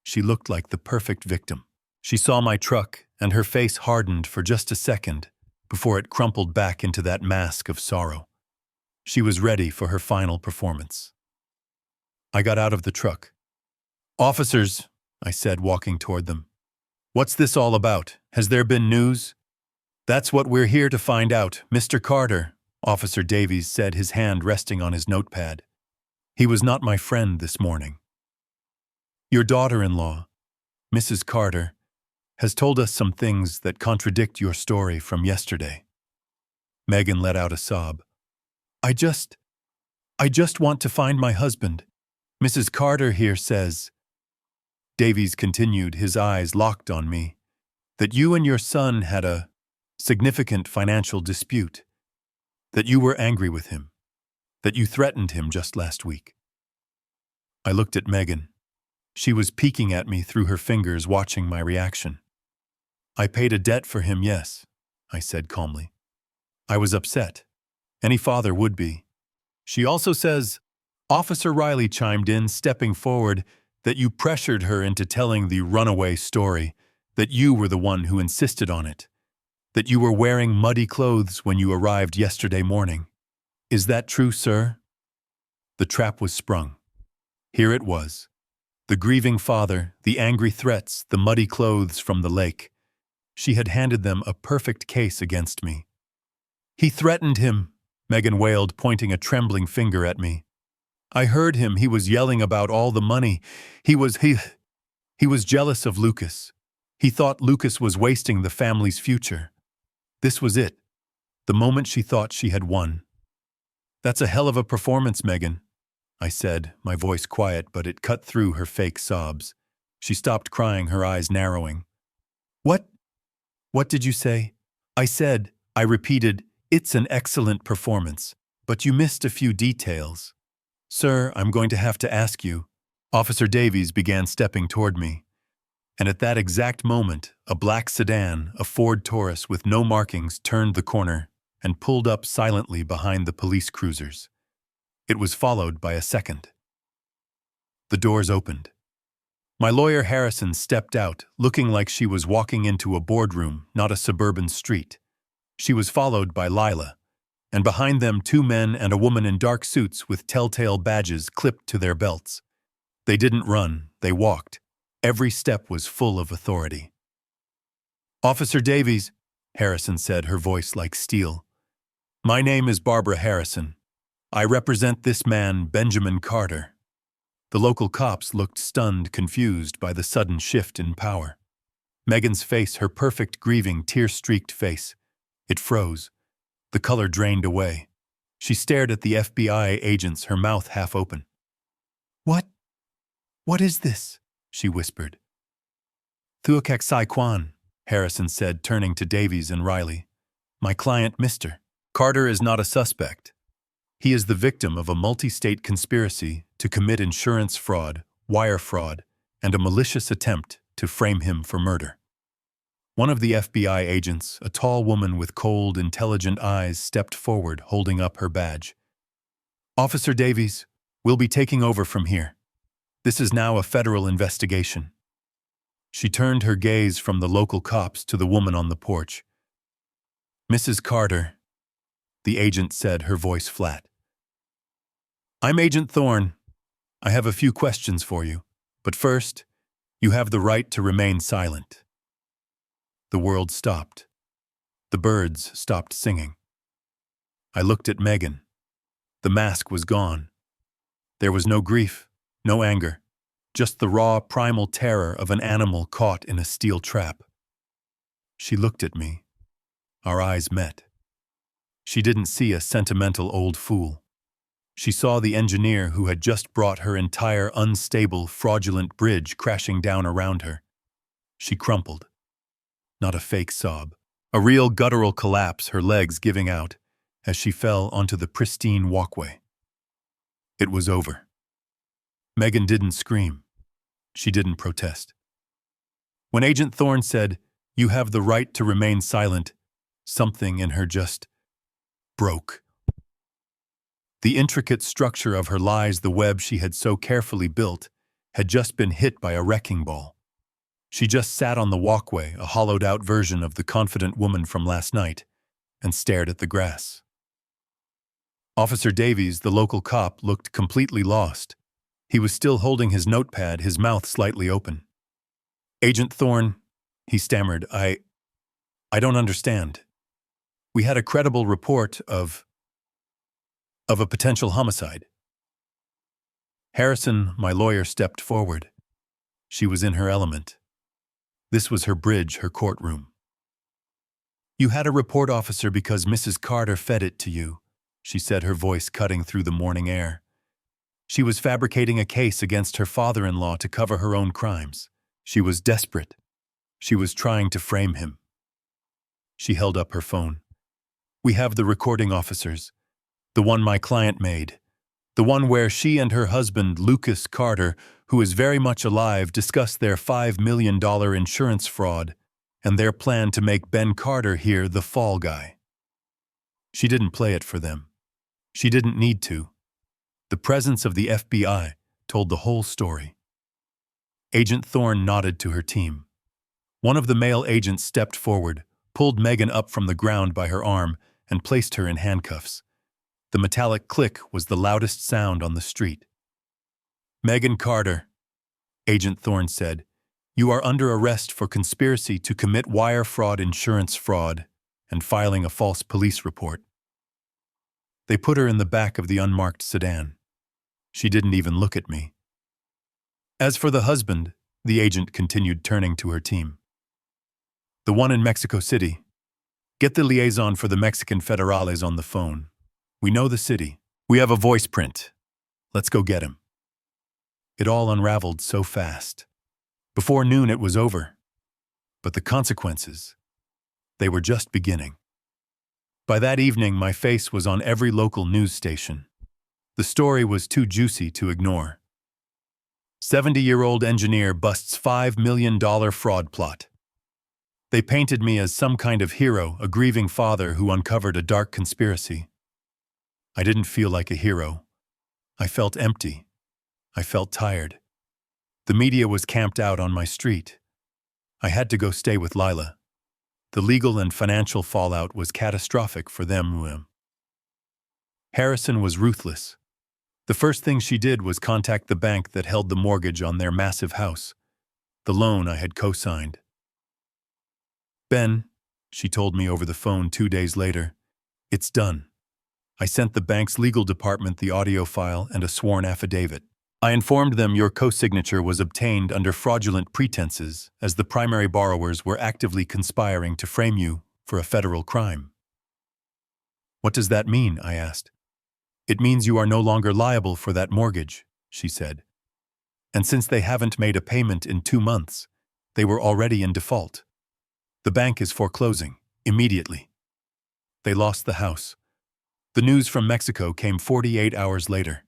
She looked like the perfect victim. She saw my truck, and her face hardened for just a second before it crumpled back into that mask of sorrow. She was ready for her final performance. I got out of the truck. Officers, I said, walking toward them. What's this all about? Has there been news? That's what we're here to find out, Mr. Carter, Officer Davies said, his hand resting on his notepad. He was not my friend this morning. Your daughter-in-law, Mrs. Carter, has told us some things that contradict your story from yesterday. Megan let out a sob. I just want to find my husband. Mrs. Carter here says, Davies continued, his eyes locked on me, that you and your son had a significant financial dispute, that you were angry with him, that you threatened him just last week. I looked at Megan. She was peeking at me through her fingers, watching my reaction. I paid a debt for him, yes, I said calmly. I was upset. Any father would be. She also says, Officer Riley chimed in, stepping forward, that you pressured her into telling the runaway story, that you were the one who insisted on it, that you were wearing muddy clothes when you arrived yesterday morning. Is that true, sir? The trap was sprung. Here it was. The grieving father, the angry threats, the muddy clothes from the lake. She had handed them a perfect case against me. He threatened him, Megan wailed, pointing a trembling finger at me. I heard him. He was yelling about all the money. He was jealous of Lucas. He thought Lucas was wasting the family's future. This was it. The moment she thought she had won. That's a hell of a performance, Megan, I said, my voice quiet, but it cut through her fake sobs. She stopped crying, her eyes narrowing. What? What did you say? I repeated, it's an excellent performance, but you missed a few details. Sir, I'm going to have to ask you. Officer Davies began stepping toward me. And at that exact moment, a black sedan, a Ford Taurus with no markings, turned the corner and pulled up silently behind the police cruisers. It was followed by a second. The doors opened. My lawyer Harrison stepped out, looking like she was walking into a boardroom, not a suburban street. She was followed by Lila, and behind them 2 men and a woman in dark suits with telltale badges clipped to their belts. They didn't run, they walked. Every step was full of authority. Officer Davies, Harrison said, her voice like steel. My name is Barbara Harrison. I represent this man, Benjamin Carter. The local cops looked stunned, confused by the sudden shift in power. Megan's face, her perfect, grieving, tear-streaked face. It froze. The color drained away. She stared at the FBI agents, her mouth half open. What is this? She whispered. Thuakek Sai Kwan, Harrison said, turning to Davies and Riley. My client, Mr. Carter, is not a suspect. He is the victim of a multi-state conspiracy to commit insurance fraud, wire fraud, and a malicious attempt to frame him for murder. One of the FBI agents, a tall woman with cold, intelligent eyes, stepped forward, holding up her badge. Officer Davies, we'll be taking over from here. This is now a federal investigation. She turned her gaze from the local cops to the woman on the porch. Mrs. Carter, the agent said, her voice flat. I'm Agent Thorne. I have a few questions for you, but first, you have the right to remain silent. The world stopped. The birds stopped singing. I looked at Megan. The mask was gone. There was no grief, no anger, just the raw, primal terror of an animal caught in a steel trap. She looked at me. Our eyes met. She didn't see a sentimental old fool. She saw the engineer who had just brought her entire unstable, fraudulent bridge crashing down around her. She crumpled. Not a fake sob. A real guttural collapse, her legs giving out, as she fell onto the pristine walkway. It was over. Megan didn't scream. She didn't protest. When Agent Thorne said, "You have the right to remain silent," something in her just broke. The intricate structure of her lies, the web she had so carefully built, had just been hit by a wrecking ball. She just sat on the walkway, a hollowed-out version of the confident woman from last night, and stared at the grass. Officer Davies, the local cop, looked completely lost. He was still holding his notepad, his mouth slightly open. "Agent Thorne," he stammered, I don't understand. We had a credible report of a potential homicide." Harrison, my lawyer, stepped forward. She was in her element. This was her bridge, her courtroom. "You had a report, officer, because Mrs. Carter fed it to you," she said, her voice cutting through the morning air. She was fabricating a case against her father-in-law to cover her own crimes. She was desperate. She was trying to frame him. She held up her phone. "We have the recording, officers. The one my client made. The one where she and her husband, Lucas Carter, who is very much alive, discussed their $5 million insurance fraud and their plan to make Ben Carter here the fall guy." She didn't play it for them. She didn't need to. The presence of the FBI told the whole story. Agent Thorne nodded to her team. One of the male agents stepped forward, pulled Megan up from the ground by her arm, and placed her in handcuffs. The metallic click was the loudest sound on the street. "Megan Carter," Agent Thorne said, "you are under arrest for conspiracy to commit wire fraud, insurance fraud, and filing a false police report." They put her in the back of the unmarked sedan. She didn't even look at me. "As for the husband," the agent continued, turning to her team, "the one in Mexico City, get the liaison for the Mexican Federales on the phone. We know the city. We have a voice print. Let's go get him." It all unraveled so fast. Before noon it was over. But the consequences, they were just beginning. By that evening, my face was on every local news station. The story was too juicy to ignore. 70-year-old engineer busts $5 million fraud plot. They painted me as some kind of hero, a grieving father who uncovered a dark conspiracy. I didn't feel like a hero. I felt empty. I felt tired. The media was camped out on my street. I had to go stay with Lila. The legal and financial fallout was catastrophic for them. Harrison was ruthless. The first thing she did was contact the bank that held the mortgage on their massive house, the loan I had co-signed. "Ben," she told me over the phone 2 days later, "it's done. I sent the bank's legal department the audio file and a sworn affidavit. I informed them your co-signature was obtained under fraudulent pretenses, as the primary borrowers were actively conspiring to frame you for a federal crime." "What does that mean?" I asked. "It means you are no longer liable for that mortgage," she said. "And since they haven't made a payment in 2 months, they were already in default. The bank is foreclosing, immediately." They lost the house. The news from Mexico came 48 hours later.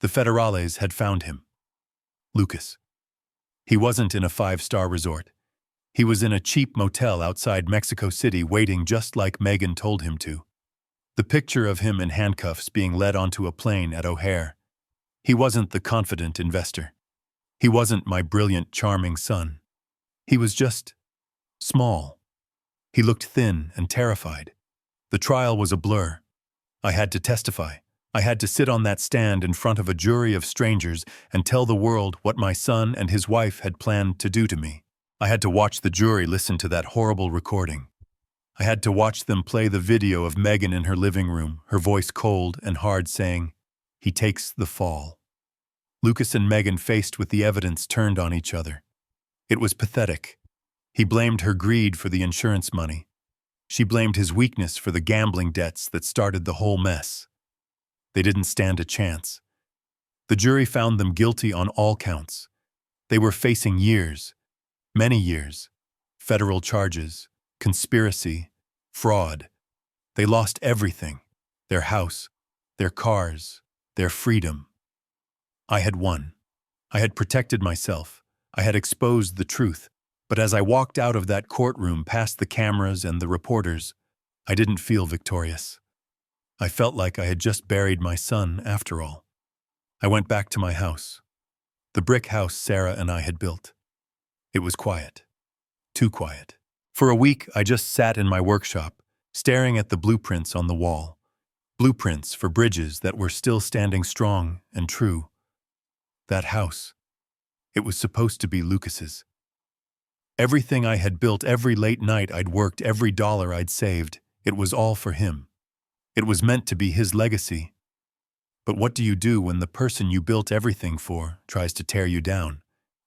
The Federales had found him. Lucas. He wasn't in a 5-star resort. He was in a cheap motel outside Mexico City, waiting just like Megan told him to. The picture of him in handcuffs being led onto a plane at O'Hare. He wasn't the confident investor. He wasn't my brilliant, charming son. He was just small. He looked thin and terrified. The trial was a blur. I had to testify. I had to sit on that stand in front of a jury of strangers and tell the world what my son and his wife had planned to do to me. I had to watch the jury listen to that horrible recording. I had to watch them play the video of Megan in her living room, her voice cold and hard, saying, "He takes the fall." Lucas and Megan, faced with the evidence, turned on each other. It was pathetic. He blamed her greed for the insurance money. She blamed his weakness for the gambling debts that started the whole mess. They didn't stand a chance. The jury found them guilty on all counts. They were facing years, many years, federal charges, conspiracy, fraud. They lost everything: their house, their cars, their freedom. I had won. I had protected myself. I had exposed the truth. But as I walked out of that courtroom past the cameras and the reporters, I didn't feel victorious. I felt like I had just buried my son after all. I went back to my house, the brick house Sarah and I had built. It was quiet. Too quiet. For a week, I just sat in my workshop, staring at the blueprints on the wall. Blueprints for bridges that were still standing strong and true. That house. It was supposed to be Lucas's. Everything I had built, every late night I'd worked, every dollar I'd saved, it was all for him. It was meant to be his legacy. But what do you do when the person you built everything for tries to tear you down?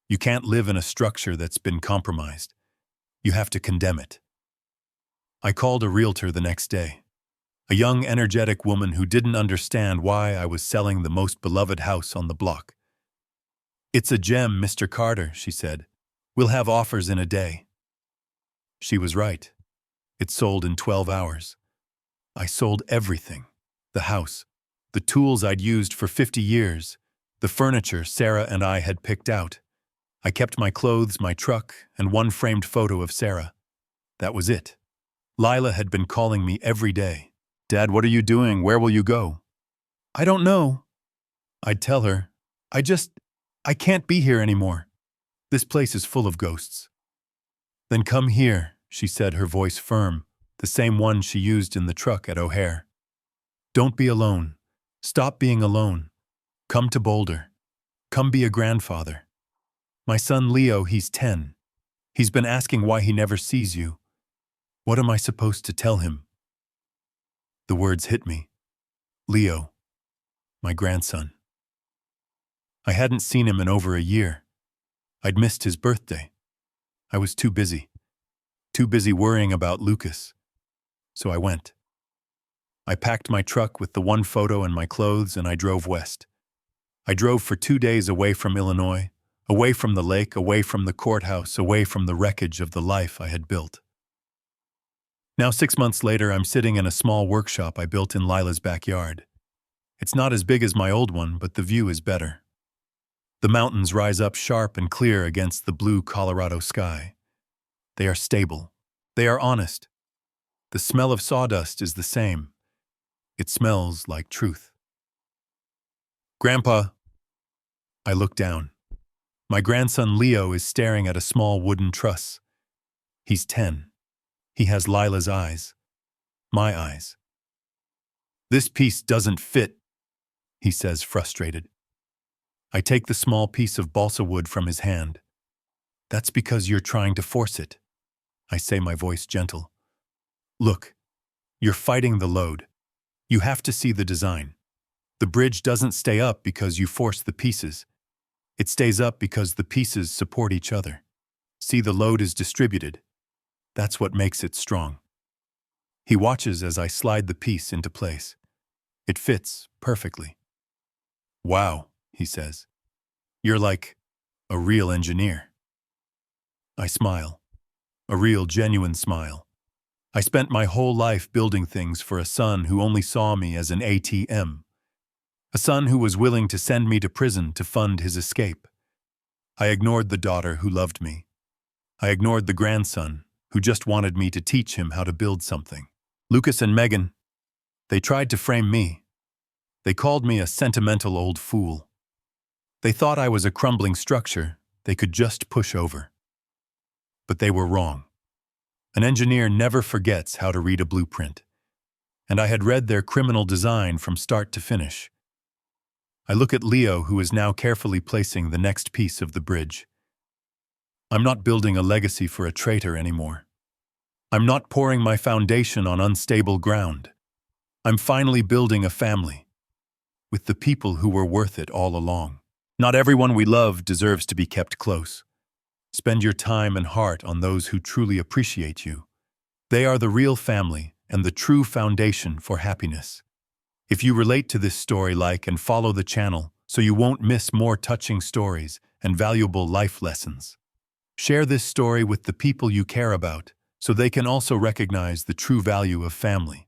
You can't live in a structure that's been compromised. You have to condemn it. I called a realtor the next day. A young, energetic woman who didn't understand why I was selling the most beloved house on the block. "It's a gem, Mr. Carter," she said. "We'll have offers in a day." She was right. It sold in 12 hours. I sold everything. The house, the tools I'd used for 50 years, the furniture Sarah and I had picked out. I kept my clothes, my truck, and one framed photo of Sarah. That was it. Lila had been calling me every day. "Dad, what are you doing? Where will you go?" "I don't know." I'd tell her, I can't be here anymore. This place is full of ghosts." "Then come here," she said, her voice firm, the same one she used in the truck at O'Hare. Don't be alone. Stop being alone. Come to Boulder. Come be a grandfather. My son Leo, he's 10. He's been asking why he never sees you. What am I supposed to tell him? The words hit me. Leo, my grandson. I hadn't seen him in over a year. I'd missed his birthday. I was too busy worrying about Lucas. So I went. I packed my truck with the one photo and my clothes, and I drove west. I drove for 2 days away from Illinois, away from the lake, away from the courthouse, away from the wreckage of the life I had built. Now 6 months later, I'm sitting in a small workshop I built in Lila's backyard. It's not as big as my old one, but the view is better. The mountains rise up sharp and clear against the blue Colorado sky. They are stable. They are honest. The smell of sawdust is the same. It smells like truth. Grandpa, I look down. My grandson Leo is staring at a small wooden truss. He's 10. He has Lila's eyes. My eyes. This piece doesn't fit, he says, frustrated. I take the small piece of balsa wood from his hand. That's because you're trying to force it, I say, my voice gentle. Look, you're fighting the load. You have to see the design. The bridge doesn't stay up because you force the pieces. It stays up because the pieces support each other. See, the load is distributed. That's what makes it strong. He watches as I slide the piece into place. It fits perfectly. Wow, he says. You're like a real engineer. I smile. A real, genuine smile. I spent my whole life building things for a son who only saw me as an ATM. A son who was willing to send me to prison to fund his escape. I ignored the daughter who loved me. I ignored the grandson who just wanted me to teach him how to build something. Lucas and Megan, they tried to frame me. They called me a sentimental old fool. They thought I was a crumbling structure they could just push over. But they were wrong. An engineer never forgets how to read a blueprint, and I had read their criminal design from start to finish. I look at Leo, who is now carefully placing the next piece of the bridge. I'm not building a legacy for a traitor anymore. I'm not pouring my foundation on unstable ground. I'm finally building a family, with the people who were worth it all along. Not everyone we love deserves to be kept close. Spend your time and heart on those who truly appreciate you. They are the real family and the true foundation for happiness. If you relate to this story, like and follow the channel so you won't miss more touching stories and valuable life lessons. Share this story with the people you care about so they can also recognize the true value of family.